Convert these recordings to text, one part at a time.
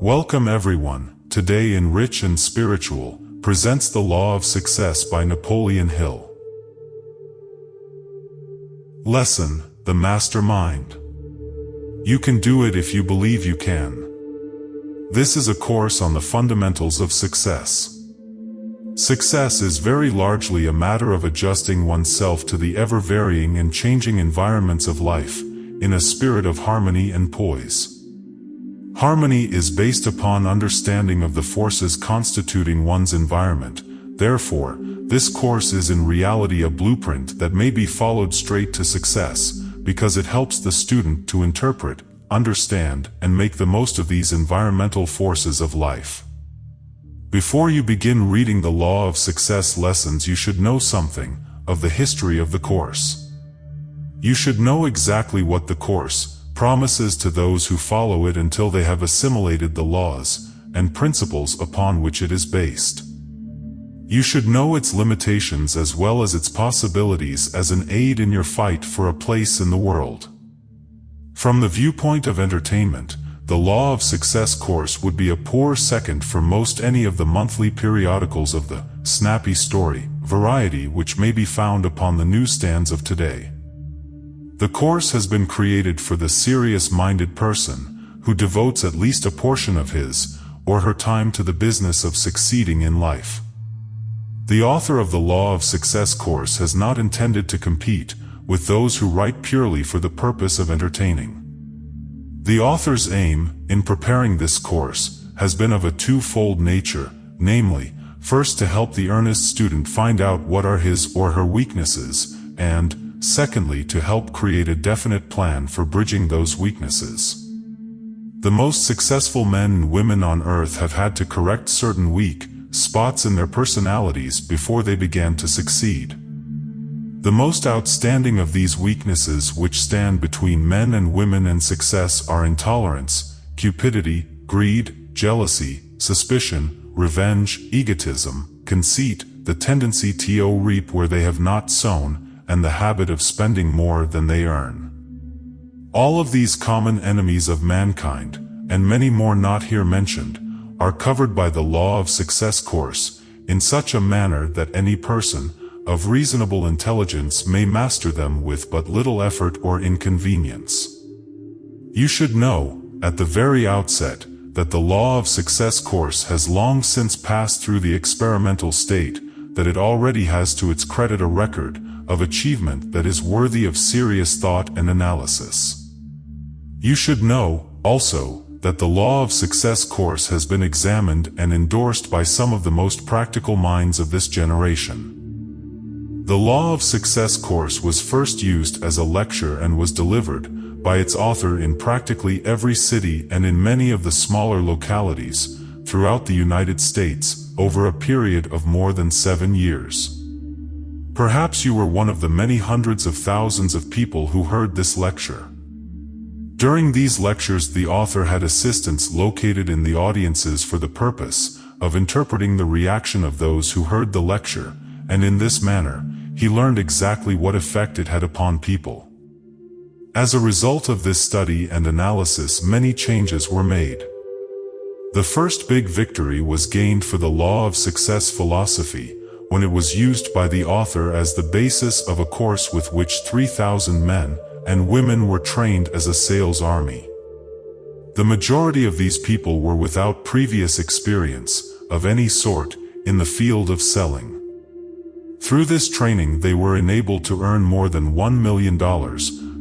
Welcome everyone. Today in Rich and Spiritual presents The Law of Success by Napoleon Hill. Lesson: The Mastermind. You can do it if you believe you can. This is a course on the fundamentals of success. Success is very largely a matter of adjusting oneself to the ever-varying and changing environments of life, in a spirit of harmony and poise. Harmony is based upon understanding of the forces constituting one's environment. Therefore, this course is in reality a blueprint that may be followed straight to success, because it helps the student to interpret, understand, and make the most of these environmental forces of life. Before you begin reading the Law of Success lessons, you should know something of the history of the course. You should know exactly what the course promises to those who follow it until they have assimilated the laws and principles upon which it is based. You should know its limitations as well as its possibilities as an aid in your fight for a place in the world. From the viewpoint of entertainment, the Law of Success course would be a poor second for most any of the monthly periodicals of the snappy story variety which may be found upon the newsstands of today. The course has been created for the serious-minded person who devotes at least a portion of his or her time to the business of succeeding in life. The author of the Law of Success course has not intended to compete with those who write purely for the purpose of entertaining. The author's aim, in preparing this course, has been of a twofold nature, namely, first to help the earnest student find out what are his or her weaknesses, and secondly, to help create a definite plan for bridging those weaknesses. The most successful men and women on earth have had to correct certain weak spots in their personalities before they began to succeed. The most outstanding of these weaknesses which stand between men and women and success are intolerance, cupidity, greed, jealousy, suspicion, revenge, egotism, conceit, the tendency to reap where they have not sown, and the habit of spending more than they earn. All of these common enemies of mankind, and many more not here mentioned, are covered by the Law of Success course, in such a manner that any person of reasonable intelligence may master them with but little effort or inconvenience. You should know, at the very outset, that the Law of Success course has long since passed through the experimental state, that it already has to its credit a record of achievement that is worthy of serious thought and analysis. You should know, also, that the Law of Success course has been examined and endorsed by some of the most practical minds of this generation. The Law of Success course was first used as a lecture and was delivered by its author in practically every city and in many of the smaller localities throughout the United States over a period of more than 7 years. Perhaps you were one of the many hundreds of thousands of people who heard this lecture. During these lectures, the author had assistants located in the audiences for the purpose of interpreting the reaction of those who heard the lecture, and in this manner, he learned exactly what effect it had upon people. As a result of this study and analysis, many changes were made. The first big victory was gained for the Law of Success philosophy, when it was used by the author as the basis of a course with which 3,000 men and women were trained as a sales army. The majority of these people were without previous experience of any sort in the field of selling. Through this training they were enabled to earn more than $1 million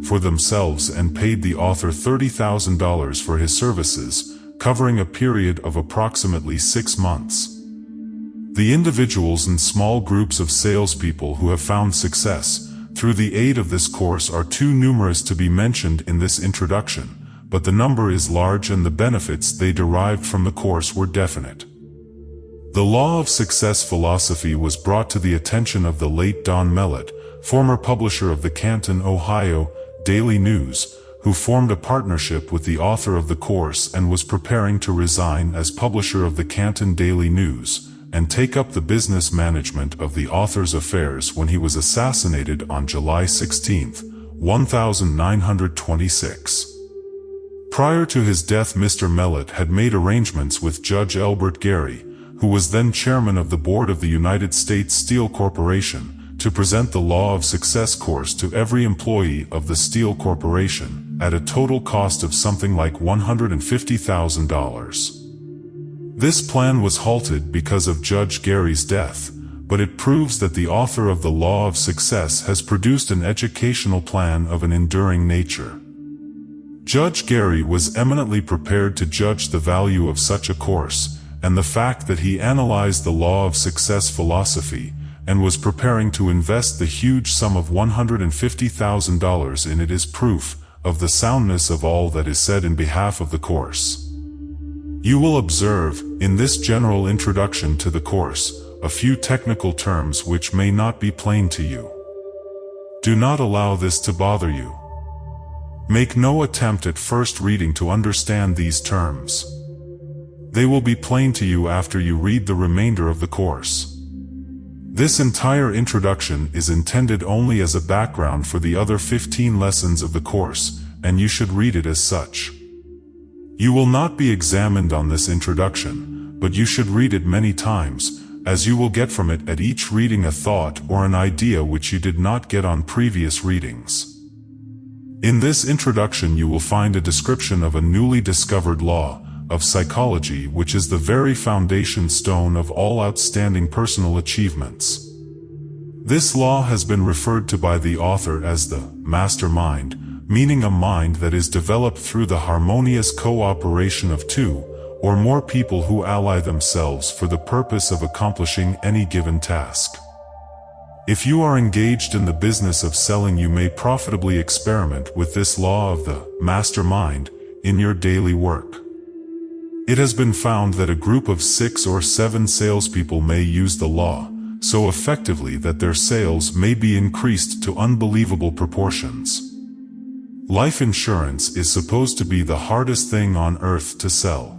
for themselves and paid the author $30,000 for his services, covering a period of approximately 6 months. The individuals and small groups of salespeople who have found success through the aid of this course are too numerous to be mentioned in this introduction, but the number is large and the benefits they derived from the course were definite. The Law of Success philosophy was brought to the attention of the late Don Mellett, former publisher of the Canton, Ohio, Daily News, who formed a partnership with the author of the course and was preparing to resign as publisher of the Canton Daily News and take up the business management of the author's affairs when he was assassinated on July 16, 1926. Prior to his death, Mr. Mellett had made arrangements with Judge Elbert Gary, who was then chairman of the board of the United States Steel Corporation, to present the Law of Success course to every employee of the Steel Corporation, at a total cost of something like $150,000. This plan was halted because of Judge Gary's death, but it proves that the author of the Law of Success has produced an educational plan of an enduring nature. Judge Gary was eminently prepared to judge the value of such a course, and the fact that he analyzed the Law of Success philosophy, and was preparing to invest the huge sum of $150,000 in it is proof of the soundness of all that is said in behalf of the course. You will observe, in this general introduction to the course, a few technical terms which may not be plain to you. Do not allow this to bother you. Make no attempt at first reading to understand these terms. They will be plain to you after you read the remainder of the course. This entire introduction is intended only as a background for the other 15 lessons of the course, and you should read it as such. You will not be examined on this introduction, but you should read it many times, as you will get from it at each reading a thought or an idea which you did not get on previous readings. In this introduction you will find a description of a newly discovered law of psychology which is the very foundation stone of all outstanding personal achievements. This law has been referred to by the author as the mastermind, meaning a mind that is developed through the harmonious cooperation of two or more people who ally themselves for the purpose of accomplishing any given task. If you are engaged in the business of selling, you may profitably experiment with this law of the mastermind in your daily work. It has been found that a group of 6 or 7 salespeople may use the law so effectively that their sales may be increased to unbelievable proportions. Life insurance is supposed to be the hardest thing on earth to sell.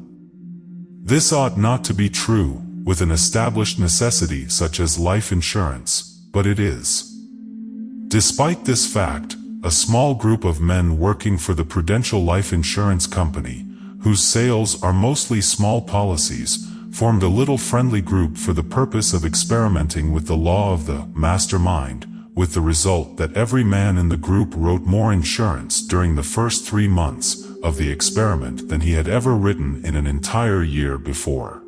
This ought not to be true with an established necessity such as life insurance, but it is. Despite this fact, a small group of men working for the Prudential Life Insurance Company, whose sales are mostly small policies, formed a little friendly group for the purpose of experimenting with the law of the mastermind, with the result that every man in the group wrote more insurance during the first 3 months of the experiment than he had ever written in an entire year before.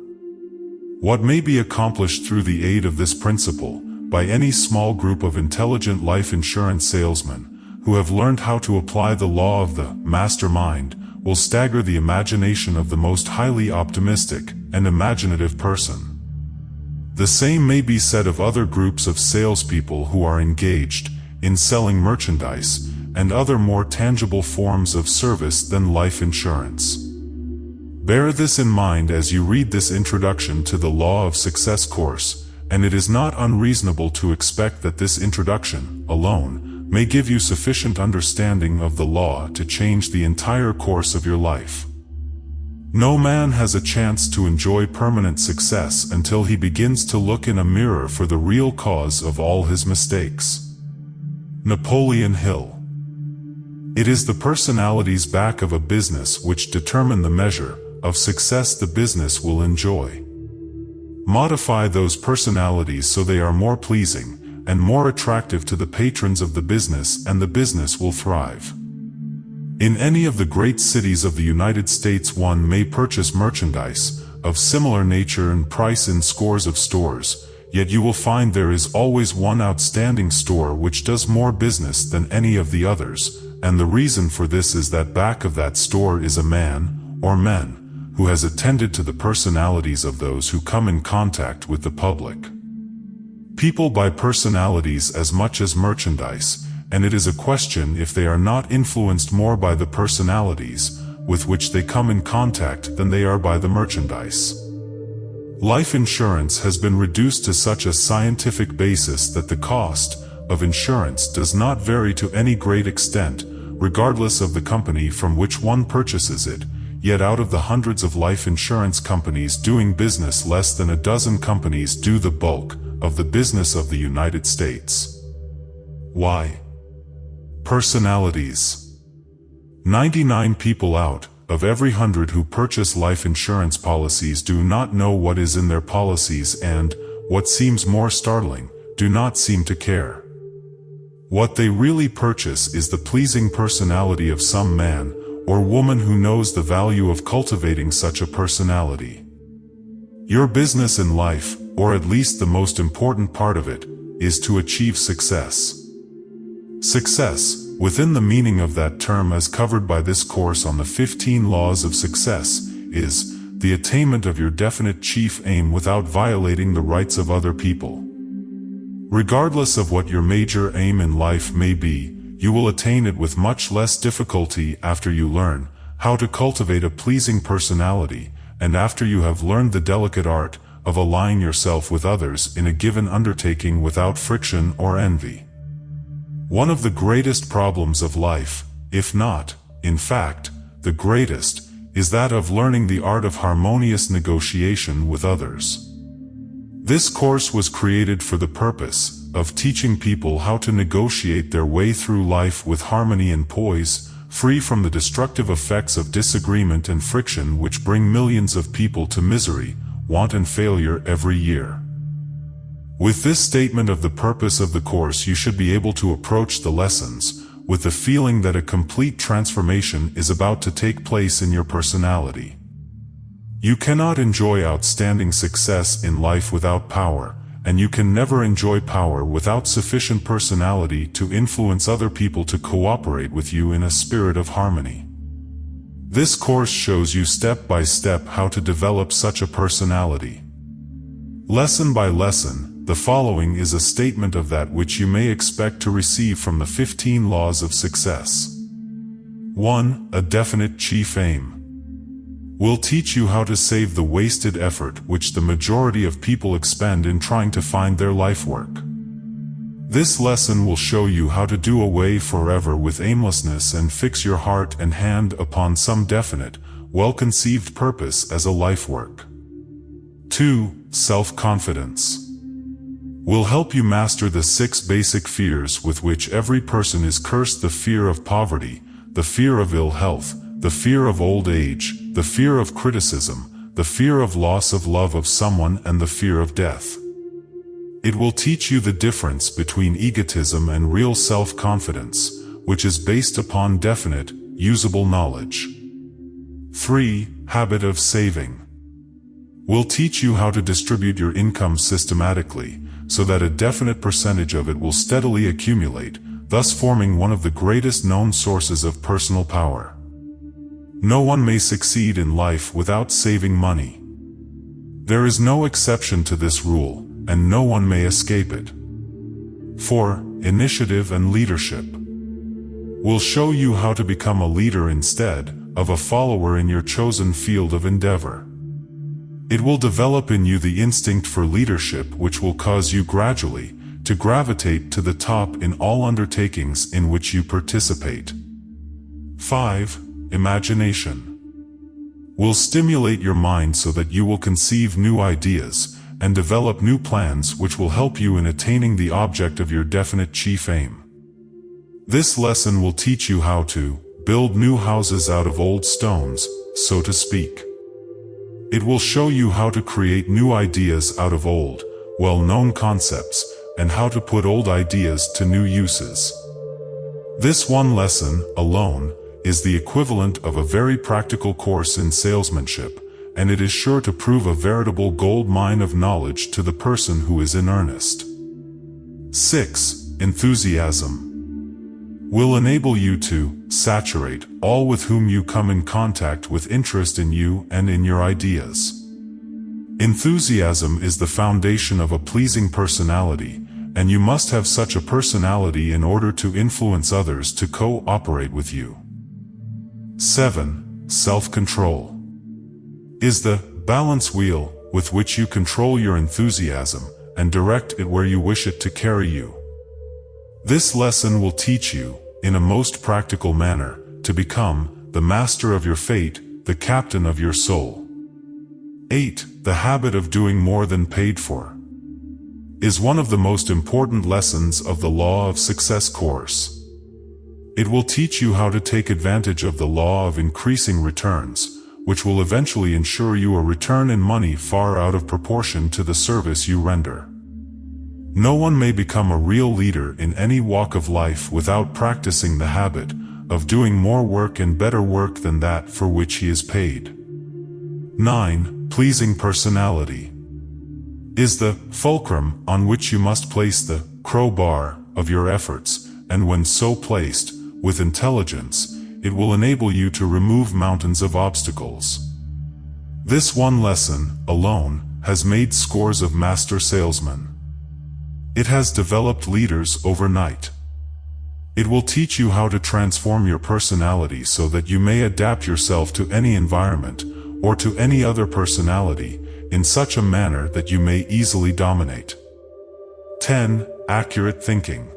What may be accomplished through the aid of this principle by any small group of intelligent life insurance salesmen who have learned how to apply the law of the mastermind will stagger the imagination of the most highly optimistic and imaginative person. The same may be said of other groups of salespeople who are engaged in selling merchandise and other more tangible forms of service than life insurance. Bear this in mind as you read this introduction to the Law of Success course, and it is not unreasonable to expect that this introduction alone may give you sufficient understanding of the law to change the entire course of your life. No man has a chance to enjoy permanent success until he begins to look in a mirror for the real cause of all his mistakes. Napoleon Hill. It is the personalities back of a business which determine the measure of success the business will enjoy. Modify those personalities so they are more pleasing and more attractive to the patrons of the business, and the business will thrive. In any of the great cities of the United States one may purchase merchandise of similar nature and price in scores of stores, yet you will find there is always one outstanding store which does more business than any of the others, and the reason for this is that back of that store is a man, or men, who has attended to the personalities of those who come in contact with the public. People buy personalities as much as merchandise, and it is a question if they are not influenced more by the personalities with which they come in contact than they are by the merchandise. Life insurance has been reduced to such a scientific basis that the cost of insurance does not vary to any great extent, regardless of the company from which one purchases it. Yet out of the hundreds of life insurance companies doing business, less than a dozen companies do the bulk of the business of the United States. Why? Personalities. 99 people out of every 100 who purchase life insurance policies do not know what is in their policies and, what seems more startling, do not seem to care. What they really purchase is the pleasing personality of some man or woman who knows the value of cultivating such a personality. Your business in life, or at least the most important part of it, is to achieve success. Success, within the meaning of that term as covered by this course on the 15 laws of success, is the attainment of your definite chief aim without violating the rights of other people. Regardless of what your major aim in life may be, you will attain it with much less difficulty after you learn how to cultivate a pleasing personality, and after you have learned the delicate art of aligning yourself with others in a given undertaking without friction or envy. One of the greatest problems of life, if not, in fact, the greatest, is that of learning the art of harmonious negotiation with others. This course was created for the purpose of teaching people how to negotiate their way through life with harmony and poise, free from the destructive effects of disagreement and friction which bring millions of people to misery, want and failure every year. With this statement of the purpose of the course, you should be able to approach the lessons with the feeling that a complete transformation is about to take place in your personality. You cannot enjoy outstanding success in life without power, and you can never enjoy power without sufficient personality to influence other people to cooperate with you in a spirit of harmony. This course shows you step by step how to develop such a personality. Lesson by lesson, the following is a statement of that which you may expect to receive from the 15 laws of success. 1. A definite chief aim. We'll teach you how to save the wasted effort which the majority of people expend in trying to find their life work. This lesson will show you how to do away forever with aimlessness and fix your heart and hand upon some definite, well-conceived purpose as a life work. 2. Self-confidence. We'll help you master the 6 basic fears with which every person is cursed: the fear of poverty, the fear of ill health, the fear of old age, the fear of criticism, the fear of loss of love of someone, and the fear of death. It will teach you the difference between egotism and real self-confidence, which is based upon definite, usable knowledge. 3. Habit of saving. We'll teach you how to distribute your income systematically, so that a definite percentage of it will steadily accumulate, thus forming one of the greatest known sources of personal power. No one may succeed in life without saving money. There is no exception to this rule, and no one may escape it. 4. Initiative and leadership. We'll show you how to become a leader instead of a follower in your chosen field of endeavor. It will develop in you the instinct for leadership, which will cause you gradually to gravitate to the top in all undertakings in which you participate. 5. Imagination. We'll stimulate your mind so that you will conceive new ideas and develop new plans which will help you in attaining the object of your definite chief aim. This lesson will teach you how to build new houses out of old stones, so to speak. It will show you how to create new ideas out of old, well-known concepts, and how to put old ideas to new uses. This one lesson, alone, is the equivalent of a very practical course in salesmanship, and it is sure to prove a veritable gold mine of knowledge to the person who is in earnest. 6. Enthusiasm. Will enable you to saturate all with whom you come in contact with interest in you and in your ideas. Enthusiasm is the foundation of a pleasing personality, and you must have such a personality in order to influence others to cooperate with you. 7. Self-control is the balance wheel with which you control your enthusiasm and direct it where you wish it to carry you. This lesson will teach you, in a most practical manner, to become the master of your fate, the captain of your soul. 8. The habit of doing more than paid for is one of the most important lessons of the Law of Success course. It will teach you how to take advantage of the law of increasing returns, which will eventually ensure you a return in money far out of proportion to the service you render. No one may become a real leader in any walk of life without practicing the habit of doing more work and better work than that for which he is paid. 9. Pleasing personality is the fulcrum on which you must place the crowbar of your efforts, and when so placed, with intelligence, it will enable you to remove mountains of obstacles. This one lesson, alone, has made scores of master salesmen. It has developed leaders overnight. It will teach you how to transform your personality so that you may adapt yourself to any environment, or to any other personality, in such a manner that you may easily dominate. 10. Accurate thinking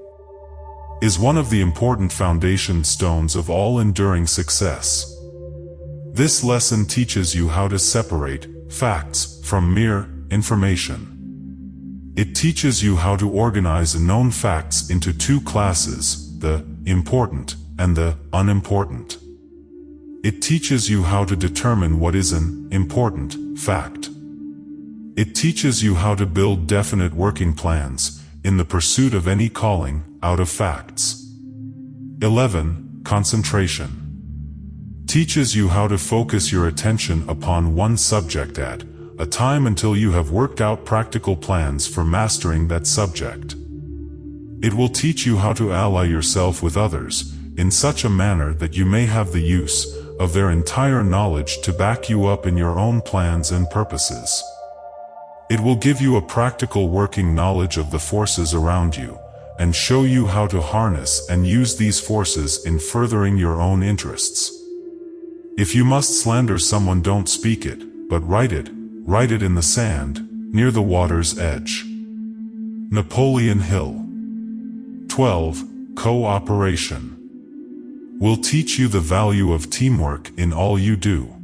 is one of the important foundation stones of all enduring success. This lesson teaches you how to separate facts from mere information. It teaches you how to organize known facts into two classes, the important and the unimportant. It teaches you how to determine what is an important fact. It teaches you how to build definite working plans in the pursuit of any calling out of facts. 11. Concentration teaches you how to focus your attention upon one subject at a time until you have worked out practical plans for mastering that subject. It will teach you how to ally yourself with others in such a manner that you may have the use of their entire knowledge to back you up in your own plans and purposes. It will give you a practical working knowledge of the forces around you, and show you how to harness and use these forces in furthering your own interests. If you must slander someone, don't speak it, but write it in the sand, near the water's edge. Napoleon Hill. 12. Cooperation will teach you the value of teamwork in all you do.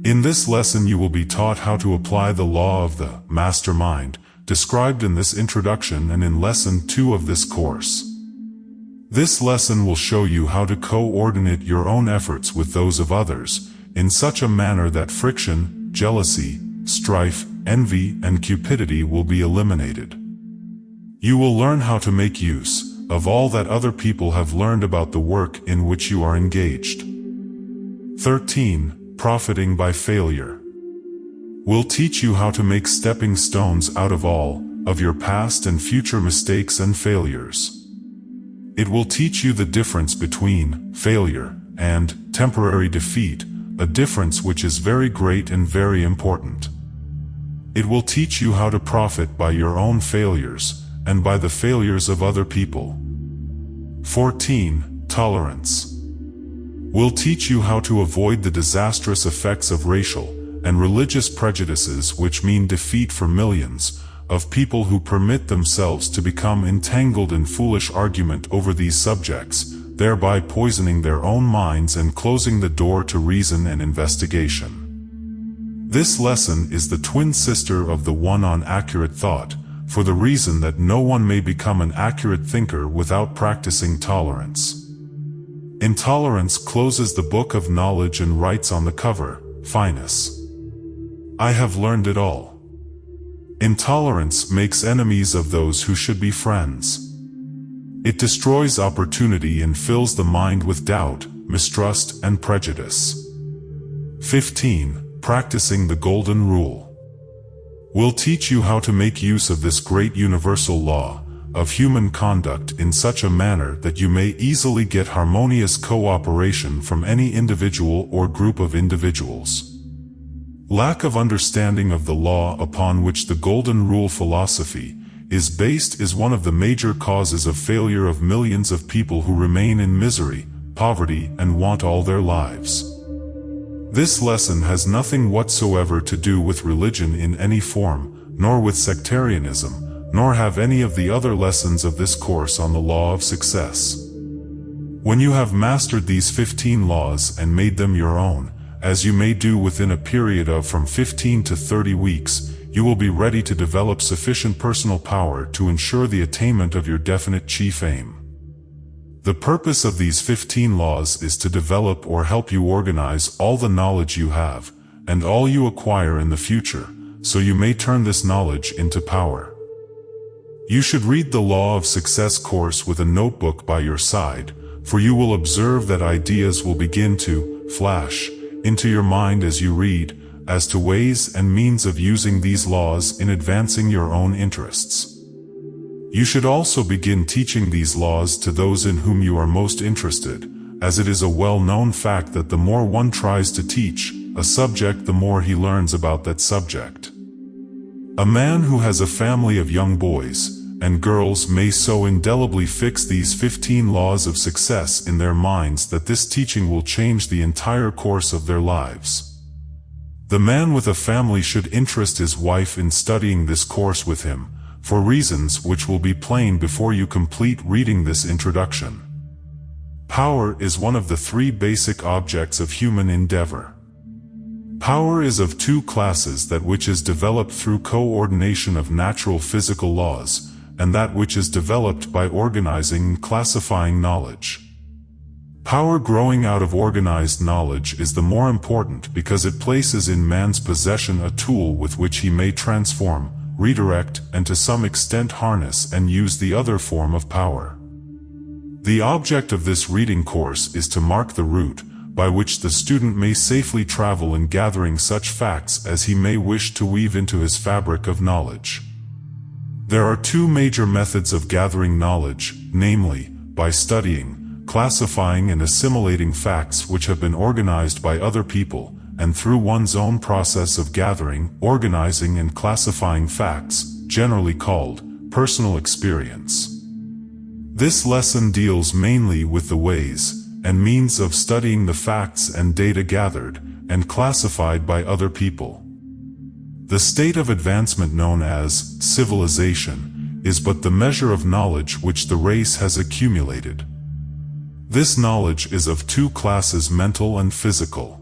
In this lesson you will be taught how to apply the law of the mastermind, described in this introduction and in Lesson 2 of this course. This lesson will show you how to coordinate your own efforts with those of others, in such a manner that friction, jealousy, strife, envy, and cupidity will be eliminated. You will learn how to make use of all that other people have learned about the work in which you are engaged. 13. Profiting by failure will teach you how to make stepping stones out of all of your past and future mistakes and failures. It will teach you the difference between failure and temporary defeat, a difference which is very great and very important. It will teach you how to profit by your own failures and by the failures of other people. 14. Tolerance will teach you how to avoid the disastrous effects of racial and religious prejudices which mean defeat for millions of people who permit themselves to become entangled in foolish argument over these subjects, thereby poisoning their own minds and closing the door to reason and investigation. This lesson is the twin sister of the one on accurate thought, for the reason that no one may become an accurate thinker without practicing tolerance. Intolerance closes the book of knowledge and writes on the cover, "Finus. I have learned it all." Intolerance makes enemies of those who should be friends. It destroys opportunity and fills the mind with doubt, mistrust, and prejudice. 15. Practicing the Golden Rule will teach you how to make use of this great universal law of human conduct in such a manner that you may easily get harmonious cooperation from any individual or group of individuals. Lack of understanding of the law upon which the Golden Rule philosophy is based is one of the major causes of failure of millions of people who remain in misery, poverty, and want all their lives. This lesson has nothing whatsoever to do with religion in any form, nor with sectarianism, nor have any of the other lessons of this course on the law of success. When you have mastered these 15 laws and made them your own, as you may do within a period of from 15 to 30 weeks, you will be ready to develop sufficient personal power to ensure the attainment of your definite chief aim. The purpose of these 15 laws is to develop or help you organize all the knowledge you have, and all you acquire in the future, so you may turn this knowledge into power. You should read the Law of Success course with a notebook by your side, for you will observe that ideas will begin to flash into your mind as you read, as to ways and means of using these laws in advancing your own interests. You should also begin teaching these laws to those in whom you are most interested, as it is a well-known fact that the more one tries to teach a subject, the more he learns about that subject. A man who has a family of young boys and girls may so indelibly fix these 15 laws of success in their minds that this teaching will change the entire course of their lives. The man with a family should interest his wife in studying this course with him, for reasons which will be plain before you complete reading this introduction. Power is one of the 3 basic objects of human endeavor. Power is of 2 classes: that which is developed through coordination of natural physical laws, and that which is developed by organizing and classifying knowledge. Power growing out of organized knowledge is the more important because it places in man's possession a tool with which he may transform, redirect, and to some extent harness and use the other form of power. The object of this reading course is to mark the route by which the student may safely travel in gathering such facts as he may wish to weave into his fabric of knowledge. There are 2 major methods of gathering knowledge, namely, by studying, classifying and assimilating facts which have been organized by other people, and through one's own process of gathering, organizing and classifying facts, generally called personal experience. This lesson deals mainly with the ways and means of studying the facts and data gathered and classified by other people. The state of advancement known as civilization is but the measure of knowledge which the race has accumulated. This knowledge is of 2 classes: mental and physical.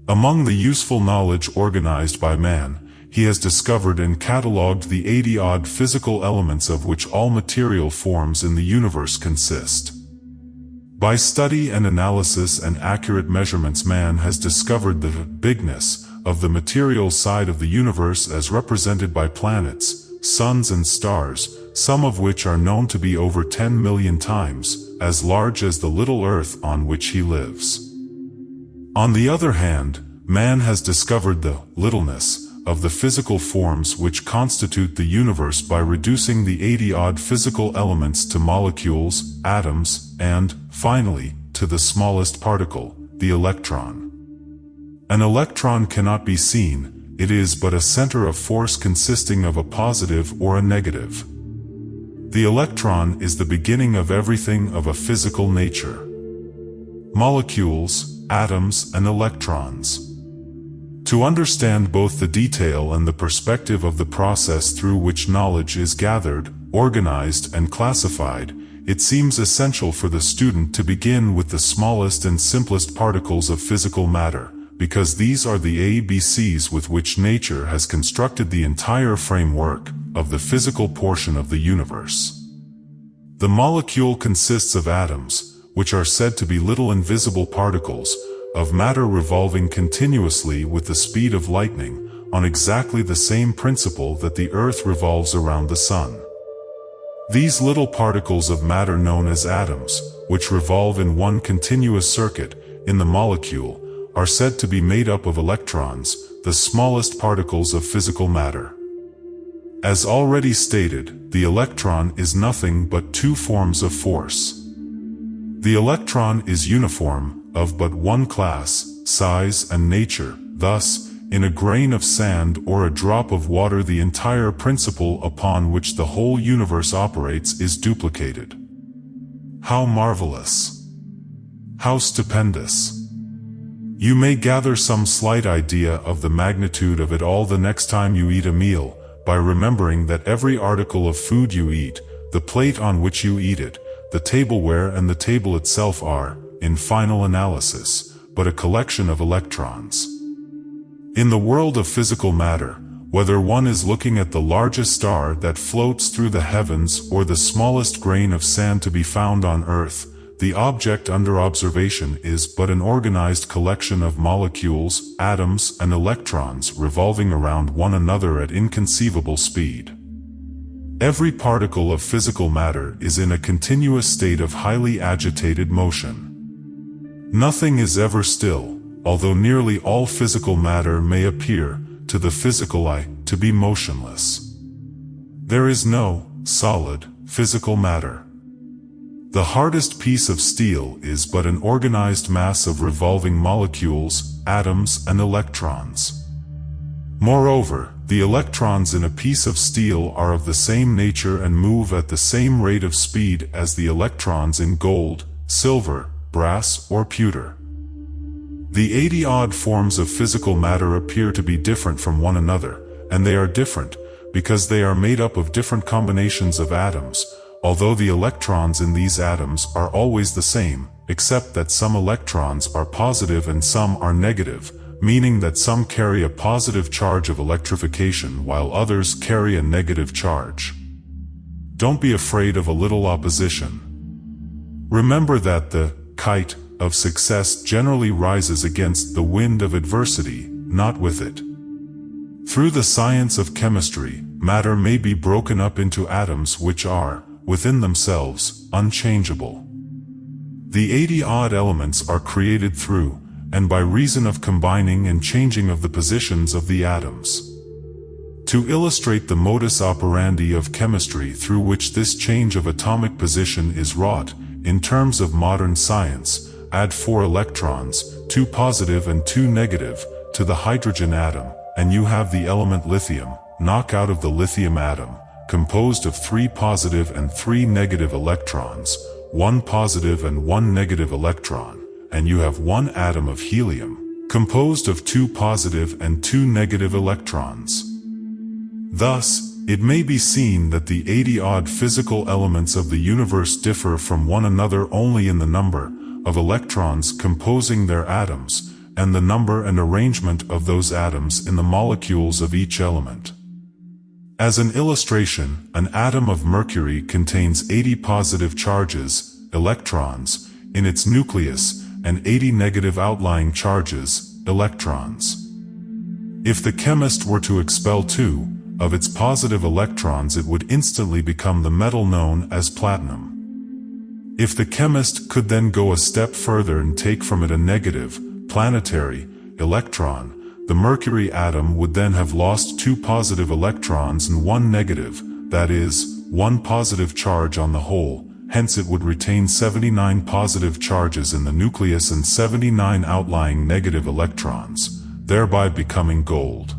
Among the useful knowledge organized by man, he has discovered and catalogued the 80-odd physical elements of which all material forms in the universe consist. By study and analysis and accurate measurements, man has discovered the bigness of the material side of the universe as represented by planets, suns and stars, some of which are known to be over 10 million times as large as the little Earth on which he lives. On the other hand, man has discovered the littleness of the physical forms which constitute the universe by reducing the 80-odd physical elements to molecules, atoms, and, finally, to the smallest particle, the electron. An electron cannot be seen, it is but a center of force consisting of a positive or a negative. The electron is the beginning of everything of a physical nature. Molecules, atoms and electrons. To understand both the detail and the perspective of the process through which knowledge is gathered, organized and classified, it seems essential for the student to begin with the smallest and simplest particles of physical matter, because these are the ABCs with which nature has constructed the entire framework of the physical portion of the universe. The molecule consists of atoms, which are said to be little invisible particles of matter revolving continuously with the speed of lightning, on exactly the same principle that the Earth revolves around the Sun. These little particles of matter known as atoms, which revolve in one continuous circuit in the molecule, are said to be made up of electrons, the smallest particles of physical matter. As already stated, the electron is nothing but 2 forms of force. The electron is uniform, of but one class, size and nature. Thus, in a grain of sand or a drop of water, the entire principle upon which the whole universe operates is duplicated. How marvelous! How stupendous! You may gather some slight idea of the magnitude of it all the next time you eat a meal, by remembering that every article of food you eat, the plate on which you eat it, the tableware and the table itself are, in final analysis, but a collection of electrons. In the world of physical matter, Whether one is looking at the largest star that floats through the heavens or the smallest grain of sand to be found on Earth, the object under observation is but an organized collection of molecules, atoms, and electrons revolving around one another at inconceivable speed. Every particle of physical matter is in a continuous state of highly agitated motion. Nothing is ever still, although nearly all physical matter may appear, to the physical eye, to be motionless. There is no solid, physical matter. The hardest piece of steel is but an organized mass of revolving molecules, atoms, and electrons. Moreover, the electrons in a piece of steel are of the same nature and move at the same rate of speed as the electrons in gold, silver, brass, or pewter. The 80-odd forms of physical matter appear to be different from one another, and they are different because they are made up of different combinations of atoms, although the electrons in these atoms are always the same, except that some electrons are positive and some are negative, meaning that some carry a positive charge of electrification while others carry a negative charge. Don't be afraid of a little opposition. Remember that the kite of success generally rises against the wind of adversity, not with it. Through the science of chemistry, matter may be broken up into atoms which are, within themselves, unchangeable. The 80-odd elements are created through, and by reason of combining and changing of the positions of the atoms. To illustrate the modus operandi of chemistry through which this change of atomic position is wrought, in terms of modern science, add 4 electrons, 2 positive and 2 negative, to the hydrogen atom, and you have the element lithium. Knock out of the lithium atom, composed of 3 positive and 3 negative electrons, 1 positive and 1 negative electron, and you have 1 atom of helium, composed of 2 positive and 2 negative electrons. Thus, it may be seen that the 80-odd physical elements of the universe differ from one another only in the number of electrons composing their atoms, and the number and arrangement of those atoms in the molecules of each element. As an illustration, an atom of mercury contains 80 positive charges, electrons, in its nucleus, and 80 negative outlying charges, electrons. If the chemist were to expel 2 of its positive electrons, it would instantly become the metal known as platinum. If the chemist could then go a step further and take from it a negative, planetary, electron, the mercury atom would then have lost 2 positive electrons and 1 negative, that is, 1 positive charge on the whole, hence it would retain 79 positive charges in the nucleus and 79 outlying negative electrons, thereby becoming gold.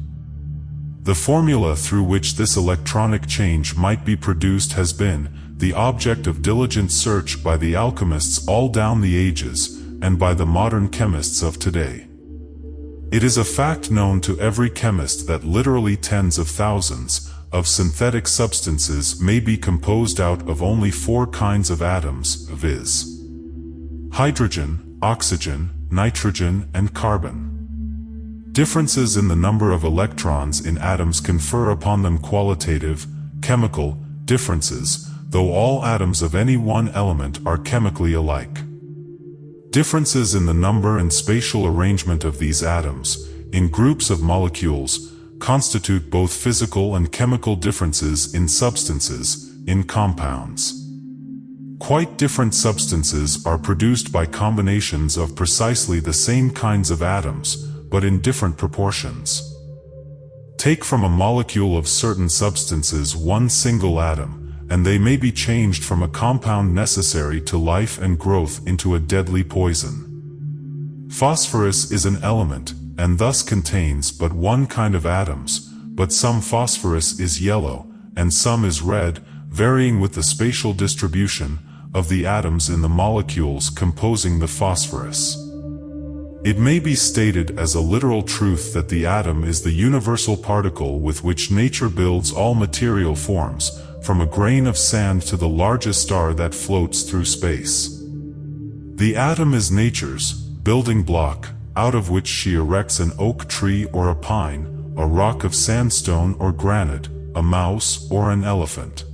The formula through which this electronic change might be produced has been the object of diligent search by the alchemists all down the ages, and by the modern chemists of today. It is a fact known to every chemist that literally tens of thousands of synthetic substances may be composed out of only 4 kinds of atoms, viz. hydrogen, oxygen, nitrogen, and carbon. Differences in the number of electrons in atoms confer upon them qualitative, chemical differences, though all atoms of any one element are chemically alike. Differences in the number and spatial arrangement of these atoms, in groups of molecules, constitute both physical and chemical differences in substances, in compounds. Quite different substances are produced by combinations of precisely the same kinds of atoms, but in different proportions. Take from a molecule of certain substances one single atom, and they may be changed from a compound necessary to life and growth into a deadly poison. Phosphorus is an element, and thus contains but one kind of atoms, but some phosphorus is yellow, and some is red, varying with the spatial distribution of the atoms in the molecules composing the phosphorus. It may be stated as a literal truth that the atom is the universal particle with which nature builds all material forms, from a grain of sand to the largest star that floats through space. The atom is nature's building block, out of which she erects an oak tree or a pine, a rock of sandstone or granite, a mouse or an elephant.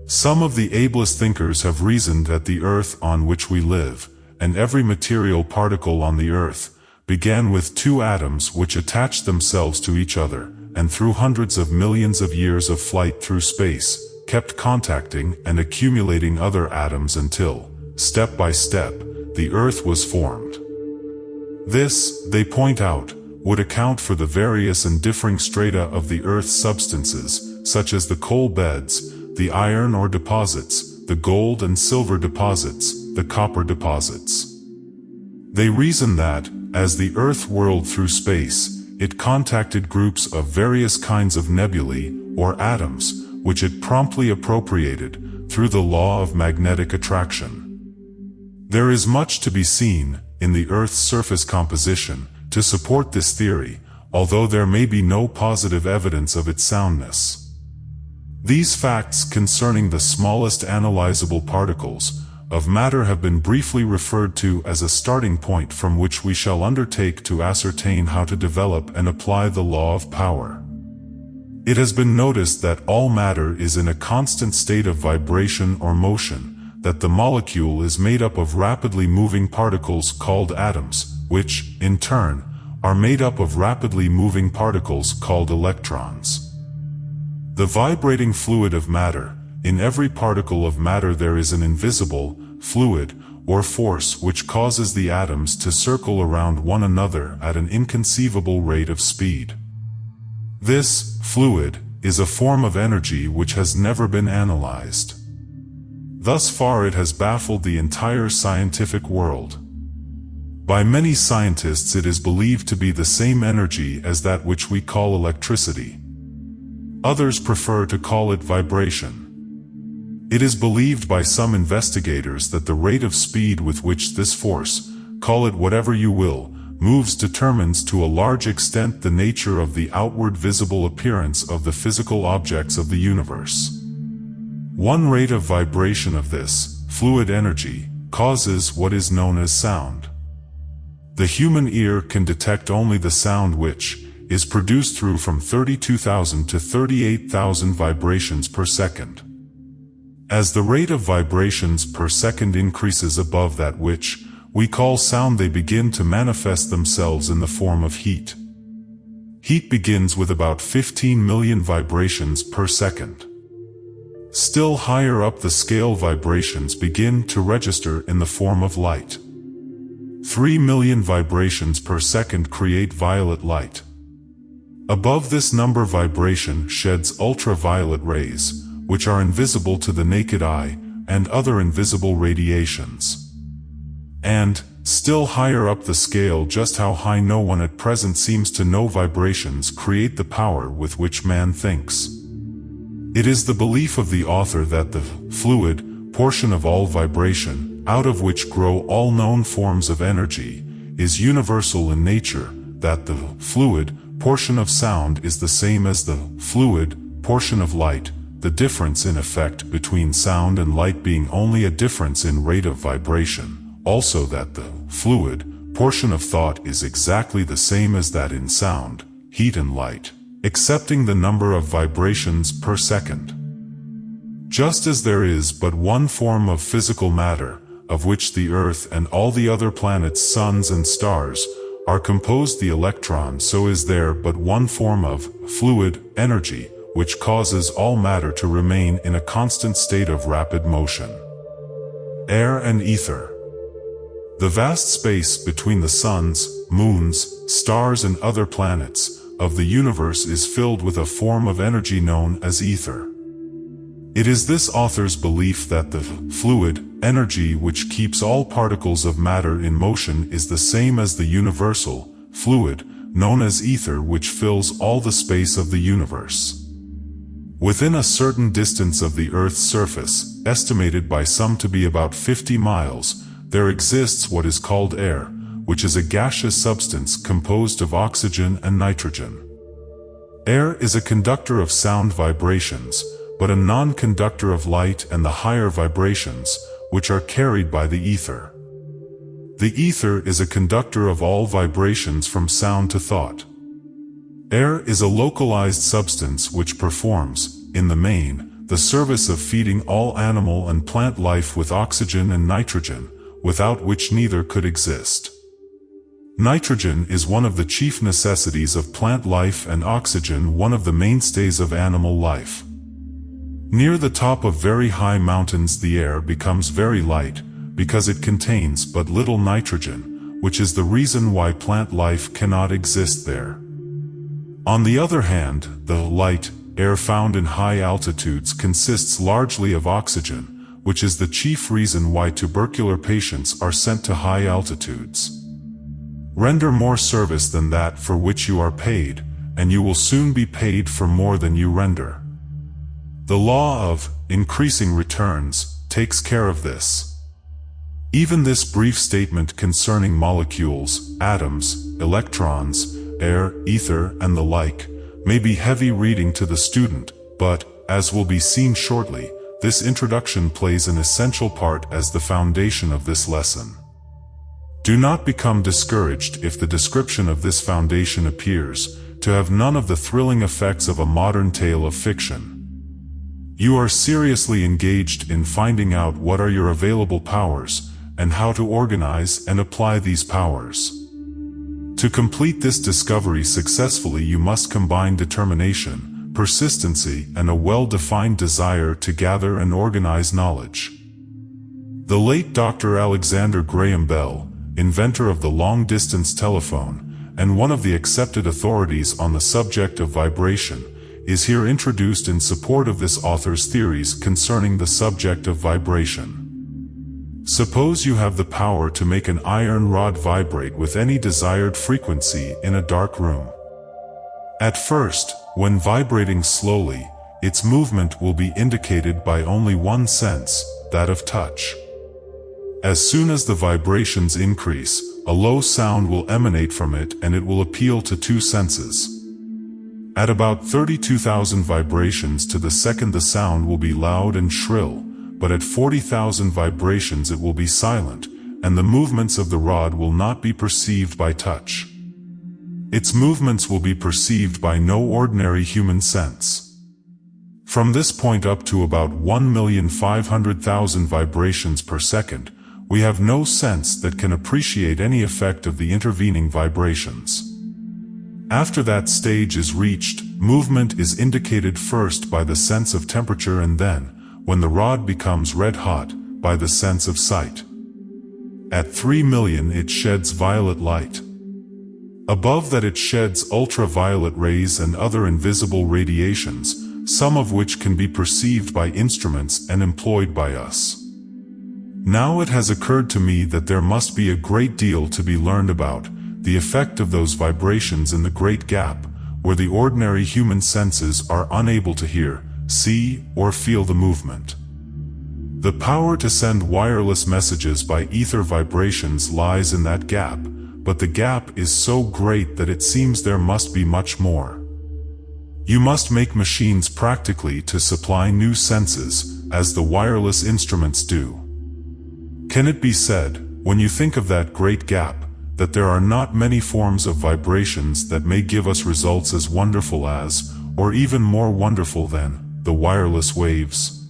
Some of the ablest thinkers have reasoned that the earth on which we live, and every material particle on the earth, began with two atoms which attached themselves to each other, and through hundreds of millions of years of flight through space, kept contacting and accumulating other atoms until, step by step, the earth was formed. This, they point out, would account for the various and differing strata of the earth's substances, such as the coal beds, the iron ore deposits, the gold and silver deposits, the copper deposits. They reason that, as the earth whirled through space, it contacted groups of various kinds of nebulae, or atoms, which it promptly appropriated, through the law of magnetic attraction. There is much to be seen, in the earth's surface composition, to support this theory, although there may be no positive evidence of its soundness. These facts concerning the smallest analyzable particles of matter have been briefly referred to as a starting point from which we shall undertake to ascertain how to develop and apply the law of power. It has been noticed that all matter is in a constant state of vibration or motion, that the molecule is made up of rapidly moving particles called atoms, which, in turn, are made up of rapidly moving particles called electrons. The vibrating fluid of matter, in every particle of matter there is an invisible, fluid, or force which causes the atoms to circle around one another at an inconceivable rate of speed. This, fluid, is a form of energy which has never been analyzed. Thus far it has baffled the entire scientific world. By many scientists it is believed to be the same energy as that which we call electricity. Others prefer to call it vibration. It is believed by some investigators that the rate of speed with which this force, call it whatever you will, moves determines to a large extent the nature of the outward visible appearance of the physical objects of the universe. One rate of vibration of this, fluid energy, causes what is known as sound. The human ear can detect only the sound which is produced through from 32,000 to 38,000 vibrations per second. As the rate of vibrations per second increases above that which we call sound, they begin to manifest themselves in the form of heat. Heat begins with about 15 million vibrations per second. Still higher up the scale, vibrations begin to register in the form of light. 3 million vibrations per second create violet light. Above this number, vibration sheds ultraviolet rays, which are invisible to the naked eye, and other invisible radiations. And, still higher up the scale, just how high no one at present seems to know, vibrations create the power with which man thinks. It is the belief of the author that the fluid portion of all vibration, out of which grow all known forms of energy, is universal in nature, that the fluid portion of sound is the same as the fluid portion of light, the difference in effect between sound and light being only a difference in rate of vibration, also that the fluid portion of thought is exactly the same as that in sound, heat and light, excepting the number of vibrations per second. Just as there is but one form of physical matter, of which the Earth and all the other planets, suns and stars, are composed, the electron, so is there but one form of fluid energy, which causes all matter to remain in a constant state of rapid motion. Air and ether. The vast space between the suns, moons, stars and other planets of the universe is filled with a form of energy known as ether. It is this author's belief that the fluid energy which keeps all particles of matter in motion is the same as the universal fluid known as ether, which fills all the space of the universe. Within a certain distance of the Earth's surface, estimated by some to be about 50 miles, there exists what is called air, which is a gaseous substance composed of oxygen and nitrogen. Air is a conductor of sound vibrations, but a non-conductor of light and the higher vibrations, which are carried by the ether. The ether is a conductor of all vibrations from sound to thought. Air is a localized substance which performs, in the main, the service of feeding all animal and plant life with oxygen and nitrogen, without which neither could exist. Nitrogen is one of the chief necessities of plant life and oxygen one of the mainstays of animal life. Near the top of very high mountains the air becomes very light, because it contains but little nitrogen, which is the reason why plant life cannot exist there. On the other hand, the light air found in high altitudes consists largely of oxygen, which is the chief reason why tubercular patients are sent to high altitudes. Render more service than that for which you are paid, and you will soon be paid for more than you render. The law of increasing returns takes care of this. Even this brief statement concerning molecules, atoms, electrons, air, ether, and the like, may be heavy reading to the student, but, as will be seen shortly, this introduction plays an essential part as the foundation of this lesson. Do not become discouraged if the description of this foundation appears to have none of the thrilling effects of a modern tale of fiction. You are seriously engaged in finding out what are your available powers, and how to organize and apply these powers. To complete this discovery successfully, you must combine determination, persistency, and a well-defined desire to gather and organize knowledge. The late Dr. Alexander Graham Bell, inventor of the long-distance telephone, and one of the accepted authorities on the subject of vibration, is here introduced in support of this author's theories concerning the subject of vibration. Suppose you have the power to make an iron rod vibrate with any desired frequency in a dark room. At first, when vibrating slowly, its movement will be indicated by only one sense, that of touch. As soon as the vibrations increase, a low sound will emanate from it and it will appeal to two senses. At about 32,000 vibrations to the second the sound will be loud and shrill, but at 40,000 vibrations it will be silent, and the movements of the rod will not be perceived by touch. Its movements will be perceived by no ordinary human sense. From this point up to about 1,500,000 vibrations per second, we have no sense that can appreciate any effect of the intervening vibrations. After that stage is reached, movement is indicated first by the sense of temperature and then, when the rod becomes red hot, by the sense of sight. At 3 million it sheds violet light. Above that it sheds ultraviolet rays and other invisible radiations, some of which can be perceived by instruments and employed by us. Now it has occurred to me that there must be a great deal to be learned about the effect of those vibrations in the great gap, where the ordinary human senses are unable to hear, see, or feel the movement. The power to send wireless messages by ether vibrations lies in that gap, but the gap is so great that it seems there must be much more. You must make machines practically to supply new senses, as the wireless instruments do. Can it be said, when you think of that great gap, that there are not many forms of vibrations that may give us results as wonderful as, or even more wonderful than, the wireless waves?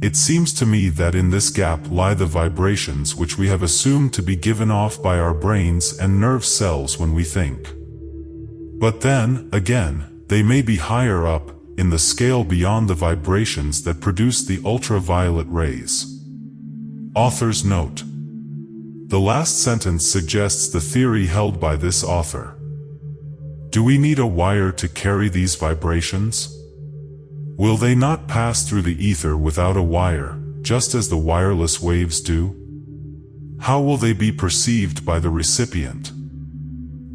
It seems to me that in this gap lie the vibrations which we have assumed to be given off by our brains and nerve cells when we think. But then, again, they may be higher up, in the scale beyond the vibrations that produce the ultraviolet rays. Author's note. The last sentence suggests the theory held by this author. Do we need a wire to carry these vibrations? Will they not pass through the ether without a wire, just as the wireless waves do? How will they be perceived by the recipient?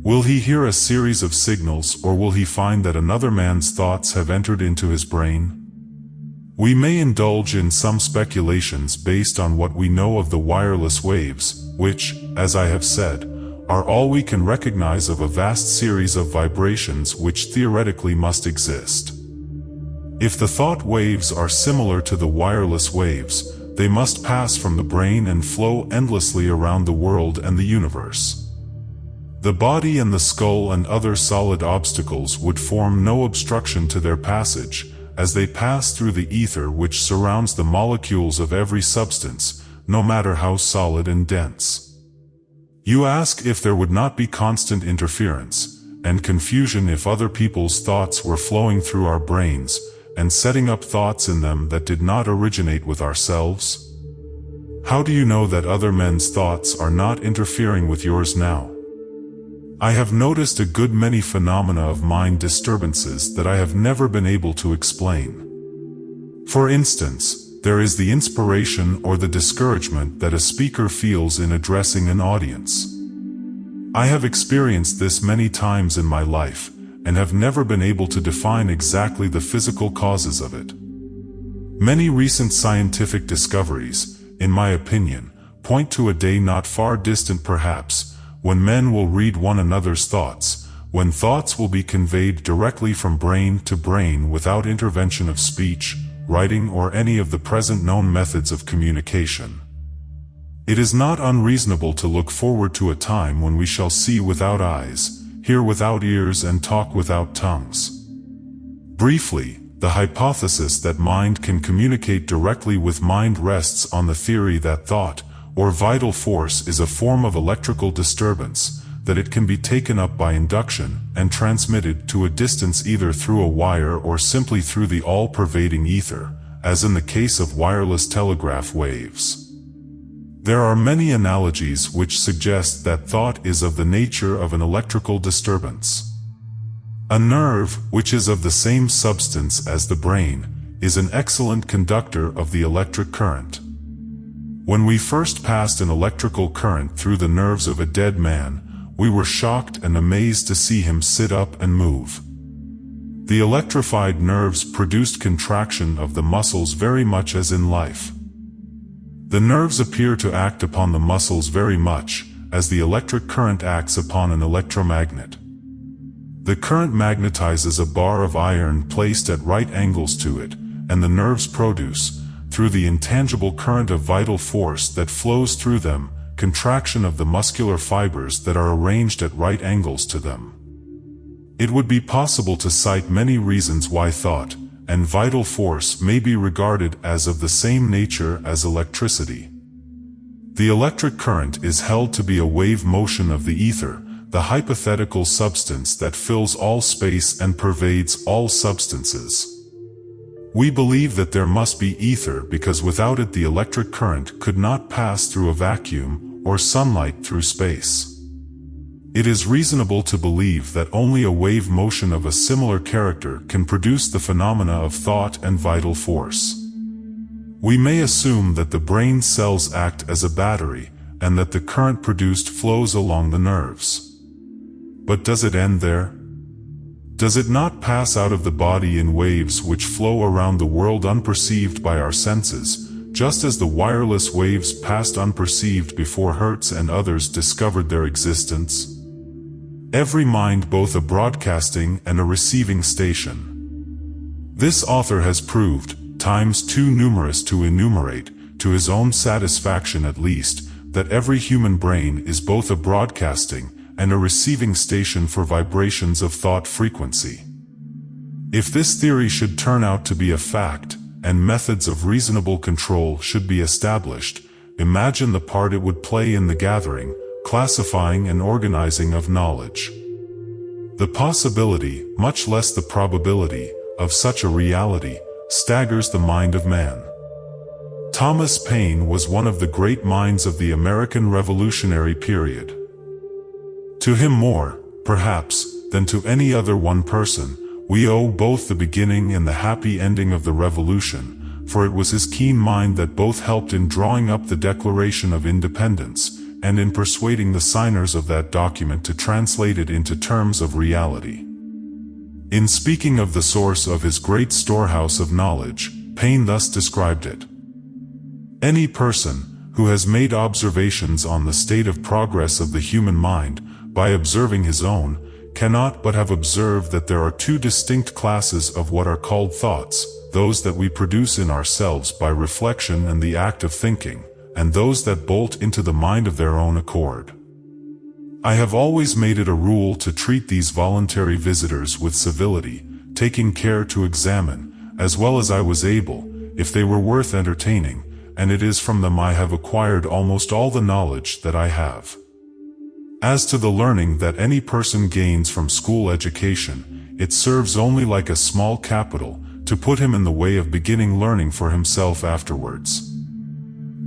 Will he hear a series of signals, or will he find that another man's thoughts have entered into his brain? We may indulge in some speculations based on what we know of the wireless waves, which, as I have said, are all we can recognize of a vast series of vibrations which theoretically must exist. If the thought waves are similar to the wireless waves, they must pass from the brain and flow endlessly around the world and the universe. The body and the skull and other solid obstacles would form no obstruction to their passage, as they pass through the ether which surrounds the molecules of every substance, no matter how solid and dense. You ask if there would not be constant interference and confusion if other people's thoughts were flowing through our brains, and setting up thoughts in them that did not originate with ourselves? How do you know that other men's thoughts are not interfering with yours now? I have noticed a good many phenomena of mind disturbances that I have never been able to explain. For instance, there is the inspiration or the discouragement that a speaker feels in addressing an audience. I have experienced this many times in my life, and have never been able to define exactly the physical causes of it. Many recent scientific discoveries, in my opinion, point to a day not far distant perhaps, when men will read one another's thoughts, when thoughts will be conveyed directly from brain to brain without intervention of speech, writing or any of the present known methods of communication. It is not unreasonable to look forward to a time when we shall see without eyes, hear without ears and talk without tongues. Briefly, the hypothesis that mind can communicate directly with mind rests on the theory that thought, or vital force, is a form of electrical disturbance, that it can be taken up by induction and transmitted to a distance either through a wire or simply through the all-pervading ether, as in the case of wireless telegraph waves. There are many analogies which suggest that thought is of the nature of an electrical disturbance. A nerve, which is of the same substance as the brain, is an excellent conductor of the electric current. When we first passed an electrical current through the nerves of a dead man, we were shocked and amazed to see him sit up and move. The electrified nerves produced contraction of the muscles very much as in life. The nerves appear to act upon the muscles very much, as the electric current acts upon an electromagnet. The current magnetizes a bar of iron placed at right angles to it, and the nerves produce, through the intangible current of vital force that flows through them, contraction of the muscular fibers that are arranged at right angles to them. It would be possible to cite many reasons why thought and vital force may be regarded as of the same nature as electricity. The electric current is held to be a wave motion of the ether, the hypothetical substance that fills all space and pervades all substances. We believe that there must be ether because without it the electric current could not pass through a vacuum or sunlight through space. It is reasonable to believe that only a wave motion of a similar character can produce the phenomena of thought and vital force. We may assume that the brain cells act as a battery, and that the current produced flows along the nerves. But does it end there? Does it not pass out of the body in waves which flow around the world unperceived by our senses, just as the wireless waves passed unperceived before Hertz and others discovered their existence? Every mind both a broadcasting and a receiving station. This author has proved, times too numerous to enumerate, to his own satisfaction at least, that every human brain is both a broadcasting and a receiving station for vibrations of thought frequency. If this theory should turn out to be a fact, and methods of reasonable control should be established, imagine the part it would play in the gathering, classifying and organizing of knowledge. The possibility, much less the probability, of such a reality, staggers the mind of man. Thomas Paine was one of the great minds of the American Revolutionary period. To him more, perhaps, than to any other one person, we owe both the beginning and the happy ending of the Revolution, for it was his keen mind that both helped in drawing up the Declaration of Independence, and in persuading the signers of that document to translate it into terms of reality. In speaking of the source of his great storehouse of knowledge, Paine thus described it. Any person, who has made observations on the state of progress of the human mind, by observing his own, cannot but have observed that there are two distinct classes of what are called thoughts, those that we produce in ourselves by reflection and the act of thinking, and those that bolt into the mind of their own accord. I have always made it a rule to treat these voluntary visitors with civility, taking care to examine, as well as I was able, if they were worth entertaining, and it is from them I have acquired almost all the knowledge that I have. As to the learning that any person gains from school education, it serves only like a small capital, to put him in the way of beginning learning for himself afterwards.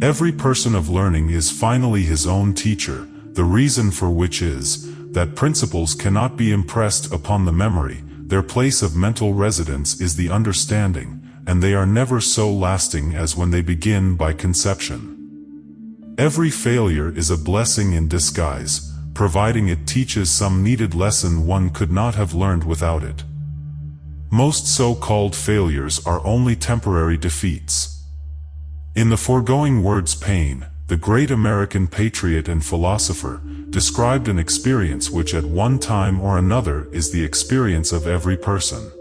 Every person of learning is finally his own teacher, the reason for which is, that principles cannot be impressed upon the memory, their place of mental residence is the understanding, and they are never so lasting as when they begin by conception. Every failure is a blessing in disguise, providing it teaches some needed lesson one could not have learned without it. Most so-called failures are only temporary defeats. In the foregoing words, Paine, the great American patriot and philosopher, described an experience which at one time or another is the experience of every person.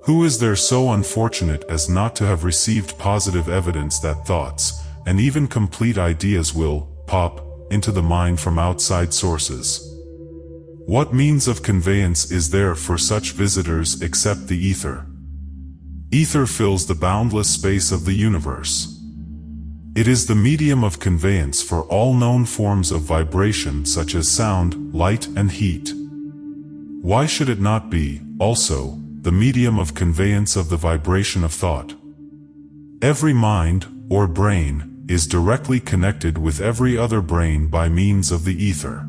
Who is there so unfortunate as not to have received positive evidence that thoughts, and even complete ideas will pop into the mind from outside sources? What means of conveyance is there for such visitors except the ether? Ether fills the boundless space of the universe. It is the medium of conveyance for all known forms of vibration such as sound, light, and heat. Why should it not be, also, the medium of conveyance of the vibration of thought? Every mind, or brain, is directly connected with every other brain by means of the ether.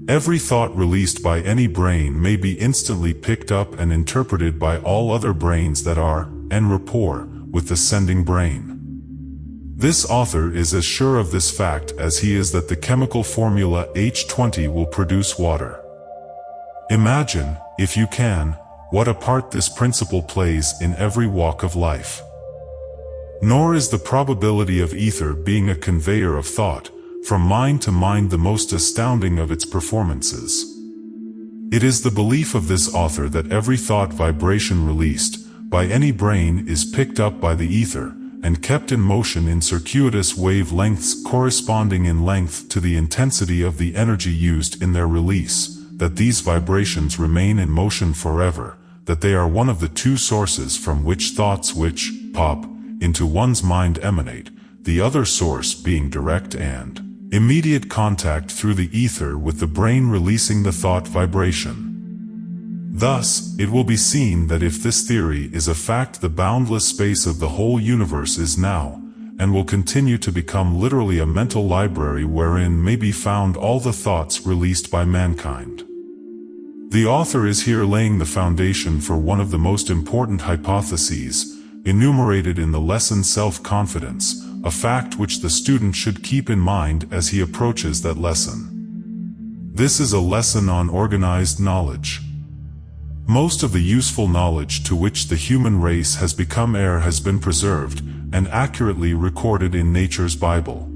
Every thought released by any brain may be instantly picked up and interpreted by all other brains that are en rapport with the sending brain. This author is as sure of this fact as he is that the chemical formula H20 will produce water. Imagine, if you can, what a part this principle plays in every walk of life. Nor is the probability of ether being a conveyor of thought, from mind to mind, the most astounding of its performances. It is the belief of this author that every thought vibration released by any brain is picked up by the ether, and kept in motion in circuitous wavelengths corresponding in length to the intensity of the energy used in their release, that these vibrations remain in motion forever, that they are one of the two sources from which thoughts which pop into one's mind emanate, the other source being direct and immediate contact through the ether with the brain releasing the thought vibration. Thus, it will be seen that if this theory is a fact, the boundless space of the whole universe is now, and will continue to become literally a mental library wherein may be found all the thoughts released by mankind. The author is here laying the foundation for one of the most important hypotheses, enumerated in the lesson Self-Confidence, a fact which the student should keep in mind as he approaches that lesson. This is a lesson on organized knowledge. Most of the useful knowledge to which the human race has become heir has been preserved and accurately recorded in nature's Bible.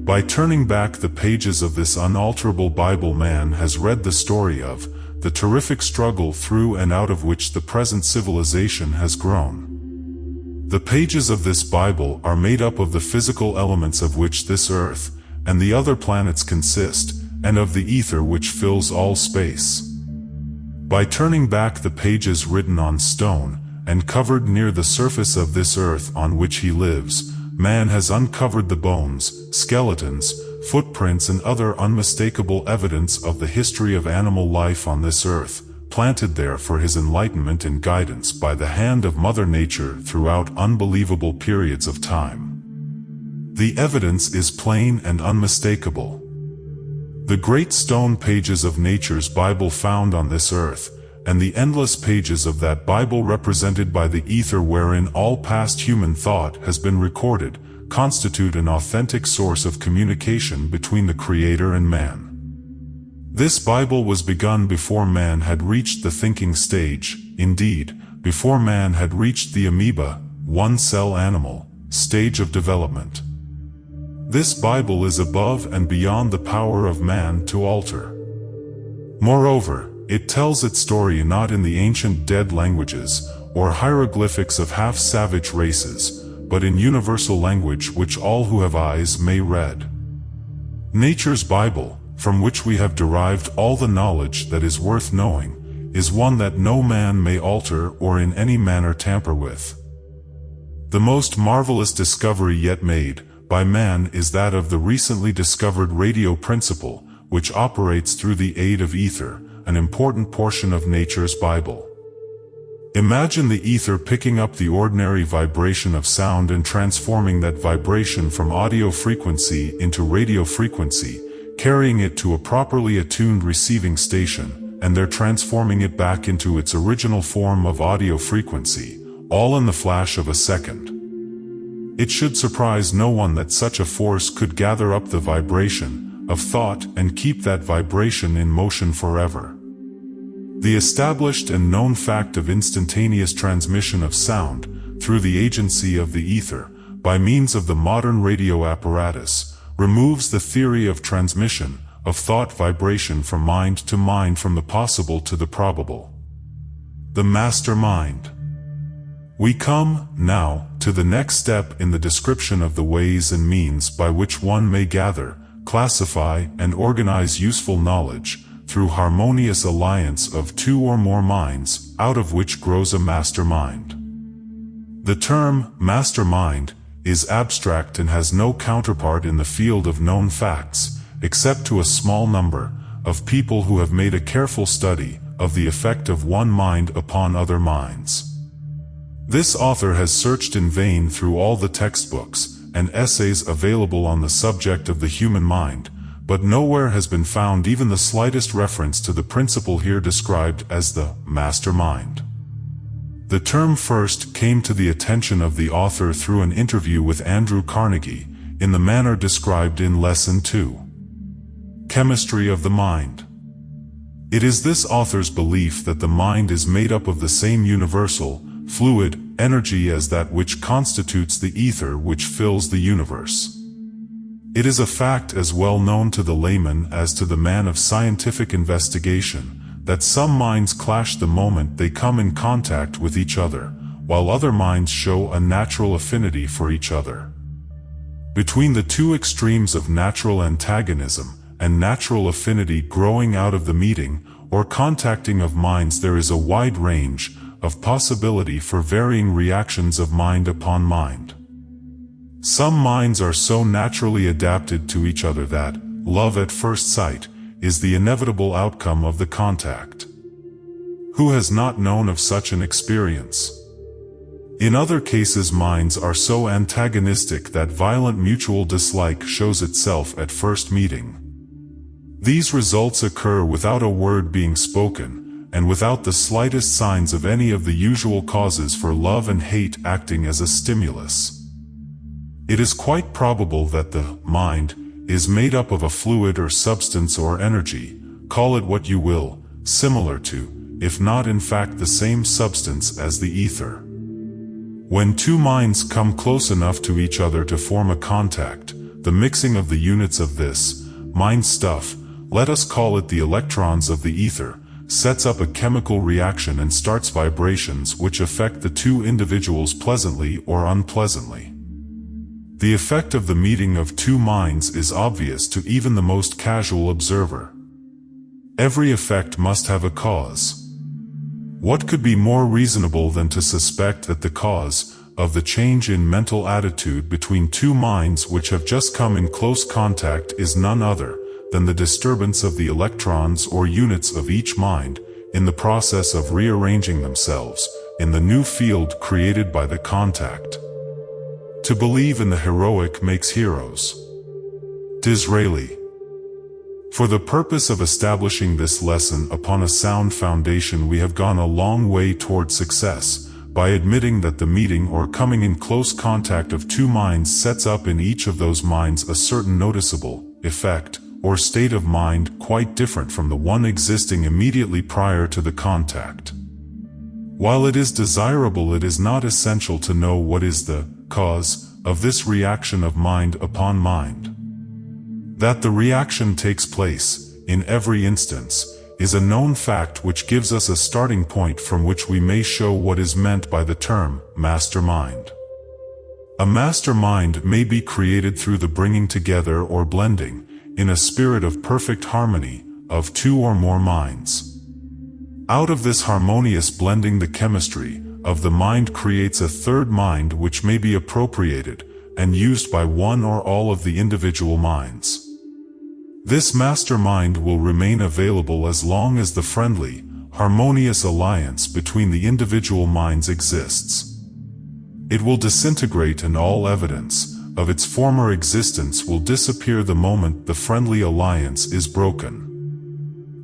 By turning back the pages of this unalterable Bible, man has read the story of the terrific struggle through and out of which the present civilization has grown. The pages of this Bible are made up of the physical elements of which this earth and the other planets consist, and of the ether which fills all space. By turning back the pages written on stone, and covered near the surface of this earth on which he lives, man has uncovered the bones, skeletons, footprints and other unmistakable evidence of the history of animal life on this earth, planted there for his enlightenment and guidance by the hand of Mother Nature throughout unbelievable periods of time. The evidence is plain and unmistakable. The great stone pages of nature's Bible found on this earth, and the endless pages of that Bible represented by the ether wherein all past human thought has been recorded, constitute an authentic source of communication between the Creator and man. This Bible was begun before man had reached the thinking stage, indeed, before man had reached the amoeba, one-cell animal, stage of development. This Bible is above and beyond the power of man to alter. Moreover, it tells its story not in the ancient dead languages, or hieroglyphics of half-savage races, but in universal language which all who have eyes may read. Nature's Bible, from which we have derived all the knowledge that is worth knowing, is one that no man may alter or in any manner tamper with. The most marvelous discovery yet made by man is that of the recently discovered radio principle, which operates through the aid of ether, an important portion of nature's Bible. Imagine the ether picking up the ordinary vibration of sound and transforming that vibration from audio frequency into radio frequency, carrying it to a properly attuned receiving station, and there transforming it back into its original form of audio frequency, all in the flash of a second. It should surprise no one that such a force could gather up the vibration of thought and keep that vibration in motion forever. The established and known fact of instantaneous transmission of sound through the agency of the ether, by means of the modern radio apparatus, removes the theory of transmission of thought vibration from mind to mind, from the possible to the probable. The master mind. We come, now, to the next step in the description of the ways and means by which one may gather, classify, and organize useful knowledge, through harmonious alliance of two or more minds, out of which grows a mastermind. The term, mastermind, is abstract and has no counterpart in the field of known facts, except to a small number of people who have made a careful study of the effect of one mind upon other minds. This author has searched in vain through all the textbooks and essays available on the subject of the human mind, but nowhere has been found even the slightest reference to the principle here described as the master mind. The term first came to the attention of the author through an interview with Andrew Carnegie, in the manner described in Lesson 2. Chemistry of the Mind. It is this author's belief that the mind is made up of the same universal, fluid, energy as that which constitutes the ether which fills the universe. It is a fact as well known to the layman as to the man of scientific investigation, that some minds clash the moment they come in contact with each other, while other minds show a natural affinity for each other. Between the two extremes of natural antagonism and natural affinity growing out of the meeting or contacting of minds, there is a wide range of possibility for varying reactions of mind upon mind. Some minds are so naturally adapted to each other that love at first sight is the inevitable outcome of the contact. Who has not known of such an experience? In other cases, minds are so antagonistic that violent mutual dislike shows itself at first meeting. These results occur without a word being spoken, and without the slightest signs of any of the usual causes for love and hate acting as a stimulus. It is quite probable that the mind is made up of a fluid or substance or energy, call it what you will, similar to, if not in fact the same substance as the ether. When two minds come close enough to each other to form a contact, the mixing of the units of this mind stuff, let us call it the electrons of the ether, sets up a chemical reaction and starts vibrations which affect the two individuals pleasantly or unpleasantly. The effect of the meeting of two minds is obvious to even the most casual observer. Every effect must have a cause. What could be more reasonable than to suspect that the cause of the change in mental attitude between two minds which have just come in close contact is none other than the disturbance of the electrons or units of each mind in the process of rearranging themselves in the new field created by the contact. To believe in the heroic makes heroes. Disraeli. For the purpose of establishing this lesson upon a sound foundation, we have gone a long way toward success, by admitting that the meeting or coming in close contact of two minds sets up in each of those minds a certain noticeable effect or state of mind quite different from the one existing immediately prior to the contact. While it is desirable, it is not essential to know what is the cause of this reaction of mind upon mind. That the reaction takes place, in every instance, is a known fact which gives us a starting point from which we may show what is meant by the term mastermind. A mastermind may be created through the bringing together or blending, in a spirit of perfect harmony, of two or more minds. Out of this harmonious blending, the chemistry of the mind creates a third mind which may be appropriated and used by one or all of the individual minds. This master mind will remain available as long as the friendly, harmonious alliance between the individual minds exists. It will disintegrate, and all evidence of its former existence will disappear the moment the friendly alliance is broken.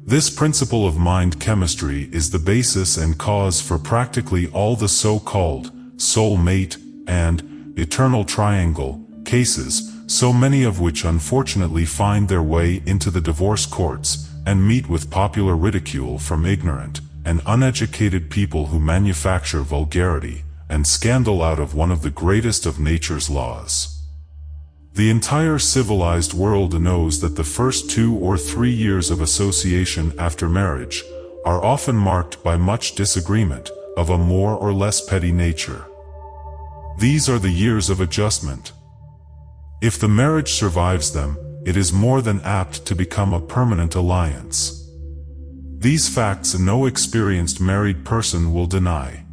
This principle of mind chemistry is the basis and cause for practically all the so-called soul mate and eternal triangle cases, so many of which unfortunately find their way into the divorce courts and meet with popular ridicule from ignorant and uneducated people who manufacture vulgarity and scandal out of one of the greatest of nature's laws. The entire civilized world knows that the first 2 or 3 years of association after marriage are often marked by much disagreement of a more or less petty nature. These are the years of adjustment. If the marriage survives them, it is more than apt to become a permanent alliance. These facts no experienced married person will deny.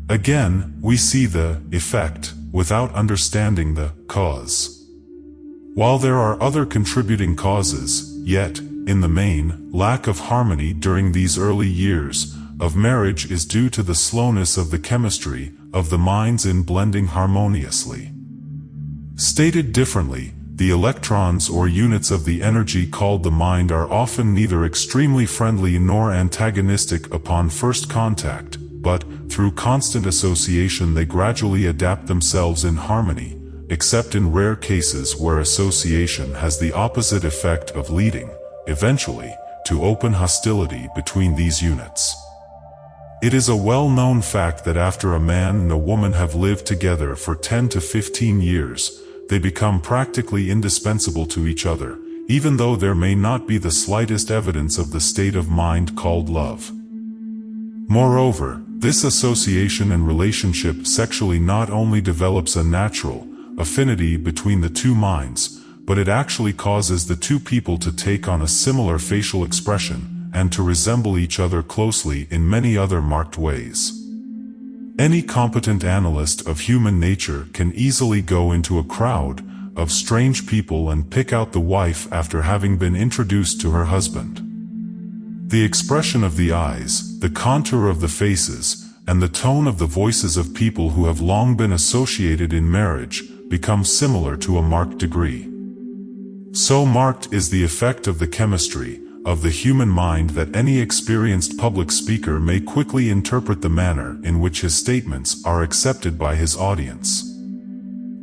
Again, we see the effect without understanding the cause. While there are other contributing causes, yet, in the main, lack of harmony during these early years of marriage is due to the slowness of the chemistry of the minds in blending harmoniously. Stated differently, the electrons or units of the energy called the mind are often neither extremely friendly nor antagonistic upon first contact, but, through constant association, they gradually adapt themselves in harmony, except in rare cases where association has the opposite effect of leading, eventually, to open hostility between these units. It is a well-known fact that after a man and a woman have lived together for 10 to 15 years, they become practically indispensable to each other, even though there may not be the slightest evidence of the state of mind called love. Moreover, this association and relationship sexually not only develops a natural affinity between the two minds, but it actually causes the two people to take on a similar facial expression and to resemble each other closely in many other marked ways. Any competent analyst of human nature can easily go into a crowd of strange people and pick out the wife after having been introduced to her husband. The expression of the eyes, the contour of the faces, and the tone of the voices of people who have long been associated in marriage become similar to a marked degree. So marked is the effect of the chemistry of the human mind that any experienced public speaker may quickly interpret the manner in which his statements are accepted by his audience.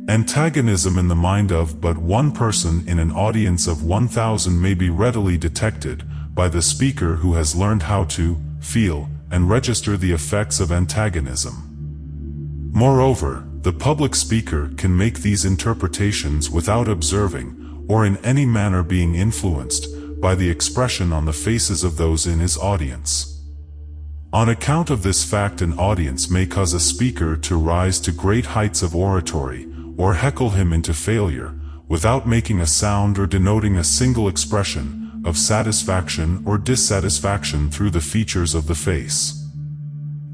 Antagonism in the mind of but one person in an audience of 1,000 may be readily detected by the speaker who has learned how to feel and register the effects of antagonism. Moreover, the public speaker can make these interpretations without observing or in any manner being influenced by the expression on the faces of those in his audience. On account of this fact, an audience may cause a speaker to rise to great heights of oratory or heckle him into failure without making a sound or denoting a single expression of satisfaction or dissatisfaction through the features of the face.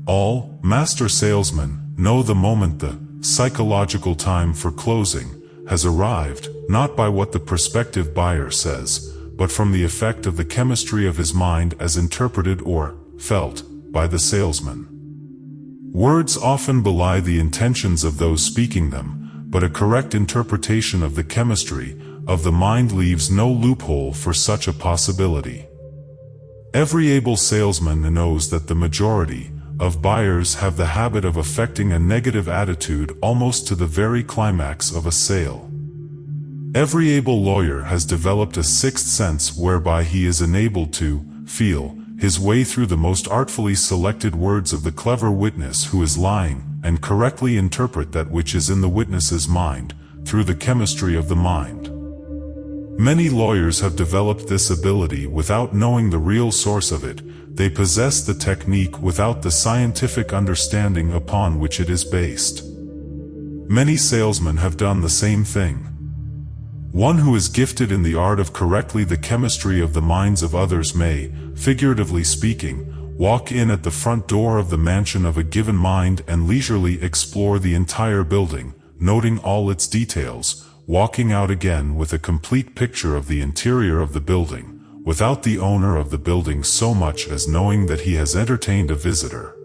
All master salesmen know the moment the psychological time for closing has arrived, not by what the prospective buyer says, but from the effect of the chemistry of his mind as interpreted or felt by the salesman. Words often belie the intentions of those speaking them, but a correct interpretation of the chemistry of the mind leaves no loophole for such a possibility. Every able salesman knows that the majority of buyers have the habit of affecting a negative attitude almost to the very climax of a sale. Every able lawyer has developed a sixth sense whereby he is enabled to feel his way through the most artfully selected words of the clever witness who is lying and correctly interpret that which is in the witness's mind through the chemistry of the mind. Many lawyers have developed this ability without knowing the real source of it. They possess the technique without the scientific understanding upon which it is based. Many salesmen have done the same thing. One who is gifted in the art of correctly the chemistry of the minds of others may, figuratively speaking, walk in at the front door of the mansion of a given mind and leisurely explore the entire building, noting all its details, walking out again with a complete picture of the interior of the building, without the owner of the building so much as knowing that he has entertained a visitor.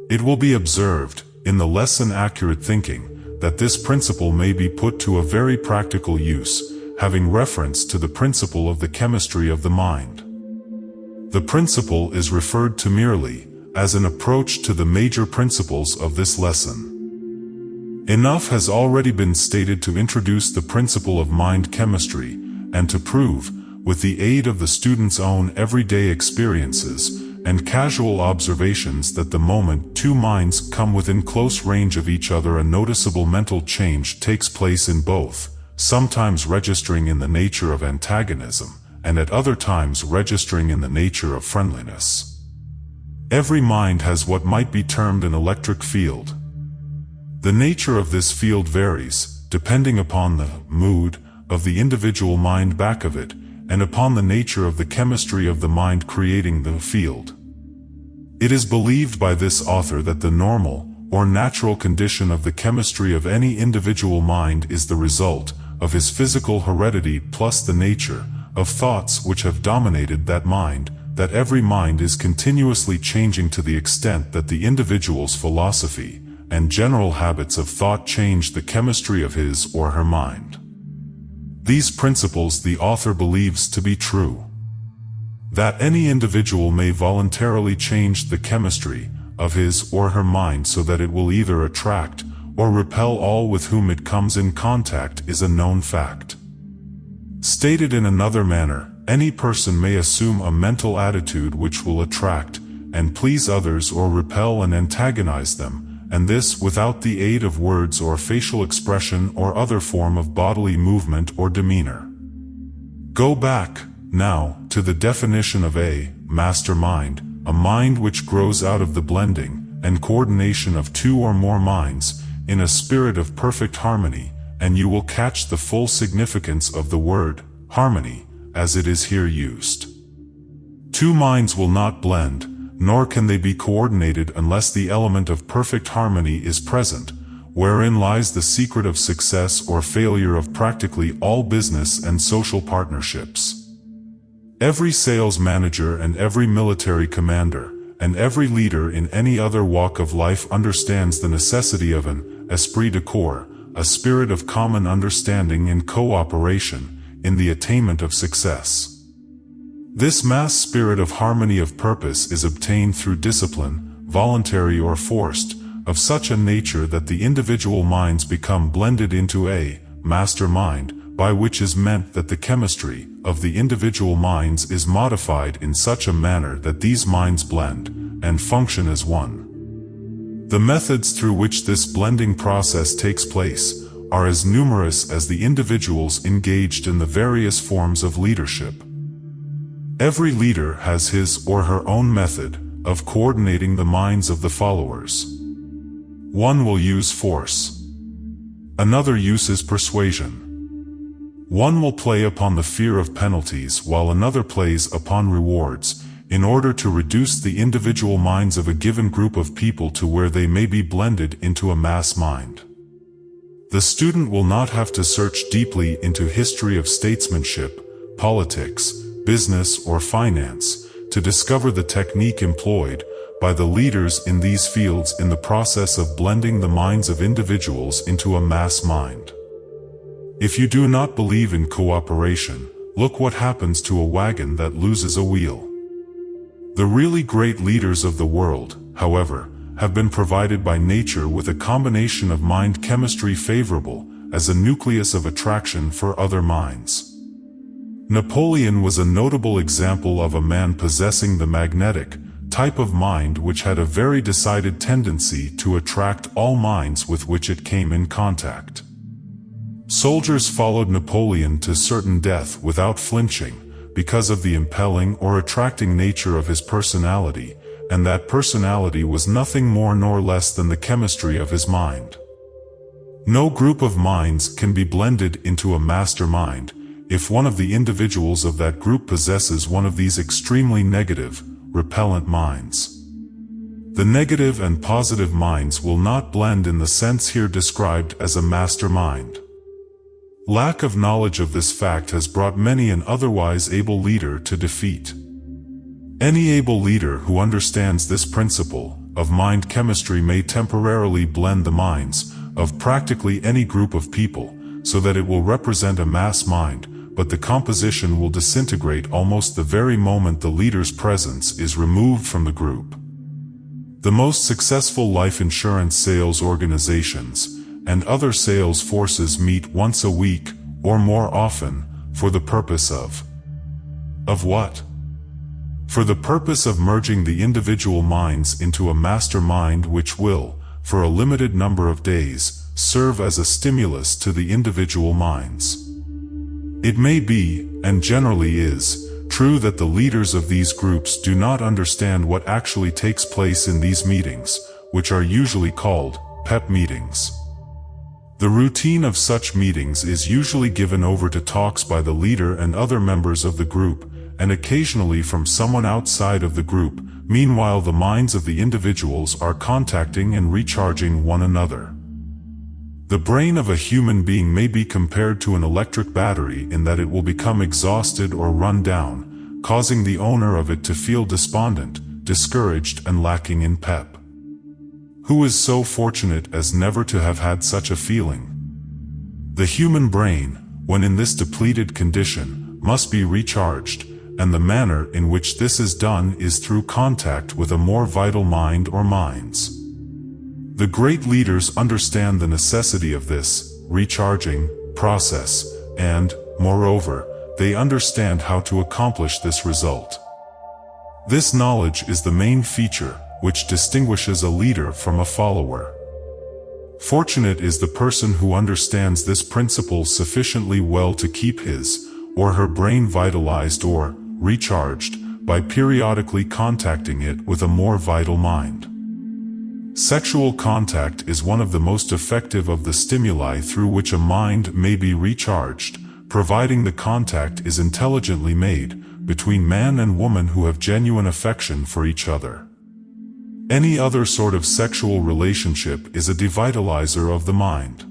It will be observed, in the lesson Accurate Thinking, that this principle may be put to a very practical use, having reference to the principle of the chemistry of the mind. The principle is referred to merely as an approach to the major principles of this lesson. Enough has already been stated to introduce the principle of mind chemistry, and to prove, with the aid of the student's own everyday experiences and casual observations, that the moment two minds come within close range of each other, a noticeable mental change takes place in both, sometimes registering in the nature of antagonism, and at other times registering in the nature of friendliness. Every mind has what might be termed an electric field. The nature of this field varies, depending upon the mood of the individual mind back of it, and upon the nature of the chemistry of the mind creating the field. It is believed by this author that the normal, or natural condition of the chemistry of any individual mind is the result of his physical heredity plus the nature of thoughts which have dominated that mind, that every mind is continuously changing to the extent that the individual's philosophy and general habits of thought change the chemistry of his or her mind. These principles the author believes to be true. That any individual may voluntarily change the chemistry of his or her mind so that it will either attract or repel all with whom it comes in contact is a known fact. Stated in another manner, any person may assume a mental attitude which will attract and please others or repel and antagonize them, and this without the aid of words or facial expression or other form of bodily movement or demeanor. Go back, now, to the definition of a mastermind, a mind which grows out of the blending and coordination of two or more minds, in a spirit of perfect harmony, and you will catch the full significance of the word, harmony, as it is here used. Two minds will not blend, nor can they be coordinated unless the element of perfect harmony is present, wherein lies the secret of success or failure of practically all business and social partnerships. Every sales manager and every military commander, and every leader in any other walk of life understands the necessity of an esprit de corps, a spirit of common understanding and cooperation, in the attainment of success. This mass spirit of harmony of purpose is obtained through discipline, voluntary or forced, of such a nature that the individual minds become blended into a master mind, by which is meant that the chemistry of the individual minds is modified in such a manner that these minds blend and function as one. The methods through which this blending process takes place are as numerous as the individuals engaged in the various forms of leadership. Every leader has his or her own method of coordinating the minds of the followers. One will use force. Another uses persuasion. One will play upon the fear of penalties while another plays upon rewards, in order to reduce the individual minds of a given group of people to where they may be blended into a mass mind. The student will not have to search deeply into history of statesmanship, politics, business or finance, to discover the technique employed by the leaders in these fields in the process of blending the minds of individuals into a mass mind. If you do not believe in cooperation, look what happens to a wagon that loses a wheel. The really great leaders of the world, however, have been provided by nature with a combination of mind chemistry favorable as a nucleus of attraction for other minds. Napoleon was a notable example of a man possessing the magnetic type of mind which had a very decided tendency to attract all minds with which it came in contact. Soldiers followed Napoleon to certain death without flinching, because of the impelling or attracting nature of his personality, and that personality was nothing more nor less than the chemistry of his mind. No group of minds can be blended into a mastermind if one of the individuals of that group possesses one of these extremely negative, repellent minds. The negative and positive minds will not blend in the sense here described as a mastermind. Lack of knowledge of this fact has brought many an otherwise able leader to defeat. Any able leader who understands this principle of mind chemistry may temporarily blend the minds of practically any group of people so that it will represent a mass mind, but the composition will disintegrate almost the very moment the leader's presence is removed from the group. The most successful life insurance sales organizations and other sales forces meet once a week or more often for the purpose of what? For the purpose of merging the individual minds into a mastermind which will, for a limited number of days, serve as a stimulus to the individual minds. It may be, and generally is, true that the leaders of these groups do not understand what actually takes place in these meetings, which are usually called pep meetings. The routine of such meetings is usually given over to talks by the leader and other members of the group, and occasionally from someone outside of the group. Meanwhile, the minds of the individuals are contacting and recharging one another. The brain of a human being may be compared to an electric battery in that it will become exhausted or run down, causing the owner of it to feel despondent, discouraged, and lacking in pep. Who is so fortunate as never to have had such a feeling? The human brain, when in this depleted condition, must be recharged, and the manner in which this is done is through contact with a more vital mind or minds. The great leaders understand the necessity of this recharging process, and, moreover, they understand how to accomplish this result. This knowledge is the main feature which distinguishes a leader from a follower. Fortunate is the person who understands this principle sufficiently well to keep his or her brain vitalized or recharged by periodically contacting it with a more vital mind. Sexual contact is one of the most effective of the stimuli through which a mind may be recharged, providing the contact is intelligently made between man and woman who have genuine affection for each other. Any other sort of sexual relationship is a devitalizer of the mind.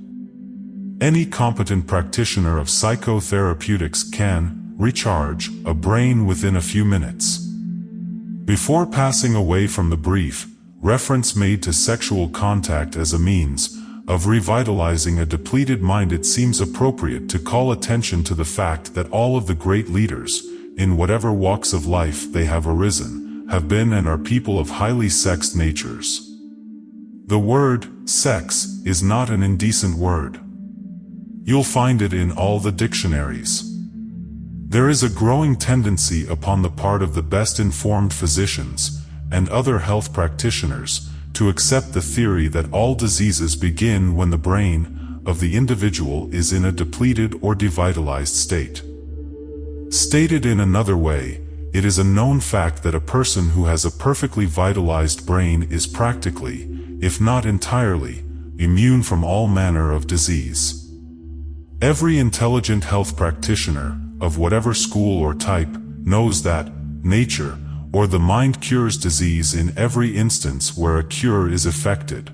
Any competent practitioner of psychotherapeutics can recharge a brain within a few minutes. Before passing away from the brief reference made to sexual contact as a means of revitalizing a depleted mind, it seems appropriate to call attention to the fact that all of the great leaders, in whatever walks of life they have arisen, have been and are people of highly sexed natures. The word sex is not an indecent word. You'll find it in all the dictionaries. There is a growing tendency upon the part of the best informed physicians and other health practitioners to accept the theory that all diseases begin when the brain of the individual is in a depleted or devitalized state. Stated in another way, it is a known fact that a person who has a perfectly vitalized brain is practically, if not entirely, immune from all manner of disease. Every intelligent health practitioner, of whatever school or type, knows that nature, or the mind, cures disease in every instance where a cure is effected.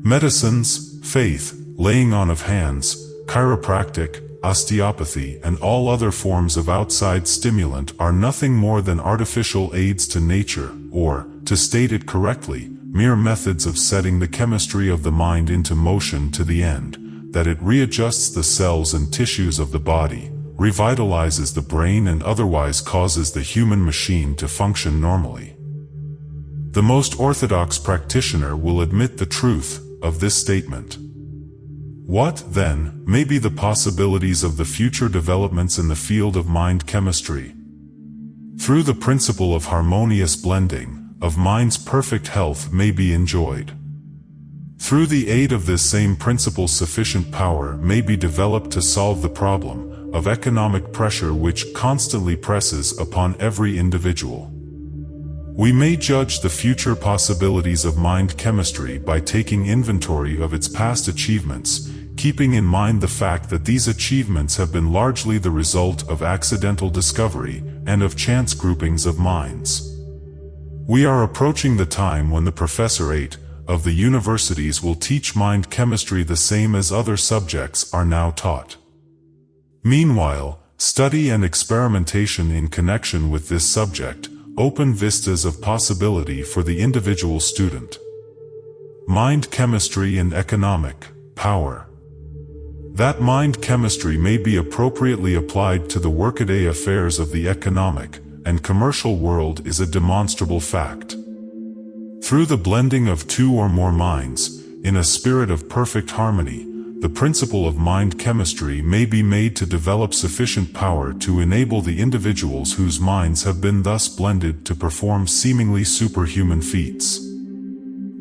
Medicines, faith, laying on of hands, chiropractic, osteopathy, and all other forms of outside stimulant are nothing more than artificial aids to nature, or, to state it correctly, mere methods of setting the chemistry of the mind into motion to the end that it readjusts the cells and tissues of the body, revitalizes the brain, and otherwise causes the human machine to function normally. The most orthodox practitioner will admit the truth of this statement. What, then, may be the possibilities of the future developments in the field of mind chemistry? Through the principle of harmonious blending of minds, perfect health may be enjoyed. Through the aid of this same principle, sufficient power may be developed to solve the problem of economic pressure which constantly presses upon every individual. We may judge the future possibilities of mind chemistry by taking inventory of its past achievements, keeping in mind the fact that these achievements have been largely the result of accidental discovery and of chance groupings of minds. We are approaching the time when the Professor 8 of the universities will teach mind chemistry the same as other subjects are now taught. Meanwhile, study and experimentation in connection with this subject open vistas of possibility for the individual student. Mind chemistry and economic power. That mind chemistry may be appropriately applied to the workaday affairs of the economic and commercial world is a demonstrable fact. Through the blending of two or more minds, in a spirit of perfect harmony, the principle of mind chemistry may be made to develop sufficient power to enable the individuals whose minds have been thus blended to perform seemingly superhuman feats.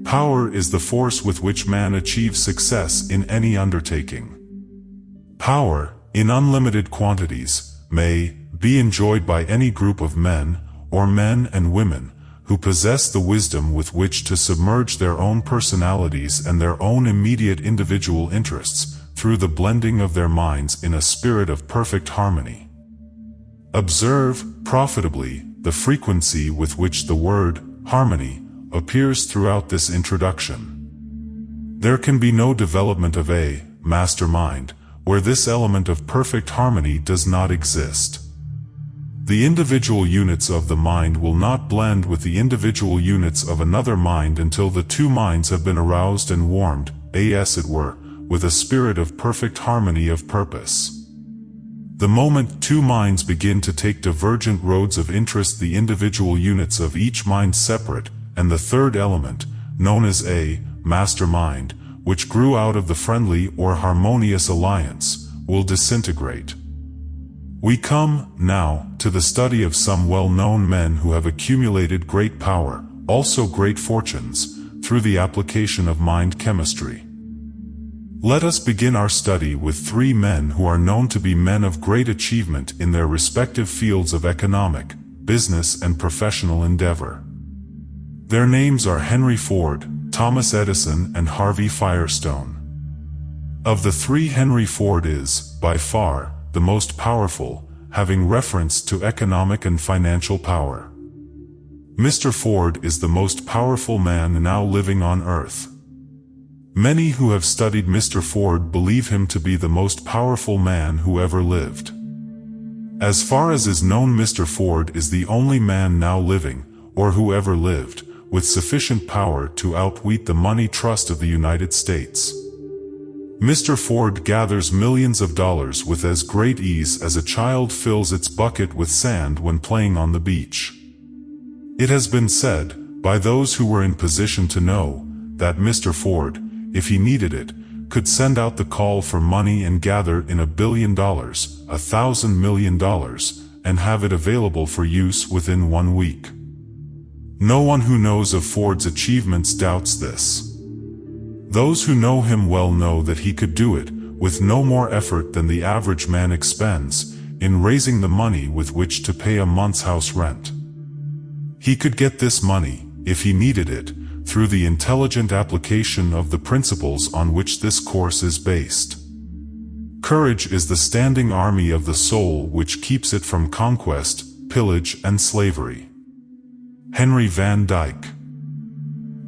Power is the force with which man achieves success in any undertaking. Power, in unlimited quantities, may be enjoyed by any group of men, or men and women, who possess the wisdom with which to submerge their own personalities and their own immediate individual interests, through the blending of their minds in a spirit of perfect harmony. Observe, profitably, the frequency with which the word, harmony, appears throughout this introduction. There can be no development of a mastermind, where this element of perfect harmony does not exist. The individual units of the mind will not blend with the individual units of another mind until the two minds have been aroused and warmed, as it were, with a spirit of perfect harmony of purpose. The moment two minds begin to take divergent roads of interest, the individual units of each mind separate, and the third element, known as a mastermind, which grew out of the friendly or harmonious alliance, will disintegrate. We come, now, to the study of some well-known men who have accumulated great power, also great fortunes, through the application of mind chemistry. Let us begin our study with three men who are known to be men of great achievement in their respective fields of economic, business and professional endeavor. Their names are Henry Ford, Thomas Edison and Harvey Firestone. Of the three, Henry Ford is, by far, the most powerful, having reference to economic and financial power. Mr. Ford is the most powerful man now living on Earth. Many who have studied Mr. Ford believe him to be the most powerful man who ever lived. As far as is known, Mr. Ford is the only man now living, or who ever lived, with sufficient power to outwit the money trust of the United States. Mr. Ford gathers millions of dollars with as great ease as a child fills its bucket with sand when playing on the beach. It has been said, by those who were in position to know, that Mr. Ford, if he needed it, could send out the call for money and gather in $1 billion, $1,000 million, and have it available for use within 1 week. No one who knows of Ford's achievements doubts this. Those who know him well know that he could do it, with no more effort than the average man expends, in raising the money with which to pay a month's house rent. He could get this money, if he needed it, through the intelligent application of the principles on which this course is based. Courage is the standing army of the soul which keeps it from conquest, pillage and slavery. Henry Van Dyke.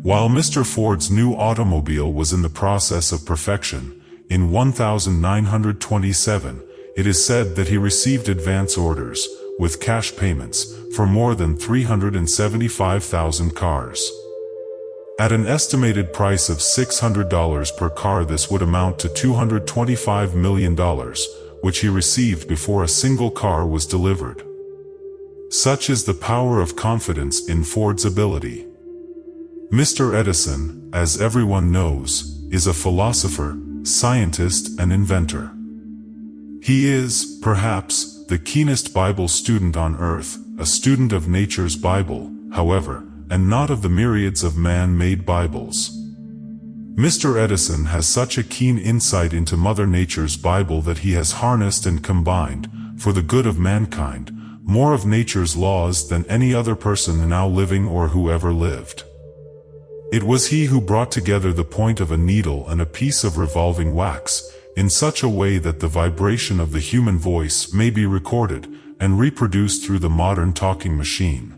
While Mr. Ford's new automobile was in the process of perfection, in 1927, it is said that he received advance orders, with cash payments, for more than 375,000 cars. At an estimated price of $600 per car, this would amount to $225 million, which he received before a single car was delivered. Such is the power of confidence in Ford's ability. Mr. Edison, as everyone knows, is a philosopher, scientist and inventor. He is, perhaps, the keenest Bible student on earth, a student of nature's Bible, however, and not of the myriads of man-made Bibles. Mr. Edison has such a keen insight into Mother Nature's Bible that he has harnessed and combined, for the good of mankind, more of nature's laws than any other person now living or who ever lived. It was he who brought together the point of a needle and a piece of revolving wax, in such a way that the vibration of the human voice may be recorded and reproduced through the modern talking machine.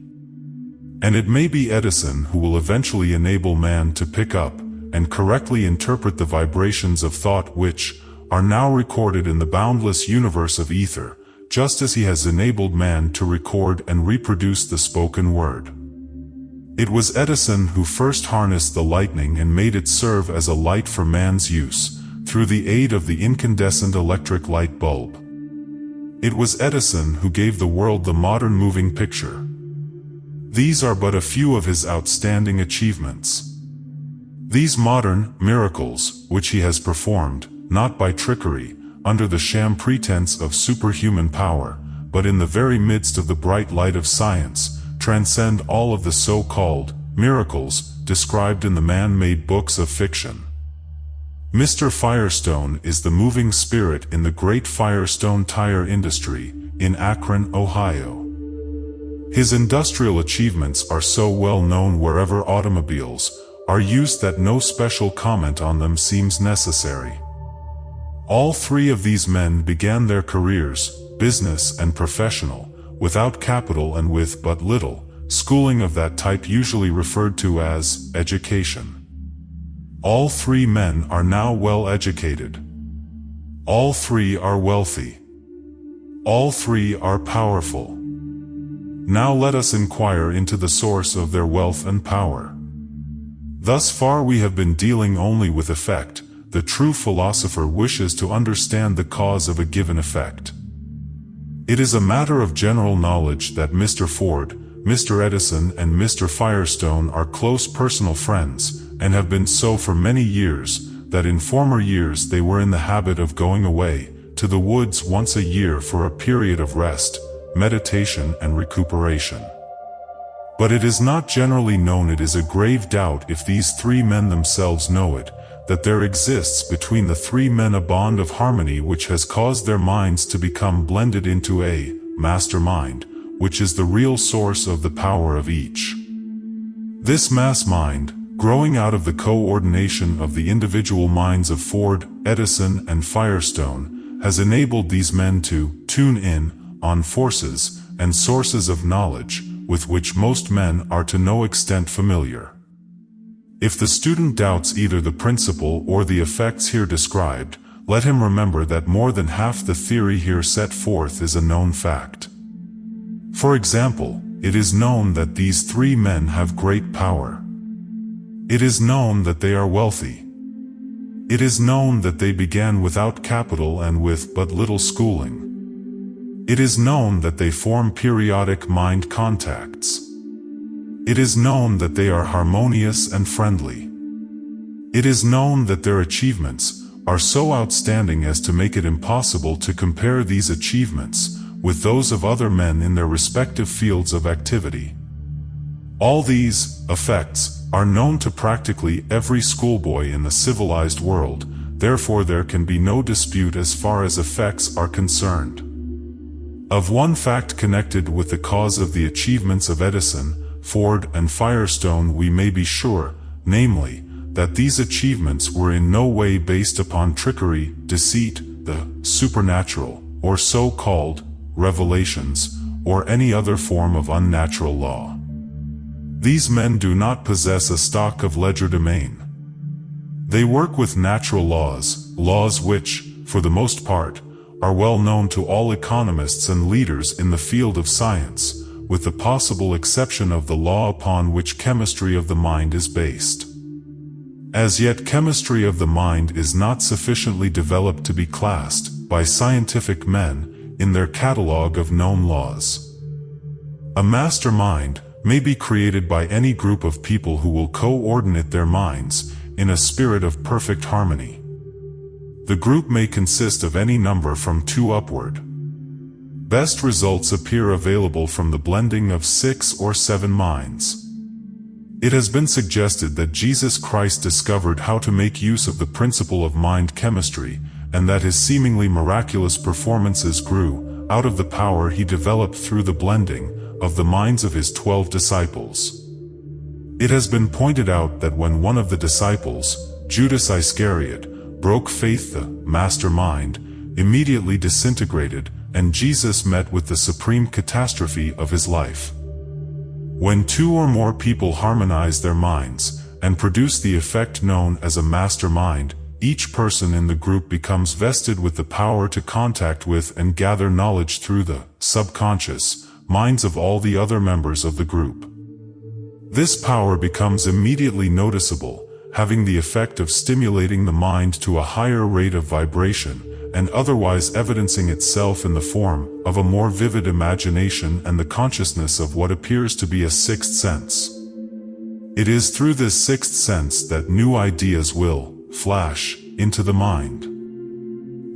And it may be Edison who will eventually enable man to pick up and correctly interpret the vibrations of thought which are now recorded in the boundless universe of ether, just as he has enabled man to record and reproduce the spoken word. It was Edison who first harnessed the lightning and made it serve as a light for man's use, through the aid of the incandescent electric light bulb. It was Edison who gave the world the modern moving picture. These are but a few of his outstanding achievements. These modern miracles, which he has performed, not by trickery, under the sham pretense of superhuman power, but in the very midst of the bright light of science, transcend all of the so-called miracles described in the man-made books of fiction. Mr. Firestone is the moving spirit in the great Firestone tire industry in Akron, Ohio. His industrial achievements are so well known wherever automobiles are used that no special comment on them seems necessary. All three of these men began their careers, business and professional, without capital and with but little schooling of that type usually referred to as education. All three men are now well educated. All three are wealthy. All three are powerful. Now let us inquire into the source of their wealth and power. Thus far we have been dealing only with effect. The true philosopher wishes to understand the cause of a given effect. It is a matter of general knowledge that Mr. Ford, Mr. Edison and Mr. Firestone are close personal friends, and have been so for many years, that in former years they were in the habit of going away to the woods once a year for a period of rest, meditation and recuperation. But it is not generally known. It is a grave doubt if these three men themselves know it, that there exists between the three men a bond of harmony which has caused their minds to become blended into a mastermind, which is the real source of the power of each. This mass mind, growing out of the coordination of the individual minds of Ford, Edison and Firestone, has enabled these men to tune in on forces and sources of knowledge with which most men are to no extent familiar. If the student doubts either the principle or the effects here described, let him remember that more than half the theory here set forth is a known fact. For example, it is known that these three men have great power. It is known that they are wealthy. It is known that they began without capital and with but little schooling. It is known that they form periodic mind contacts. It is known that they are harmonious and friendly. It is known that their achievements are so outstanding as to make it impossible to compare these achievements with those of other men in their respective fields of activity. All these effects are known to practically every schoolboy in the civilized world, therefore there can be no dispute as far as effects are concerned. Of one fact connected with the cause of the achievements of Edison, Ford and Firestone we may be sure, namely, that these achievements were in no way based upon trickery, deceit, the supernatural, or so-called revelations, or any other form of unnatural law. These men do not possess a stock of legerdemain. They work with natural laws, laws which, for the most part, are well known to all economists and leaders in the field of science, with the possible exception of the law upon which chemistry of the mind is based. As yet, chemistry of the mind is not sufficiently developed to be classed, by scientific men, in their catalogue of known laws. A master mind may be created by any group of people who will coordinate their minds in a spirit of perfect harmony. The group may consist of any number from 2 upward. Best results appear available from the blending of 6 or 7 minds. It has been suggested that Jesus Christ discovered how to make use of the principle of mind chemistry, and that his seemingly miraculous performances grew, out of the power he developed through the blending of the minds of his 12 disciples. It has been pointed out that when one of the disciples, Judas Iscariot, broke faith, the mastermind immediately disintegrated, and Jesus met with the supreme catastrophe of his life. When two or more people harmonize their minds and produce the effect known as a mastermind, each person in the group becomes vested with the power to contact with and gather knowledge through the subconscious minds of all the other members of the group. This power becomes immediately noticeable, having the effect of stimulating the mind to a higher rate of vibration, and otherwise evidencing itself in the form of a more vivid imagination and the consciousness of what appears to be a sixth sense. It is through this sixth sense that new ideas will flash into the mind.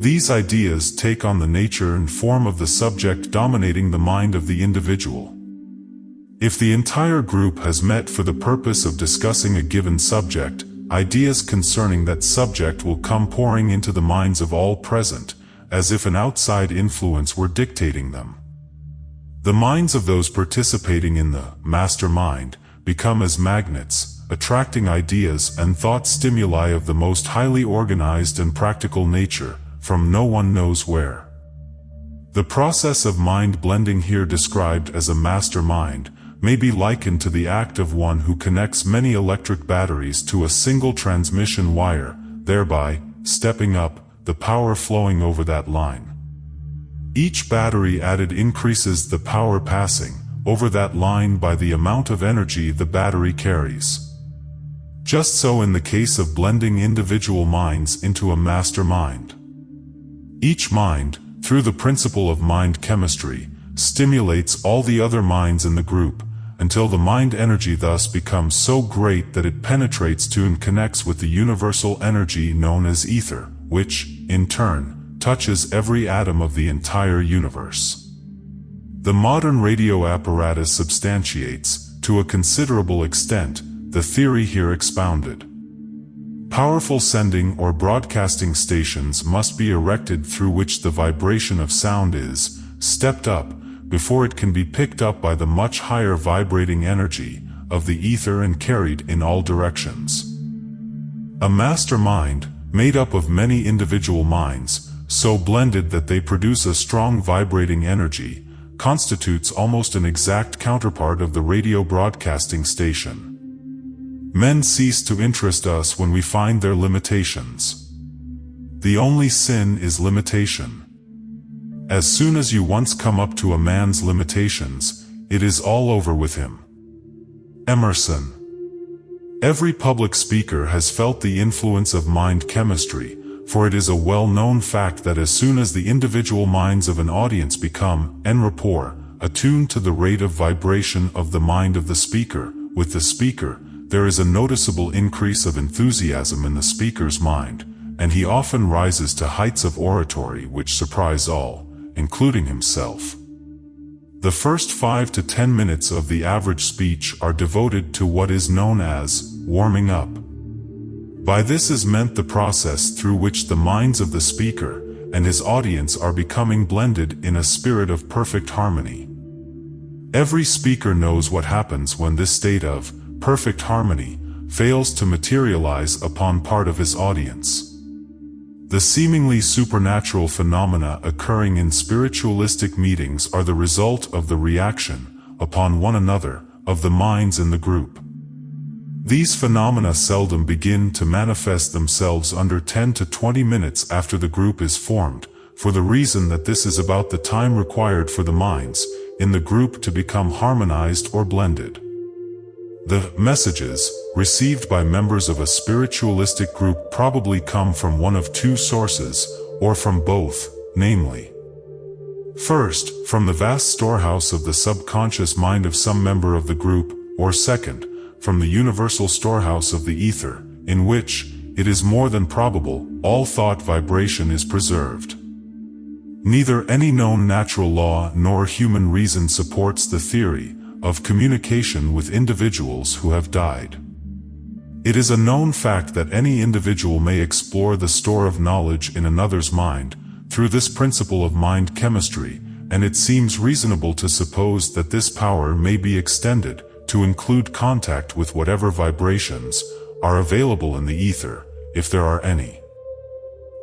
These ideas take on the nature and form of the subject dominating the mind of the individual. If the entire group has met for the purpose of discussing a given subject, ideas concerning that subject will come pouring into the minds of all present, as if an outside influence were dictating them. The minds of those participating in the mastermind become as magnets, attracting ideas and thought stimuli of the most highly organized and practical nature, from no one knows where. The process of mind blending here described as a mastermind may be likened to the act of one who connects many electric batteries to a single transmission wire, thereby stepping up the power flowing over that line. Each battery added increases the power passing over that line by the amount of energy the battery carries. Just so in the case of blending individual minds into a master mind. Each mind, through the principle of mind chemistry, stimulates all the other minds in the group, until the mind energy thus becomes so great that it penetrates to and connects with the universal energy known as ether, which, in turn, touches every atom of the entire universe. The modern radio apparatus substantiates, to a considerable extent, the theory here expounded. Powerful sending or broadcasting stations must be erected through which the vibration of sound is stepped up, before it can be picked up by the much higher vibrating energy of the ether and carried in all directions. A master mind, made up of many individual minds, so blended that they produce a strong vibrating energy, constitutes almost an exact counterpart of the radio broadcasting station. Men cease to interest us when we find their limitations. The only sin is limitation. As soon as you once come up to a man's limitations, it is all over with him. Emerson. Every public speaker has felt the influence of mind chemistry, for it is a well-known fact that as soon as the individual minds of an audience become, en rapport, attuned to the rate of vibration of the mind of the speaker, with the speaker, there is a noticeable increase of enthusiasm in the speaker's mind, and he often rises to heights of oratory which surprise all, including himself. The first 5 to 10 minutes of the average speech are devoted to what is known as warming up. By this is meant the process through which the minds of the speaker and his audience are becoming blended in a spirit of perfect harmony. Every speaker knows what happens when this state of perfect harmony fails to materialize upon part of his audience. The seemingly supernatural phenomena occurring in spiritualistic meetings are the result of the reaction, upon one another, of the minds in the group. These phenomena seldom begin to manifest themselves under 10 to 20 minutes after the group is formed, for the reason that this is about the time required for the minds in the group to become harmonized or blended. The messages received by members of a spiritualistic group probably come from one of two sources, or from both, namely, first, from the vast storehouse of the subconscious mind of some member of the group, or second, from the universal storehouse of the ether, in which, it is more than probable, all thought vibration is preserved. Neither any known natural law nor human reason supports the theory of communication with individuals who have died. It is a known fact that any individual may explore the store of knowledge in another's mind, through this principle of mind chemistry, and it seems reasonable to suppose that this power may be extended to include contact with whatever vibrations are available in the ether, if there are any.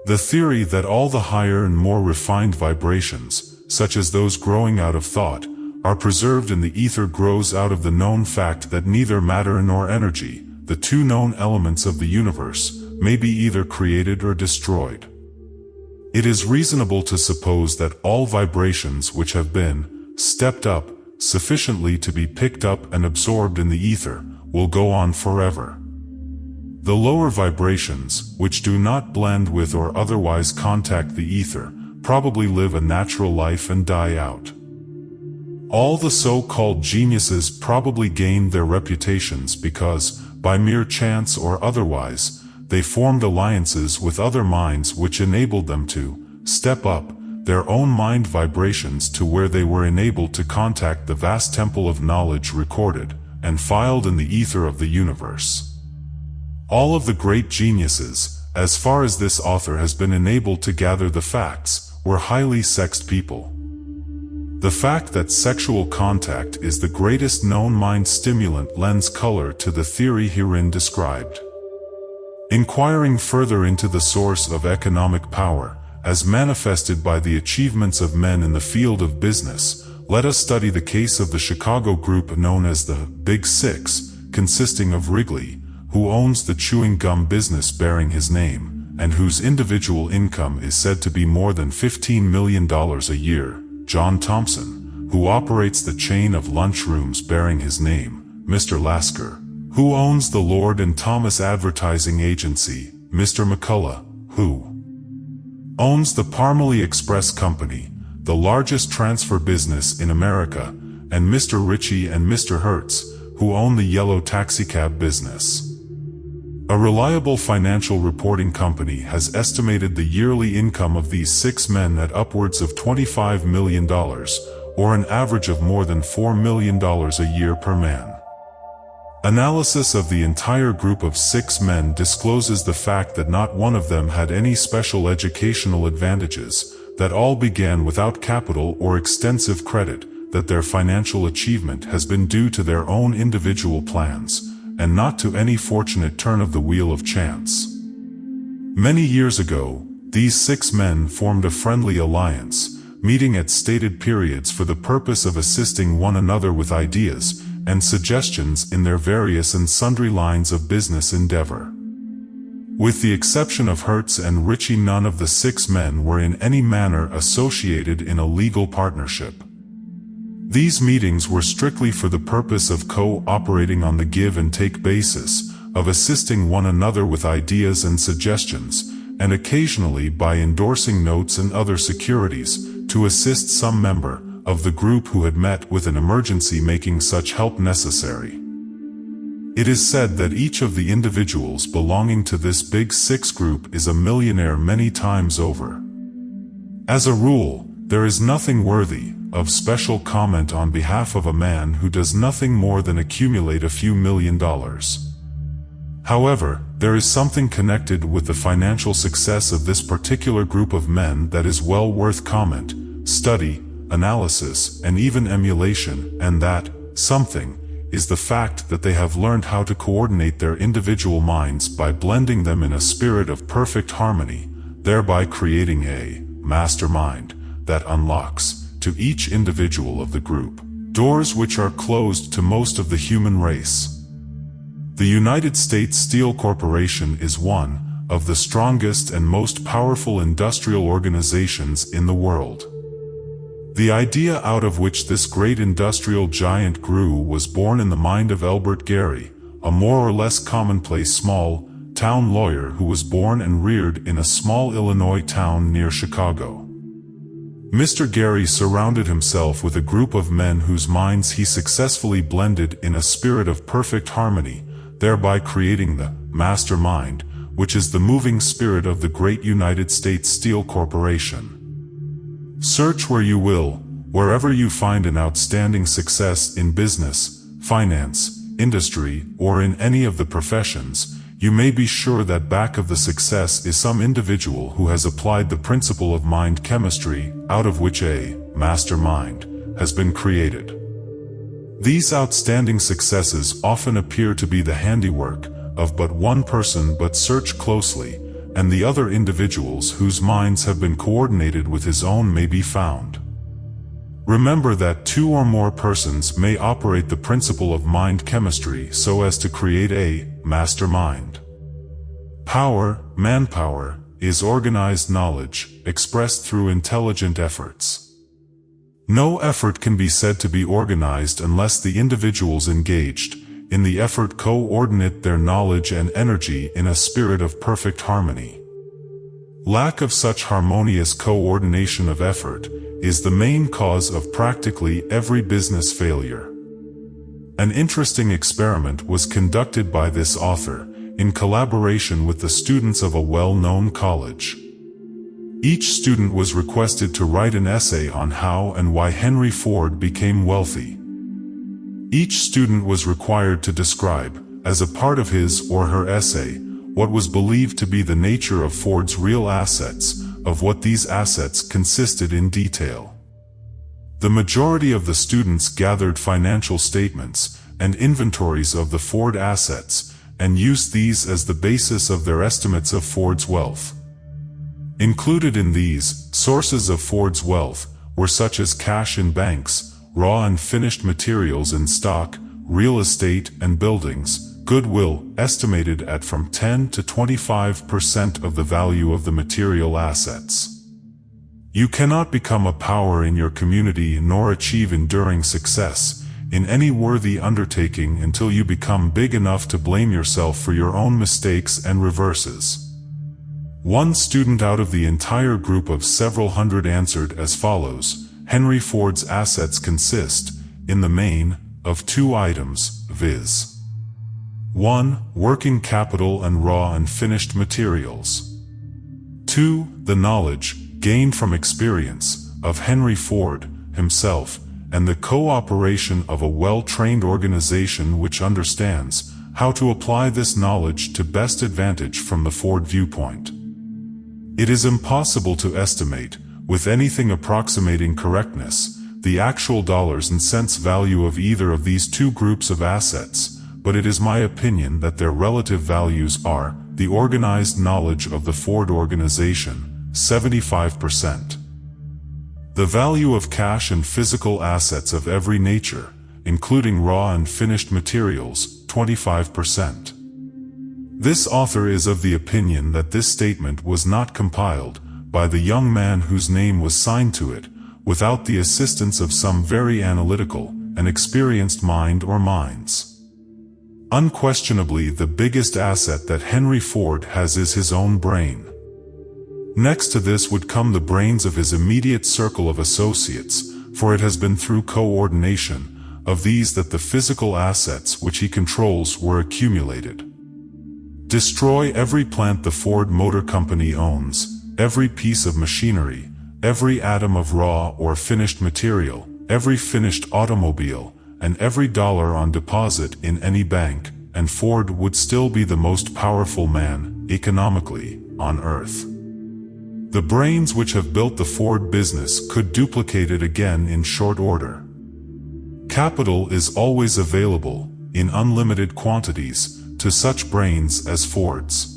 The theory that all the higher and more refined vibrations, such as those growing out of thought, are preserved in the ether grows out of the known fact that neither matter nor energy, the two known elements of the universe, may be either created or destroyed. It is reasonable to suppose that all vibrations which have been stepped up sufficiently to be picked up and absorbed in the ether will go on forever. The lower vibrations, which do not blend with or otherwise contact the ether, probably live a natural life and die out. All the so-called geniuses probably gained their reputations because, by mere chance or otherwise, they formed alliances with other minds which enabled them to step up their own mind vibrations to where they were enabled to contact the vast temple of knowledge recorded and filed in the ether of the universe. All of the great geniuses, as far as this author has been enabled to gather the facts, were highly sexed people. The fact that sexual contact is the greatest known mind stimulant lends color to the theory herein described. Inquiring further into the source of economic power, as manifested by the achievements of men in the field of business, let us study the case of the Chicago group known as the Big Six, consisting of Wrigley, who owns the chewing gum business bearing his name, and whose individual income is said to be more than $15 million a year; John Thompson, who operates the chain of lunchrooms bearing his name; Mr. Lasker, who owns the Lord and Thomas Advertising Agency; Mr. McCullough, who owns the Parmalee Express Company, the largest transfer business in America; and Mr. Ritchie and Mr. Hertz, who own the yellow taxicab business. A reliable financial reporting company has estimated the yearly income of these six men at upwards of $25 million, or an average of more than $4 million a year per man. Analysis of the entire group of six men discloses the fact that not one of them had any special educational advantages, that all began without capital or extensive credit, that their financial achievement has been due to their own individual plans, and not to any fortunate turn of the wheel of chance. Many years ago, these six men formed a friendly alliance, meeting at stated periods for the purpose of assisting one another with ideas and suggestions in their various and sundry lines of business endeavor. With the exception of Hertz and Ritchie, none of the six men were in any manner associated in a legal partnership. These meetings were strictly for the purpose of co-operating on the give-and-take basis, of assisting one another with ideas and suggestions, and occasionally by endorsing notes and other securities, to assist some member of the group who had met with an emergency making such help necessary. It is said that each of the individuals belonging to this Big Six group is a millionaire many times over. As a rule, there is nothing worthy of special comment on behalf of a man who does nothing more than accumulate a few $1 million. However, there is something connected with the financial success of this particular group of men that is well worth comment, study, analysis, and even emulation, and that something is the fact that they have learned how to coordinate their individual minds by blending them in a spirit of perfect harmony, thereby creating a mastermind that unlocks, to each individual of the group, doors which are closed to most of the human race. The United States Steel Corporation is one of the strongest and most powerful industrial organizations in the world. The idea out of which this great industrial giant grew was born in the mind of Elbert Gary, a more or less commonplace small-town lawyer who was born and reared in a small Illinois town near Chicago. Mr. Gary surrounded himself with a group of men whose minds he successfully blended in a spirit of perfect harmony, thereby creating the mastermind, which is the moving spirit of the great United States Steel Corporation. Search where you will, wherever you find an outstanding success in business, finance, industry, or in any of the professions, you may be sure that back of the success is some individual who has applied the principle of mind chemistry, out of which a mastermind has been created. These outstanding successes often appear to be the handiwork of but one person, but search closely, and the other individuals whose minds have been coordinated with his own may be found. Remember that two or more persons may operate the principle of mind chemistry so as to create a mastermind. Power, manpower, is organized knowledge, expressed through intelligent efforts. No effort can be said to be organized unless the individuals engaged in the effort coordinate their knowledge and energy in a spirit of perfect harmony. Lack of such harmonious coordination of effort is the main cause of practically every business failure. An interesting experiment was conducted by this author in collaboration with the students of a well-known college. Each student was requested to write an essay on how and why Henry Ford became wealthy. Each student was required to describe, as a part of his or her essay, what was believed to be the nature of Ford's real assets, of what these assets consisted in detail. The majority of the students gathered financial statements and inventories of the Ford assets, and used these as the basis of their estimates of Ford's wealth. Included in these sources of Ford's wealth were such as cash in banks, raw and finished materials in stock, real estate and buildings, goodwill estimated at from 10 to 25% of the value of the material assets. You cannot become a power in your community nor achieve enduring success in any worthy undertaking until you become big enough to blame yourself for your own mistakes and reverses. One student out of the entire group of several hundred answered as follows: Henry Ford's assets consist, in the main, of two items, viz. 1. Working capital and raw and finished materials. 2. The knowledge, gained from experience, of Henry Ford himself, and the cooperation of a well-trained organization which understands how to apply this knowledge to best advantage from the Ford viewpoint. It is impossible to estimate, with anything approximating correctness, the actual dollars and cents value of either of these two groups of assets, but it is my opinion that their relative values are: the organized knowledge of the Ford organization, 75%. The value of cash and physical assets of every nature, including raw and finished materials, 25%. This author is of the opinion that this statement was not compiled by the young man whose name was signed to it, without the assistance of some very analytical and experienced mind or minds. Unquestionably, the biggest asset that Henry Ford has is his own brain. Next to this would come the brains of his immediate circle of associates, for it has been through coordination of these that the physical assets which he controls were accumulated. Destroy every plant the Ford Motor Company owns, every piece of machinery, every atom of raw or finished material, every finished automobile, and every dollar on deposit in any bank, and Ford would still be the most powerful man, economically, on earth. The brains which have built the Ford business could duplicate it again in short order. Capital is always available, in unlimited quantities, to such brains as Ford's.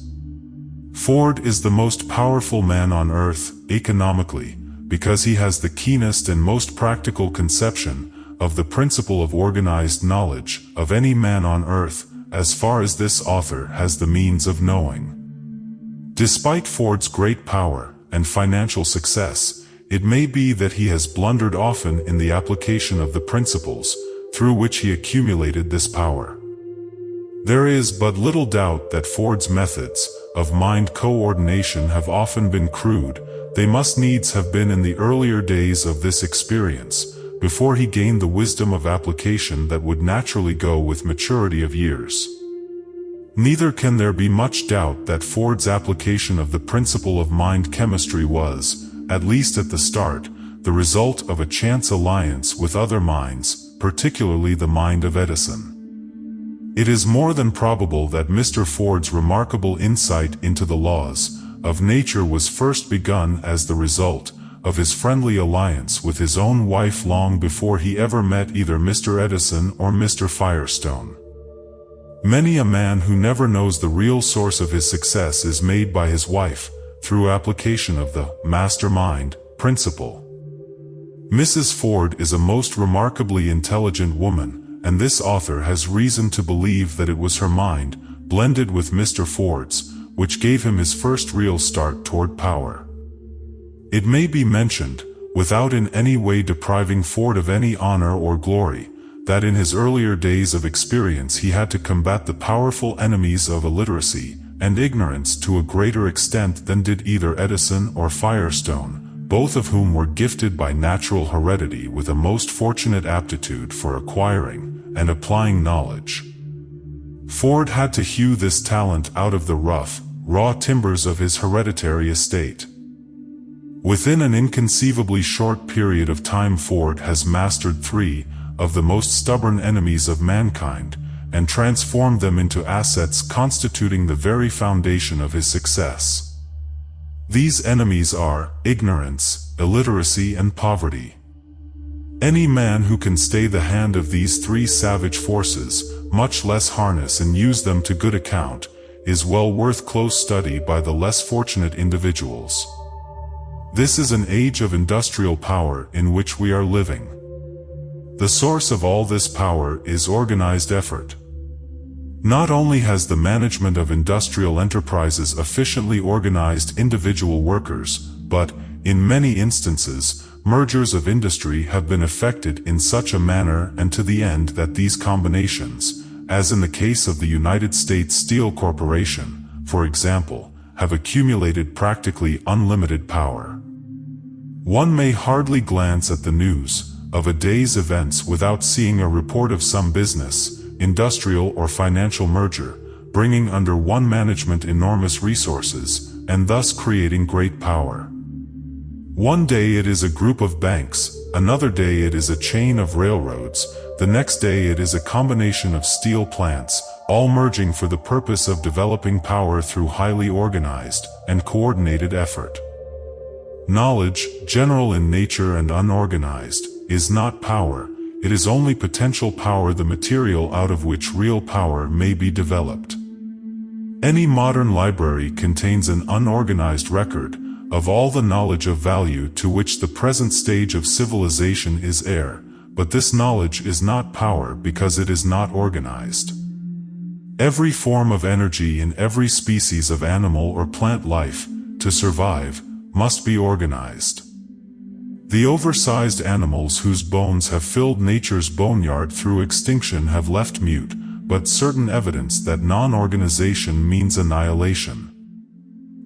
Ford is the most powerful man on earth, economically, because he has the keenest and most practical conception of the principle of organized knowledge of any man on earth, as far as this author has the means of knowing. Despite Ford's great power and financial success, it may be that he has blundered often in the application of the principles through which he accumulated this power. There is but little doubt that Ford's methods of mind coordination have often been crude. They must needs have been in the earlier days of this experience, before he gained the wisdom of application that would naturally go with maturity of years. Neither can there be much doubt that Ford's application of the principle of mind chemistry was, at least at the start, the result of a chance alliance with other minds, particularly the mind of Edison. It is more than probable that Mr. Ford's remarkable insight into the laws of nature was first begun as the result of his friendly alliance with his own wife long before he ever met either Mr. Edison or Mr. Firestone. Many a man who never knows the real source of his success is made by his wife, through application of the mastermind principle. Mrs. Ford is a most remarkably intelligent woman, and this author has reason to believe that it was her mind, blended with Mr. Ford's, which gave him his first real start toward power. It may be mentioned, without in any way depriving Ford of any honor or glory, that in his earlier days of experience he had to combat the powerful enemies of illiteracy and ignorance to a greater extent than did either Edison or Firestone, both of whom were gifted by natural heredity with a most fortunate aptitude for acquiring and applying knowledge. Ford had to hew this talent out of the rough, raw timbers of his hereditary estate. Within an inconceivably short period of time Ford has mastered 3 of the most stubborn enemies of mankind, and transformed them into assets constituting the very foundation of his success. These enemies are ignorance, illiteracy, and poverty. Any man who can stay the hand of these 3 savage forces, much less harness and use them to good account, is well worth close study by the less fortunate individuals. This is an age of industrial power in which we are living. The source of all this power is organized effort. Not only has the management of industrial enterprises efficiently organized individual workers, but, in many instances, mergers of industry have been effected in such a manner and to the end that these combinations, as in the case of the United States Steel Corporation, for example, have accumulated practically unlimited power. One may hardly glance at the news of a day's events without seeing a report of some business, industrial or financial merger, bringing under one management enormous resources, and thus creating great power. One day it is a group of banks, another day it is a chain of railroads, the next day it is a combination of steel plants, all merging for the purpose of developing power through highly organized and coordinated effort. Knowledge, general in nature and unorganized, is not power, it is only potential power, the material out of which real power may be developed. Any modern library contains an unorganized record of all the knowledge of value to which the present stage of civilization is heir, but this knowledge is not power because it is not organized. Every form of energy in every species of animal or plant life, to survive, must be organized. The oversized animals whose bones have filled nature's boneyard through extinction have left mute, but certain evidence that non-organization means annihilation.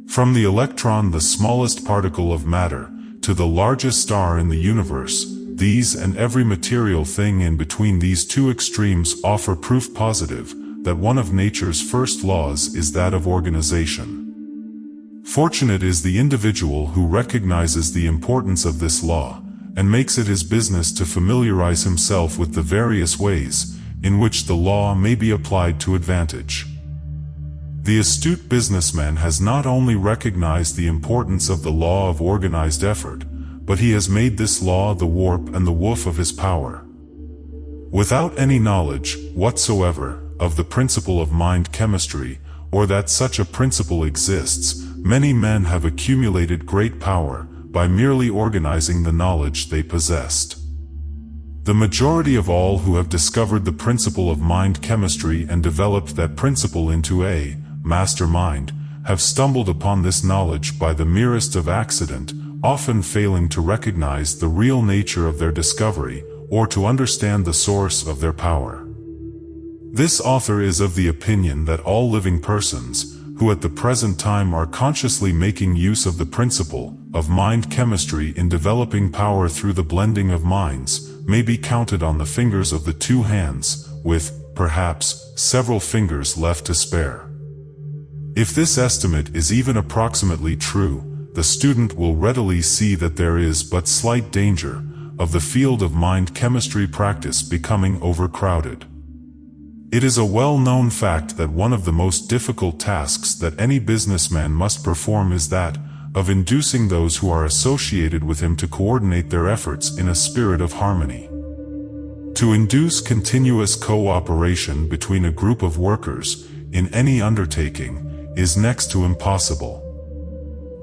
From the electron, the smallest particle of matter, to the largest star in the universe, these and every material thing in between these 2 extremes offer proof positive that one of nature's first laws is that of organization. Fortunate is the individual who recognizes the importance of this law, and makes it his business to familiarize himself with the various ways in which the law may be applied to advantage. The astute businessman has not only recognized the importance of the law of organized effort, but he has made this law the warp and the woof of his power. Without any knowledge whatsoever of the principle of mind chemistry, or that such a principle exists, many men have accumulated great power by merely organizing the knowledge they possessed. The majority of all who have discovered the principle of mind chemistry and developed that principle into a mastermind have stumbled upon this knowledge by the merest of accident, often failing to recognize the real nature of their discovery or to understand the source of their power. This author is of the opinion that all living persons, who at the present time are consciously making use of the principle of mind chemistry in developing power through the blending of minds, may be counted on the fingers of the 2 hands, with, perhaps, several fingers left to spare. If this estimate is even approximately true, the student will readily see that there is but slight danger of the field of mind chemistry practice becoming overcrowded. It is a well-known fact that one of the most difficult tasks that any businessman must perform is that of inducing those who are associated with him to coordinate their efforts in a spirit of harmony. To induce continuous cooperation between a group of workers in any undertaking is next to impossible.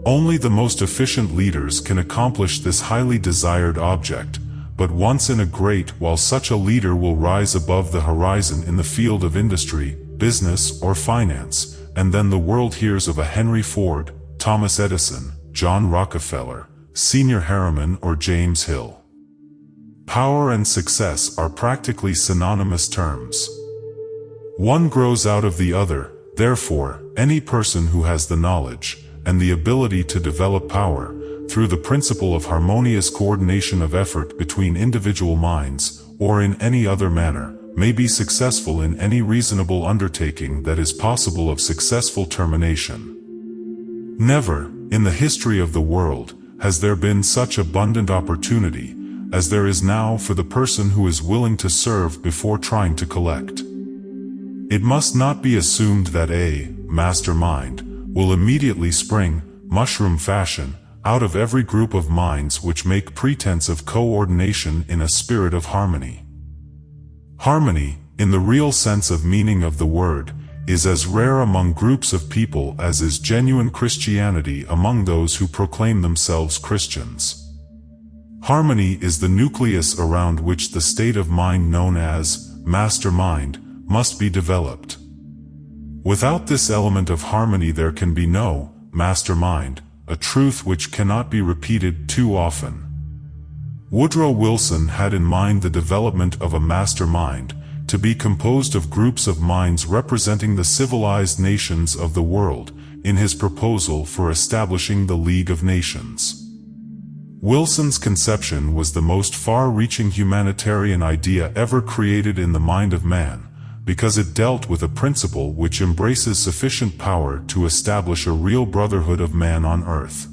Only the most efficient leaders can accomplish this highly desired object, but once in a great while such a leader will rise above the horizon in the field of industry, business, or finance, and then the world hears of a Henry Ford, Thomas Edison, John Rockefeller, Senior Harriman, or James Hill. Power and success are practically synonymous terms. One grows out of the other, therefore, any person who has the knowledge and the ability to develop power through the principle of harmonious coordination of effort between individual minds, or in any other manner, may be successful in any reasonable undertaking that is possible of successful termination. Never, in the history of the world, has there been such abundant opportunity as there is now for the person who is willing to serve before trying to collect. It must not be assumed that a mastermind will immediately spring, mushroom fashion, out of every group of minds which make pretense of coordination in a spirit of harmony. Harmony, in the real sense of meaning of the word, is as rare among groups of people as is genuine Christianity among those who proclaim themselves Christians. Harmony is the nucleus around which the state of mind known as mastermind must be developed. Without this element of harmony there can be no mastermind, a truth which cannot be repeated too often. Woodrow Wilson had in mind the development of a mastermind to be composed of groups of minds representing the civilized nations of the world in his proposal for establishing the League of Nations. Wilson's conception was the most far-reaching humanitarian idea ever created in the mind of man, because it dealt with a principle which embraces sufficient power to establish a real brotherhood of man on earth.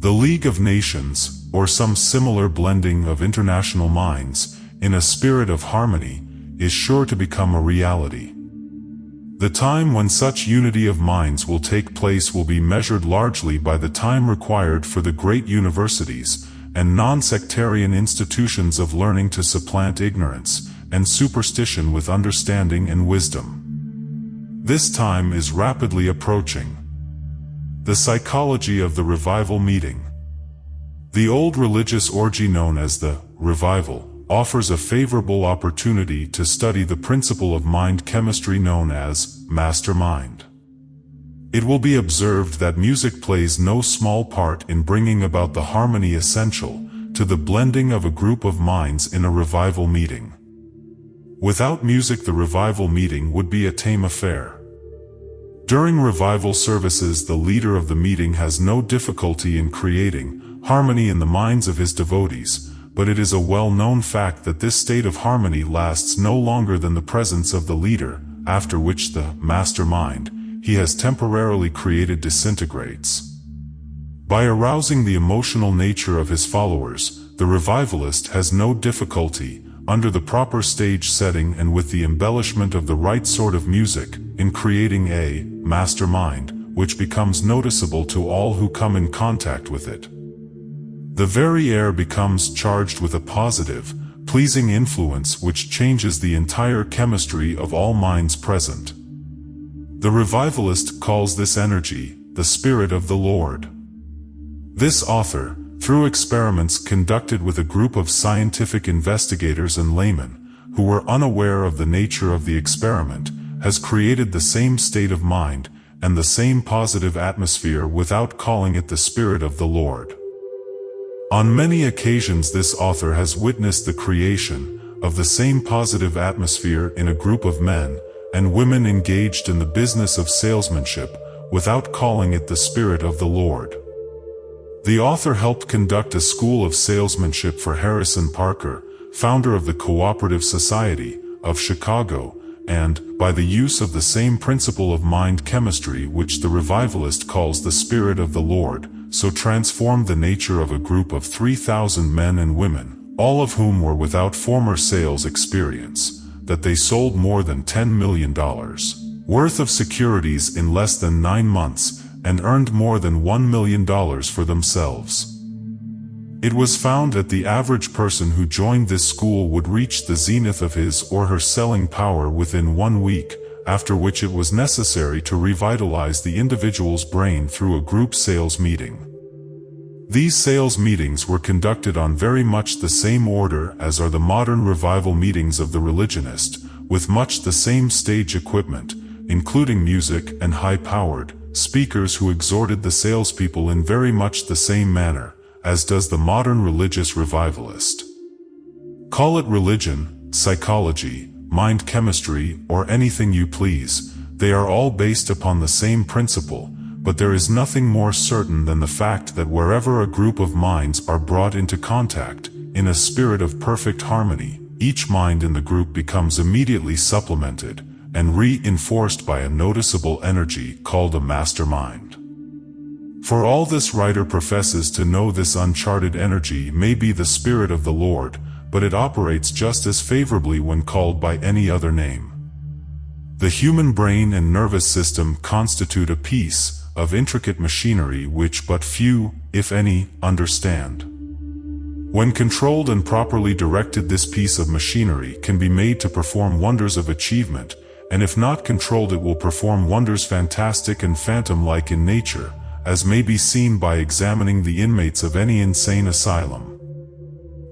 The League of Nations, or some similar blending of international minds, in a spirit of harmony, is sure to become a reality. The time when such unity of minds will take place will be measured largely by the time required for the great universities and non-sectarian institutions of learning to supplant ignorance and superstition with understanding and wisdom. This time is rapidly approaching. The psychology of the revival meeting. The old religious orgy known as the revival offers a favorable opportunity to study the principle of mind chemistry known as mastermind. It will be observed that music plays no small part in bringing about the harmony essential to the blending of a group of minds in a revival meeting. Without music, the revival meeting would be a tame affair. During revival services, the leader of the meeting has no difficulty in creating harmony in the minds of his devotees, but it is a well-known fact that this state of harmony lasts no longer than the presence of the leader, after which the mastermind he has temporarily created disintegrates. By arousing the emotional nature of his followers, the revivalist has no difficulty, under the proper stage setting and with the embellishment of the right sort of music, in creating a mastermind which becomes noticeable to all who come in contact with it. The very air becomes charged with a positive, pleasing influence which changes the entire chemistry of all minds present. The revivalist calls this energy the Spirit of the Lord. This author, through experiments conducted with a group of scientific investigators and laymen, who were unaware of the nature of the experiment, has created the same state of mind and the same positive atmosphere without calling it the Spirit of the Lord. On many occasions this author has witnessed the creation of the same positive atmosphere in a group of men and women engaged in the business of salesmanship, without calling it the Spirit of the Lord. The author helped conduct a school of salesmanship for Harrison Parker, founder of the Cooperative Society of Chicago, and, by the use of the same principle of mind chemistry which the revivalist calls the Spirit of the Lord, so transformed the nature of a group of 3,000 men and women, all of whom were without former sales experience. that they sold more than $10 million worth of securities in less than 9 months and earned more than $1 million for themselves. It was found that the average person who joined this school would reach the zenith of his or her selling power within 1 week, after which it was necessary to revitalize the individual's brain through a group sales meeting. These sales meetings were conducted on very much the same order as are the modern revival meetings of the religionist, with much the same stage equipment, including music and high-powered speakers who exhorted the salespeople in very much the same manner as does the modern religious revivalist. Call it religion, psychology, mind chemistry, or anything you please, they are all based upon the same principle, but there is nothing more certain than the fact that wherever a group of minds are brought into contact, in a spirit of perfect harmony, each mind in the group becomes immediately supplemented and reinforced by a noticeable energy called a mastermind. For all this writer professes to know this uncharted energy may be the Spirit of the Lord, but it operates just as favorably when called by any other name. The human brain and nervous system constitute a piece of intricate machinery which but few, if any, understand. When controlled and properly directed, this piece of machinery can be made to perform wonders of achievement, and if not controlled it will perform wonders fantastic and phantom-like in nature, as may be seen by examining the inmates of any insane asylum.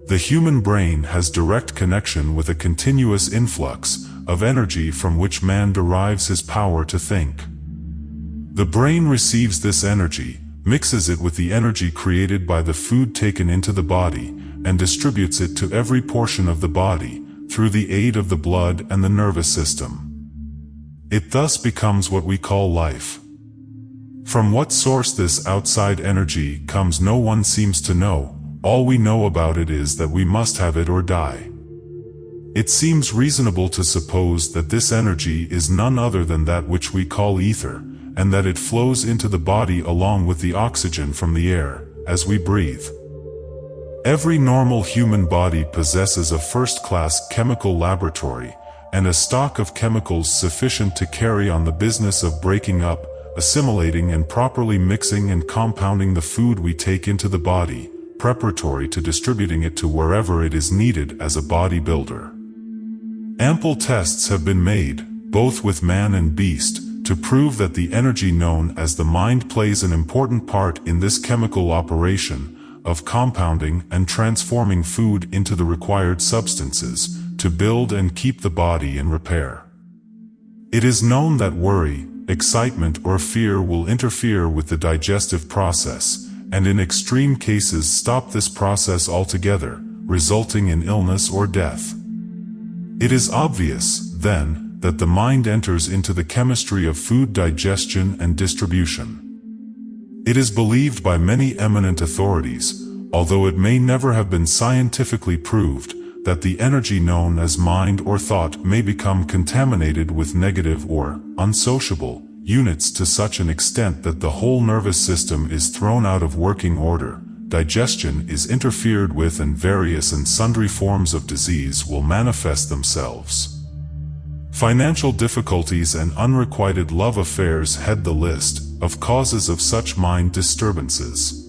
The human brain has direct connection with a continuous influx of energy from which man derives his power to think. The brain receives this energy, mixes it with the energy created by the food taken into the body, and distributes it to every portion of the body, through the aid of the blood and the nervous system. It thus becomes what we call life. From what source this outside energy comes no one seems to know. All we know about it is that we must have it or die. It seems reasonable to suppose that this energy is none other than that which we call ether, and that it flows into the body along with the oxygen from the air, as we breathe. Every normal human body possesses a first-class chemical laboratory, and a stock of chemicals sufficient to carry on the business of breaking up, assimilating and properly mixing and compounding the food we take into the body, preparatory to distributing it to wherever it is needed as a bodybuilder. Ample tests have been made, both with man and beast, to prove that the energy known as the mind plays an important part in this chemical operation of compounding and transforming food into the required substances to build and keep the body in repair. It is known that worry, excitement or fear will interfere with the digestive process, and in extreme cases stop this process altogether, resulting in illness or death. It is obvious, then, that the mind enters into the chemistry of food digestion and distribution. It is believed by many eminent authorities, although it may never have been scientifically proved, that the energy known as mind or thought may become contaminated with negative or unsociable units to such an extent that the whole nervous system is thrown out of working order, digestion is interfered with, and various and sundry forms of disease will manifest themselves. Financial difficulties and unrequited love affairs head the list of causes of such mind disturbances.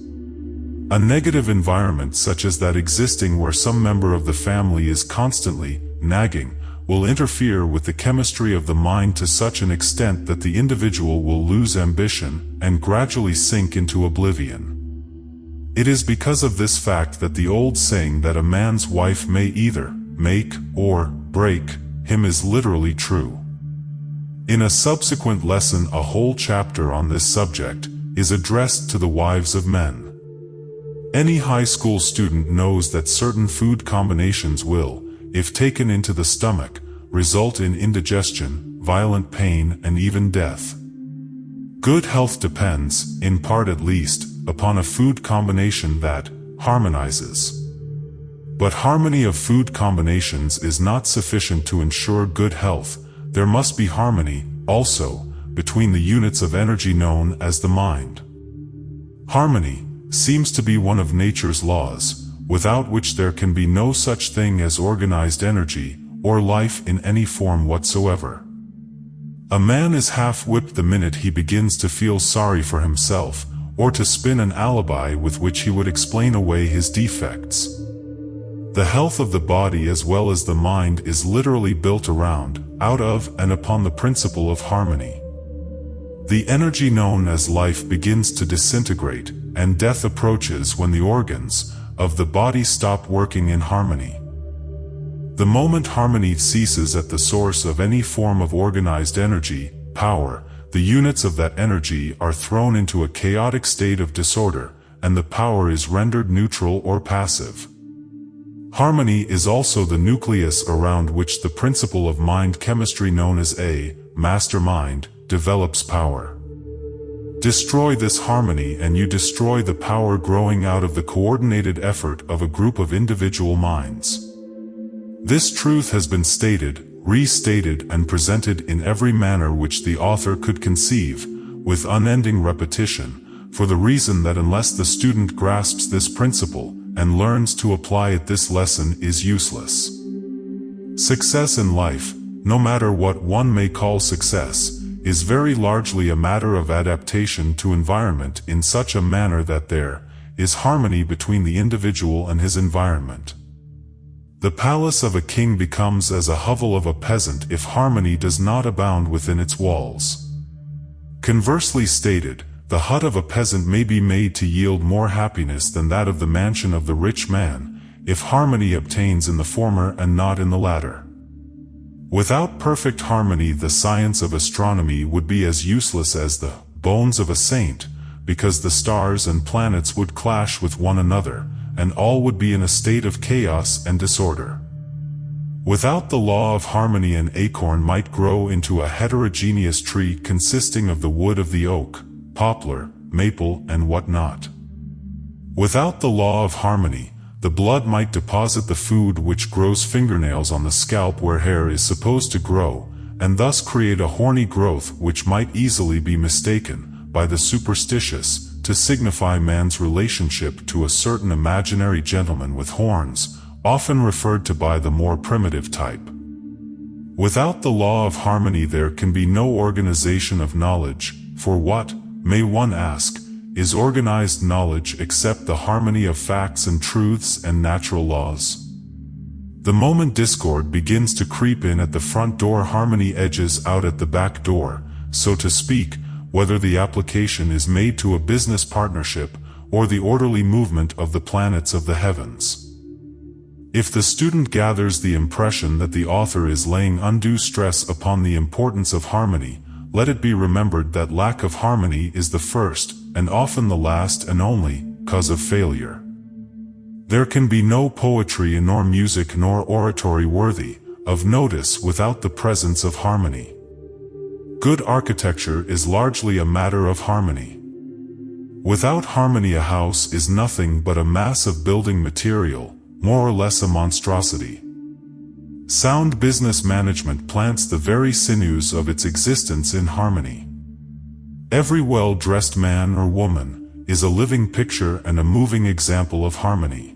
A negative environment such as that existing where some member of the family is constantly nagging will interfere with the chemistry of the mind to such an extent that the individual will lose ambition and gradually sink into oblivion. It is because of this fact that the old saying that a man's wife may either make or break him is literally true. In a subsequent lesson, a whole chapter on this subject is addressed to the wives of men. Any high school student knows that certain food combinations will, if taken into the stomach, result in indigestion, violent pain, and even death. Good health depends, in part at least, upon a food combination that harmonizes. But harmony of food combinations is not sufficient to ensure good health. There must be harmony, also, between the units of energy known as the mind. Harmony seems to be one of nature's laws, without which there can be no such thing as organized energy, or life in any form whatsoever. A man is half-whipped the minute he begins to feel sorry for himself, or to spin an alibi with which he would explain away his defects. The health of the body as well as the mind is literally built around, out of, and upon the principle of harmony. The energy known as life begins to disintegrate, and death approaches when the organs of the body stop working in harmony. The moment harmony ceases at the source of any form of organized energy, power, the units of that energy are thrown into a chaotic state of disorder, and the power is rendered neutral or passive. Harmony is also the nucleus around which the principle of mind chemistry known as a mastermind develops power. Destroy this harmony and you destroy the power growing out of the coordinated effort of a group of individual minds. This truth has been stated, restated and presented in every manner which the author could conceive, with unending repetition, for the reason that unless the student grasps this principle, and learns to apply it, this lesson is useless. Success in life, no matter what one may call success, is very largely a matter of adaptation to environment in such a manner that there is harmony between the individual and his environment. The palace of a king becomes as a hovel of a peasant if harmony does not abound within its walls. Conversely stated, the hut of a peasant may be made to yield more happiness than that of the mansion of the rich man, if harmony obtains in the former and not in the latter. Without perfect harmony, the science of astronomy would be as useless as the bones of a saint, because the stars and planets would clash with one another, and all would be in a state of chaos and disorder. Without the law of harmony, an acorn might grow into a heterogeneous tree consisting of the wood of the oak, poplar, maple, and whatnot. Without the law of harmony, the blood might deposit the food which grows fingernails on the scalp where hair is supposed to grow, and thus create a horny growth which might easily be mistaken, by the superstitious, to signify man's relationship to a certain imaginary gentleman with horns, often referred to by the more primitive type. Without the law of harmony there can be no organization of knowledge, for what, may one ask, is organized knowledge except the harmony of facts and truths and natural laws? The moment discord begins to creep in at the front door, harmony edges out at the back door, so to speak, whether the application is made to a business partnership or the orderly movement of the planets of the heavens. If the student gathers the impression that the author is laying undue stress upon the importance of harmony, let it be remembered that lack of harmony is the first, and often the last and only, cause of failure. There can be no poetry nor music nor oratory worthy of notice without the presence of harmony. Good architecture is largely a matter of harmony. Without harmony a house is nothing but a mass of building material, more or less a monstrosity. Sound business management plants the very sinews of its existence in harmony. Every well-dressed man or woman is a living picture and a moving example of harmony.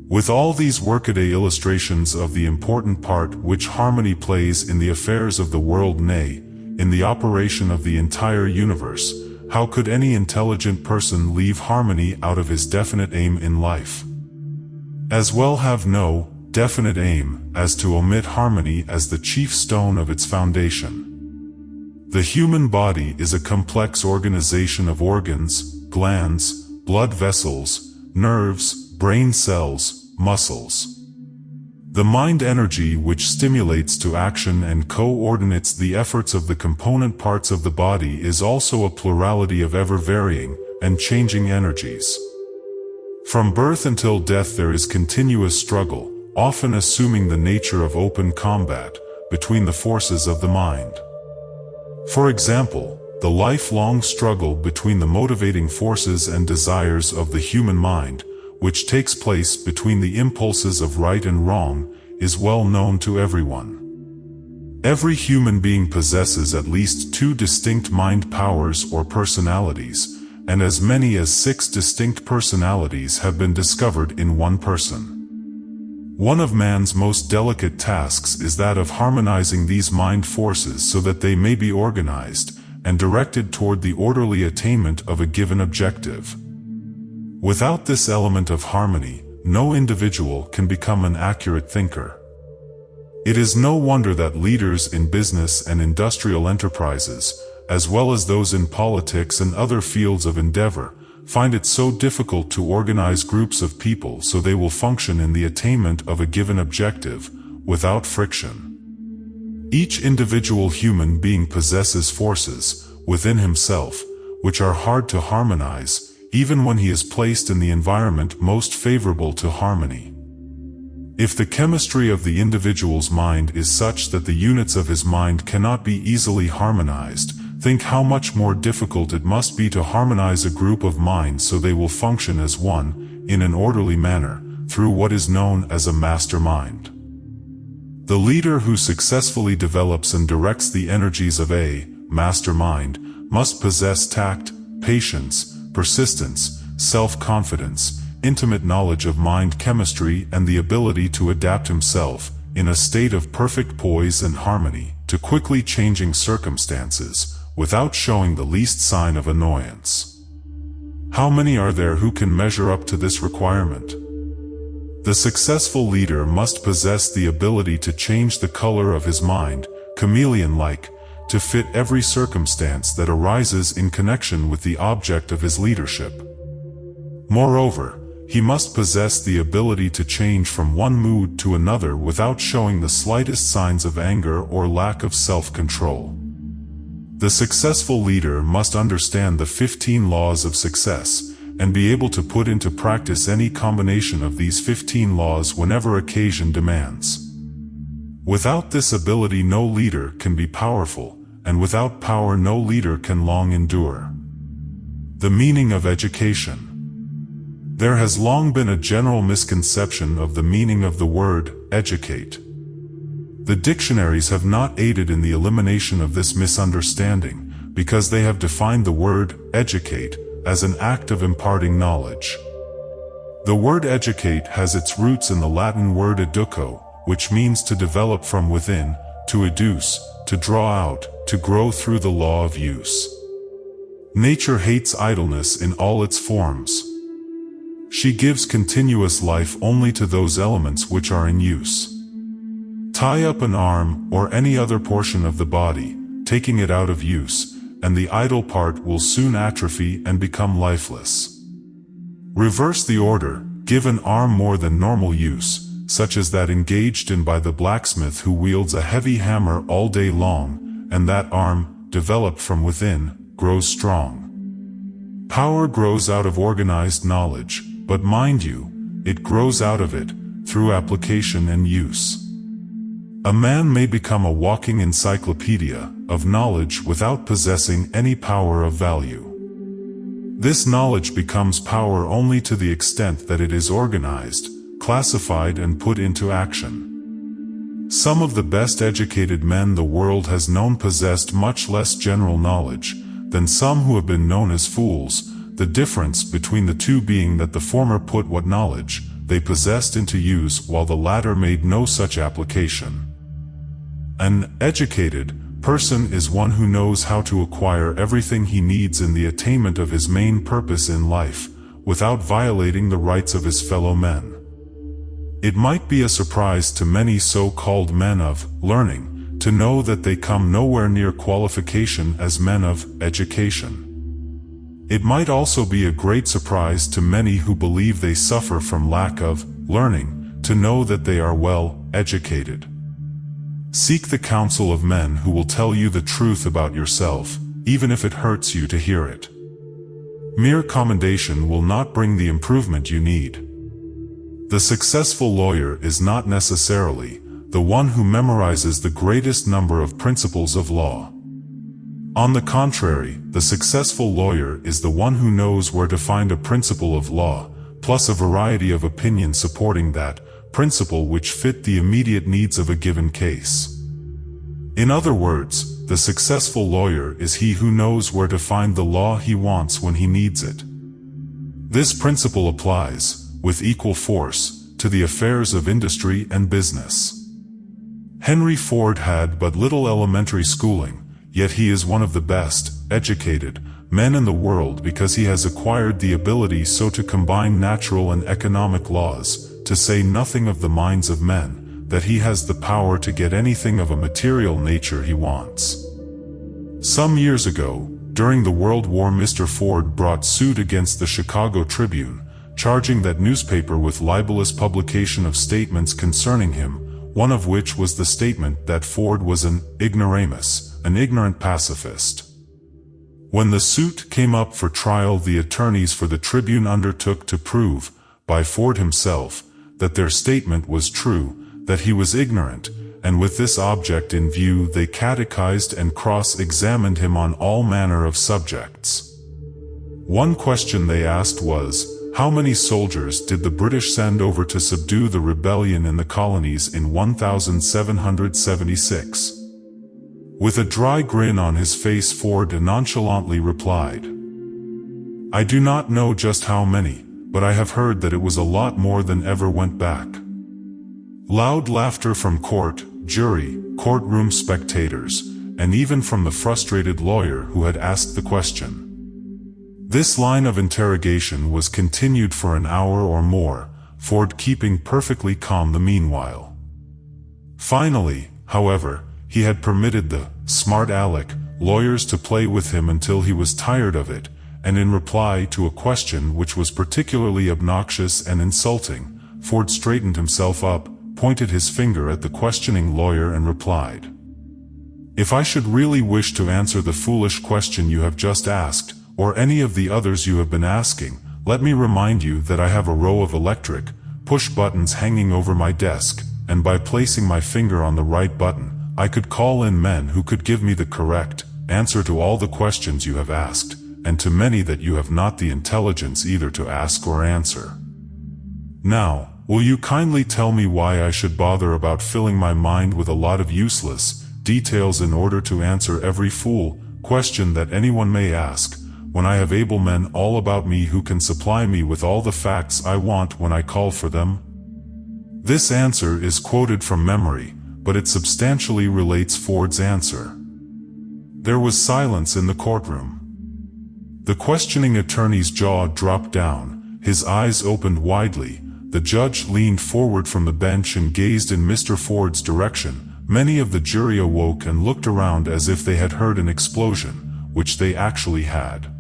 With all these workaday illustrations of the important part which harmony plays in the affairs of the world, nay, in the operation of the entire universe, how could any intelligent person leave harmony out of his definite aim in life? As well have no definite aim as to omit harmony as the chief stone of its foundation. The human body is a complex organization of organs, glands, blood vessels, nerves, brain cells, muscles. The mind energy which stimulates to action and coordinates the efforts of the component parts of the body is also a plurality of ever-varying and changing energies. From birth until death there is continuous struggle, often assuming the nature of open combat, between the forces of the mind. For example, the lifelong struggle between the motivating forces and desires of the human mind, which takes place between the impulses of right and wrong, is well known to everyone. Every human being possesses at least 2 distinct mind powers or personalities, and as many as 6 distinct personalities have been discovered in one person. One of man's most delicate tasks is that of harmonizing these mind forces so that they may be organized and directed toward the orderly attainment of a given objective. Without this element of harmony, no individual can become an accurate thinker. It is no wonder that leaders in business and industrial enterprises, as well as those in politics and other fields of endeavor, find it so difficult to organize groups of people so they will function in the attainment of a given objective, without friction. Each individual human being possesses forces, within himself, which are hard to harmonize, even when he is placed in the environment most favorable to harmony. If the chemistry of the individual's mind is such that the units of his mind cannot be easily harmonized, think how much more difficult it must be to harmonize a group of minds so they will function as one, in an orderly manner, through what is known as a mastermind. The leader who successfully develops and directs the energies of a mastermind must possess tact, patience, persistence, self-confidence, intimate knowledge of mind chemistry, and the ability to adapt himself, in a state of perfect poise and harmony, to quickly changing circumstances, without showing the least sign of annoyance. How many are there who can measure up to this requirement? The successful leader must possess the ability to change the color of his mind, chameleon-like, to fit every circumstance that arises in connection with the object of his leadership. Moreover, he must possess the ability to change from one mood to another without showing the slightest signs of anger or lack of self-control. The successful leader must understand the 15 laws of success, and be able to put into practice any combination of these 15 laws whenever occasion demands. Without this ability no leader can be powerful, and without power no leader can long endure. The meaning of education. There has long been a general misconception of the meaning of the word educate. The dictionaries have not aided in the elimination of this misunderstanding, because they have defined the word educate as an act of imparting knowledge. The word educate has its roots in the Latin word educo, which means to develop from within, to educe, to draw out, to grow through the law of use. Nature hates idleness in all its forms. She gives continuous life only to those elements which are in use. Tie up an arm or any other portion of the body, taking it out of use, and the idle part will soon atrophy and become lifeless. Reverse the order, give an arm more than normal use, such as that engaged in by the blacksmith who wields a heavy hammer all day long, and that arm, developed from within, grows strong. Power grows out of organized knowledge, but mind you, it grows out of it, through application and use. A man may become a walking encyclopedia of knowledge without possessing any power of value. This knowledge becomes power only to the extent that it is organized, classified, and put into action. Some of the best educated men the world has known possessed much less general knowledge than some who have been known as fools, the difference between the two being that the former put what knowledge they possessed into use while the latter made no such application. An educated person is one who knows how to acquire everything he needs in the attainment of his main purpose in life, without violating the rights of his fellow men. It might be a surprise to many so-called men of learning to know that they come nowhere near qualification as men of education. It might also be a great surprise to many who believe they suffer from lack of learning to know that they are well educated. Seek the counsel of men who will tell you the truth about yourself, even if it hurts you to hear it. Mere commendation will not bring the improvement you need. The successful lawyer is not necessarily the one who memorizes the greatest number of principles of law. On the contrary, the successful lawyer is the one who knows where to find a principle of law, plus a variety of opinions supporting that principle which fit the immediate needs of a given case. In other words, the successful lawyer is he who knows where to find the law he wants when he needs it. This principle applies, with equal force, to the affairs of industry and business. Henry Ford had but little elementary schooling, yet he is one of the best educated men in the world because he has acquired the ability so to combine natural and economic laws, to say nothing of the minds of men, that he has the power to get anything of a material nature he wants. Some years ago, during the World War, Mr. Ford brought suit against the Chicago Tribune, charging that newspaper with libelous publication of statements concerning him, one of which was the statement that Ford was an ignoramus, an ignorant pacifist. When the suit came up for trial, the attorneys for the Tribune undertook to prove, by Ford himself, that their statement was true, that he was ignorant, and with this object in view they catechized and cross-examined him on all manner of subjects. One question they asked was, how many soldiers did the British send over to subdue the rebellion in the colonies in 1776? With a dry grin on his face, Ford nonchalantly replied, I do not know just how many, but I have heard that it was a lot more than ever went back. Loud laughter from court, jury, courtroom spectators, and even from the frustrated lawyer who had asked the question. This line of interrogation was continued for an hour or more, Ford keeping perfectly calm the meanwhile. Finally, however, he had permitted the smart aleck lawyers to play with him until he was tired of it, and in reply to a question which was particularly obnoxious and insulting, Ford straightened himself up, pointed his finger at the questioning lawyer and replied, If I should really wish to answer the foolish question you have just asked, or any of the others you have been asking, let me remind you that I have a row of electric push buttons hanging over my desk, and by placing my finger on the right button, I could call in men who could give me the correct answer to all the questions you have asked, and to many that you have not the intelligence either to ask or answer. Now, will you kindly tell me why I should bother about filling my mind with a lot of useless details in order to answer every fool question that anyone may ask, when I have able men all about me who can supply me with all the facts I want when I call for them? This answer is quoted from memory, but it substantially relates Ford's answer. There was silence in the courtroom. The questioning attorney's jaw dropped down, his eyes opened widely, the judge leaned forward from the bench and gazed in Mr. Ford's direction. Many of the jury awoke and looked around as if they had heard an explosion, which they actually had.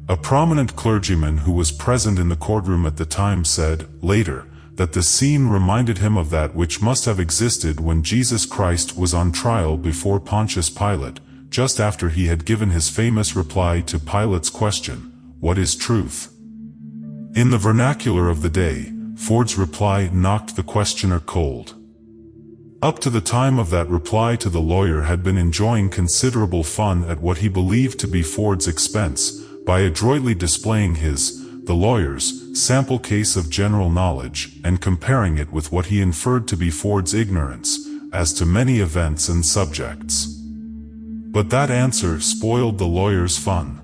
A prominent clergyman who was present in the courtroom at the time said, later, that the scene reminded him of that which must have existed when Jesus Christ was on trial before Pontius Pilate, just after he had given his famous reply to Pilate's question, "What is truth?" In the vernacular of the day, Ford's reply knocked the questioner cold. Up to the time of that reply to the lawyer had been enjoying considerable fun at what he believed to be Ford's expense, by adroitly displaying the lawyer's, sample case of general knowledge, and comparing it with what he inferred to be Ford's ignorance, as to many events and subjects. But that answer spoiled the lawyer's fun.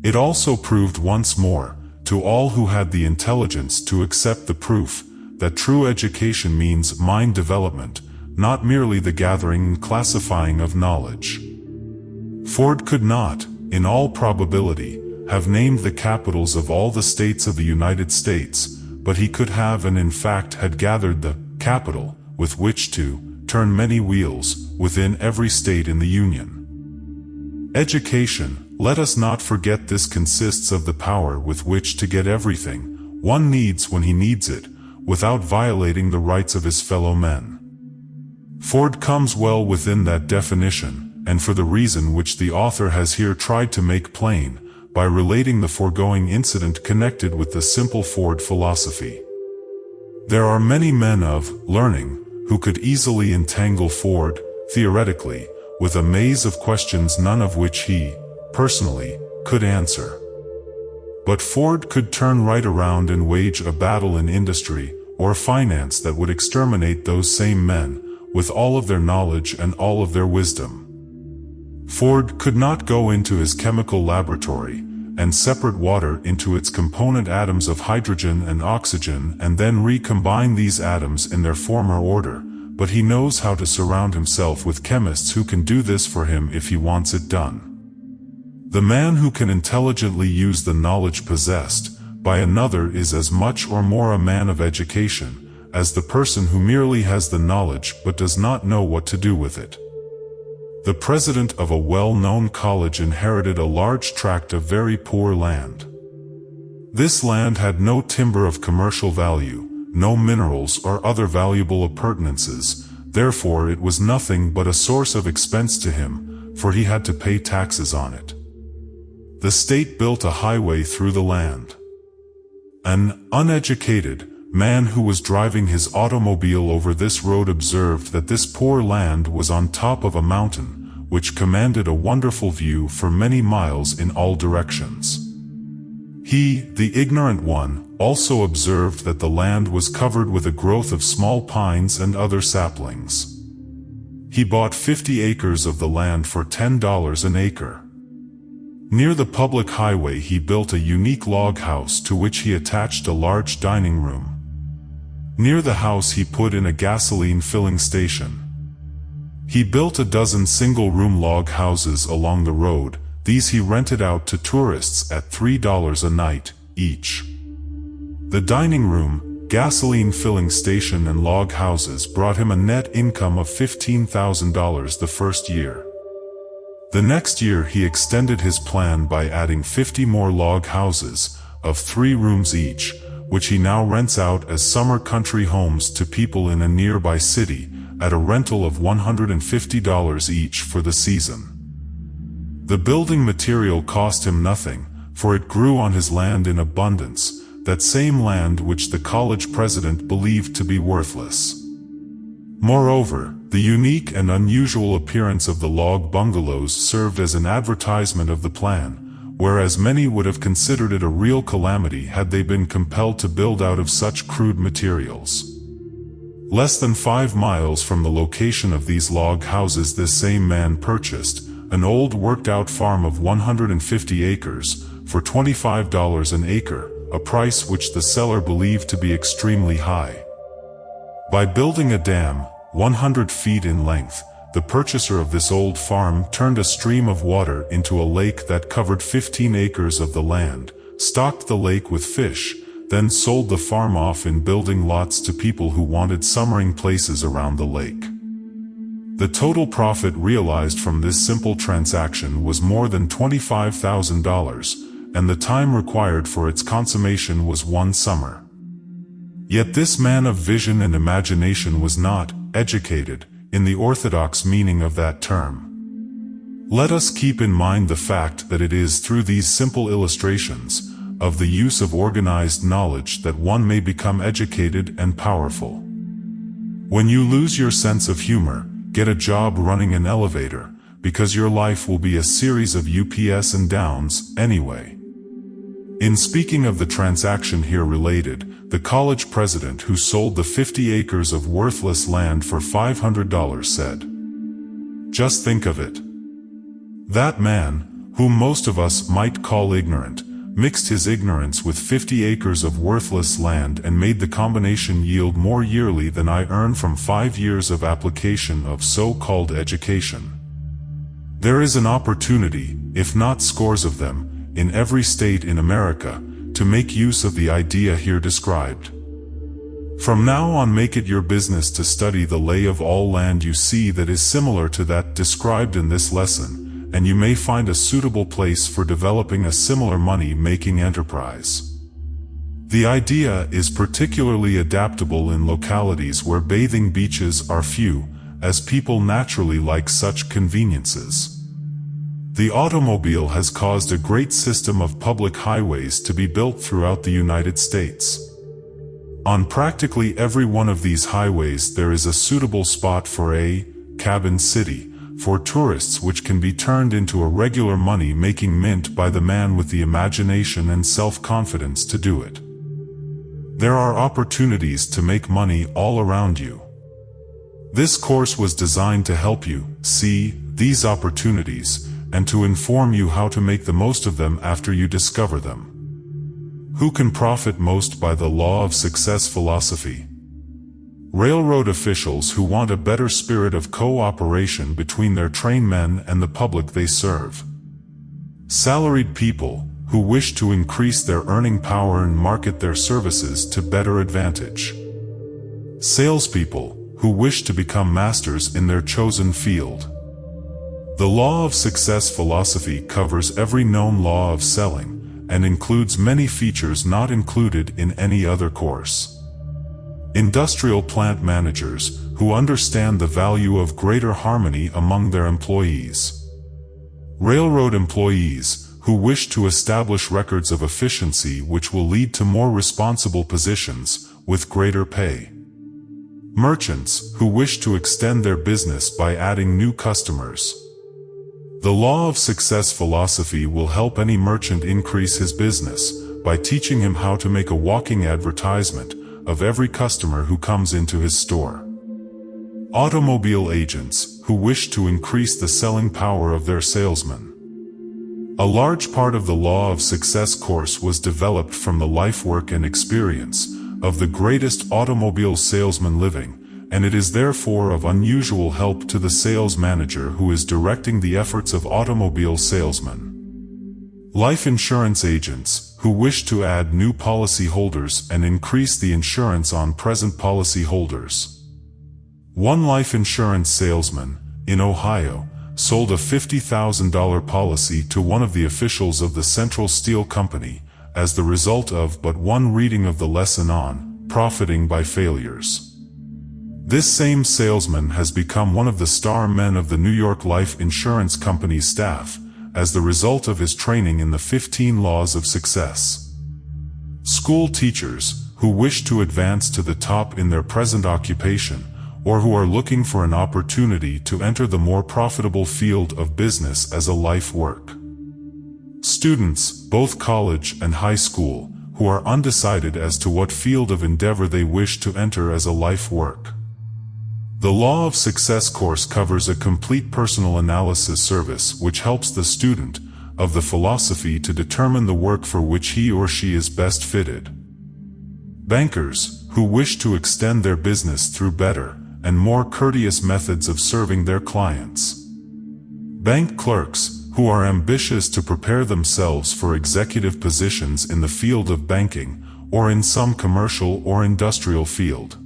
It also proved once more, to all who had the intelligence to accept the proof, that true education means mind development, not merely the gathering and classifying of knowledge. Ford could not, in all probability, have named the capitals of all the states of the United States, but he could have and in fact had gathered the capital, with which to turn many wheels, within every state in the Union. Education, let us not forget this, consists of the power with which to get everything one needs when he needs it, without violating the rights of his fellow men. Ford comes well within that definition, and for the reason which the author has here tried to make plain, by relating the foregoing incident connected with the simple Ford philosophy. There are many men of learning who could easily entangle Ford, theoretically, with a maze of questions none of which he, personally, could answer. But Ford could turn right around and wage a battle in industry or finance that would exterminate those same men, with all of their knowledge and all of their wisdom. Ford could not go into his chemical laboratory and separate water into its component atoms of hydrogen and oxygen and then recombine these atoms in their former order, but he knows how to surround himself with chemists who can do this for him if he wants it done. The man who can intelligently use the knowledge possessed by another is as much or more a man of education as the person who merely has the knowledge but does not know what to do with it. The president of a well-known college inherited a large tract of very poor land. This land had no timber of commercial value, no minerals or other valuable appurtenances, therefore it was nothing but a source of expense to him, for he had to pay taxes on it. The state built a highway through the land. An uneducated man who was driving his automobile over this road observed that this poor land was on top of a mountain, which commanded a wonderful view for many miles in all directions. He, the ignorant one, also observed that the land was covered with a growth of small pines and other saplings. He bought 50 acres of the land for $10 an acre. Near the public highway he built a unique log house to which he attached a large dining room. Near the house he put in a gasoline filling station. He built a dozen single-room log houses along the road. These he rented out to tourists at $3 a night each. The dining room, gasoline filling station and log houses brought him a net income of $15,000 the first year. The next year he extended his plan by adding 50 more log houses, of 3 rooms each, which he now rents out as summer country homes to people in a nearby city, at a rental of $150 each for the season. The building material cost him nothing, for it grew on his land in abundance, that same land which the college president believed to be worthless. Moreover, the unique and unusual appearance of the log bungalows served as an advertisement of the plan, whereas many would have considered it a real calamity had they been compelled to build out of such crude materials. Less than 5 miles from the location of these log houses this same man purchased an old worked-out farm of 150 acres, for $25 an acre, a price which the seller believed to be extremely high. By building a dam, 100 feet in length, the purchaser of this old farm turned a stream of water into a lake that covered 15 acres of the land, stocked the lake with fish, then sold the farm off in building lots to people who wanted summering places around the lake. The total profit realized from this simple transaction was more than $25,000, and the time required for its consummation was 1 summer. Yet this man of vision and imagination was not educated, in the orthodox meaning of that term. Let us keep in mind the fact that it is through these simple illustrations of the use of organized knowledge that one may become educated and powerful. When you lose your sense of humor, get a job running an elevator, because your life will be a series of ups and downs anyway. In speaking of the transaction here related, the college president who sold the 50 acres of worthless land for $500 said, "Just think of it. That man, whom most of us might call ignorant, mixed his ignorance with 50 acres of worthless land and made the combination yield more yearly than I earn from 5 years of application of so-called education." There is an opportunity, if not scores of them, in every state in America, to make use of the idea here described. From now on, make it your business to study the lay of all land you see that is similar to that described in this lesson, and you may find a suitable place for developing a similar money-making enterprise. The idea is particularly adaptable in localities where bathing beaches are few, as people naturally like such conveniences. The automobile has caused a great system of public highways to be built throughout the United States. On practically every one of these highways there is a suitable spot for a cabin city for tourists, which can be turned into a regular money-making mint by the man with the imagination and self-confidence to do it. There are opportunities to make money all around you. This course was designed to help you see these opportunities, and to inform you how to make the most of them after you discover them. Who can profit most by the law of success philosophy? Railroad officials who want a better spirit of cooperation between their train men and the public they serve. Salaried people who wish to increase their earning power and market their services to better advantage. Salespeople who wish to become masters in their chosen field. The law of success philosophy covers every known law of selling and includes many features not included in any other course. Industrial plant managers who understand the value of greater harmony among their employees. Railroad employees who wish to establish records of efficiency which will lead to more responsible positions with greater pay. Merchants who wish to extend their business by adding new customers. The law of success philosophy will help any merchant increase his business by teaching him how to make a walking advertisement of every customer who comes into his store. Automobile agents who wish to increase the selling power of their salesmen. A large part of the law of success course was developed from the life work and experience of the greatest automobile salesman living, and it is therefore of unusual help to the sales manager who is directing the efforts of automobile salesmen. Life insurance agents who wish to add new policy holders and increase the insurance on present policy holders. One life insurance salesman in Ohio sold a $50,000 policy to one of the officials of the Central Steel Company as the result of but one reading of the lesson on profiting by failures. This same salesman has become one of the star men of the New York Life Insurance Company's staff as the result of his training in the 15 laws of success. School teachers who wish to advance to the top in their present occupation, or who are looking for an opportunity to enter the more profitable field of business as a life work. Students, both college and high school, who are undecided as to what field of endeavor they wish to enter as a life work. The Law of Success course covers a complete personal analysis service which helps the student of the philosophy to determine the work for which he or she is best fitted. Bankers who wish to extend their business through better and more courteous methods of serving their clients. Bank clerks who are ambitious to prepare themselves for executive positions in the field of banking or in some commercial or industrial field.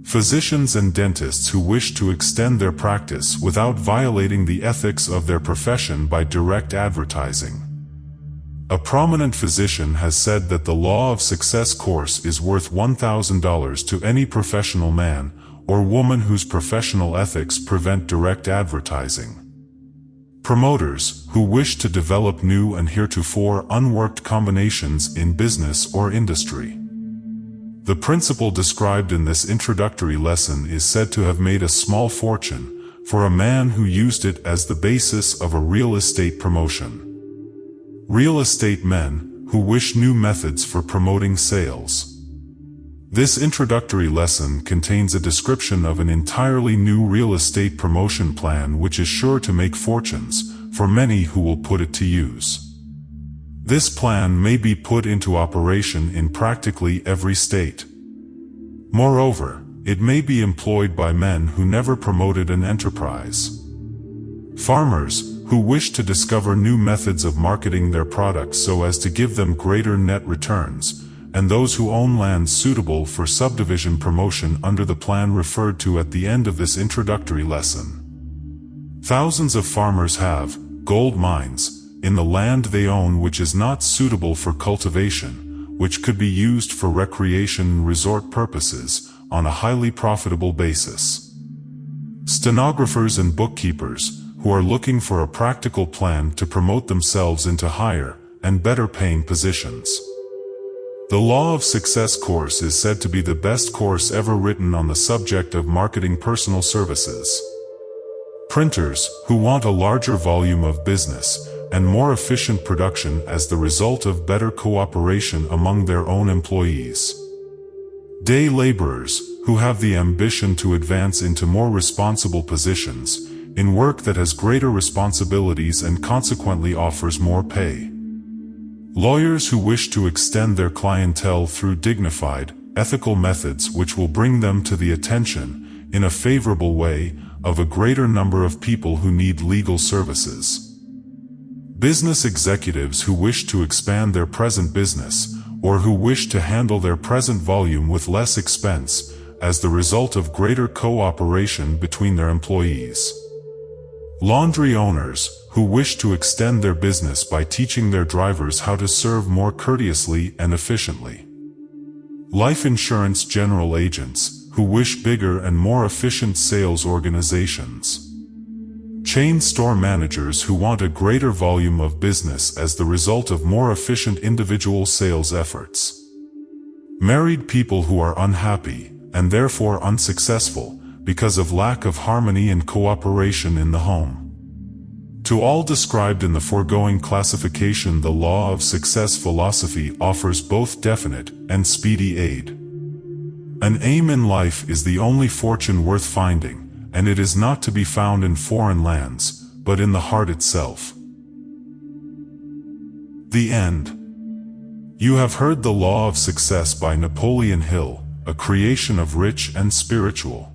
Physicians and dentists who wish to extend their practice without violating the ethics of their profession by direct advertising. A prominent physician has said that the Law of Success course is worth $1,000 to any professional man or woman whose professional ethics prevent direct advertising. Promoters who wish to develop new and heretofore unworked combinations in business or industry. The principle described in this introductory lesson is said to have made a small fortune for a man who used it as the basis of a real estate promotion. Real estate men who wish new methods for promoting sales. This introductory lesson contains a description of an entirely new real estate promotion plan which is sure to make fortunes for many who will put it to use. This plan may be put into operation in practically every state. Moreover, it may be employed by men who never promoted an enterprise. Farmers who wish to discover new methods of marketing their products so as to give them greater net returns, and those who own land suitable for subdivision promotion under the plan referred to at the end of this introductory lesson. Thousands of farmers have gold mines in the land they own which is not suitable for cultivation, which could be used for recreation and resort purposes on a highly profitable basis. Stenographers and bookkeepers who are looking for a practical plan to promote themselves into higher and better paying positions. The Law of Success course is said to be the best course ever written on the subject of marketing personal services. Printers who want a larger volume of business and more efficient production as the result of better cooperation among their own employees. Day laborers who have the ambition to advance into more responsible positions, in work that has greater responsibilities and consequently offers more pay. Lawyers who wish to extend their clientele through dignified, ethical methods which will bring them to the attention, in a favorable way, of a greater number of people who need legal services. Business executives who wish to expand their present business, or who wish to handle their present volume with less expense, as the result of greater cooperation between their employees. Laundry owners, who wish to extend their business by teaching their drivers how to serve more courteously and efficiently. Life insurance general agents, who wish bigger and more efficient sales organizations. Chain store managers who want a greater volume of business as the result of more efficient individual sales efforts. Married people who are unhappy, and therefore unsuccessful, because of lack of harmony and cooperation in the home. To all described in the foregoing classification, the law of success philosophy offers both definite and speedy aid. An aim in life is the only fortune worth finding, and it is not to be found in foreign lands, but in the heart itself. The end. You have heard The Law of Success by Napoleon Hill, a creation of Rich and Spiritual.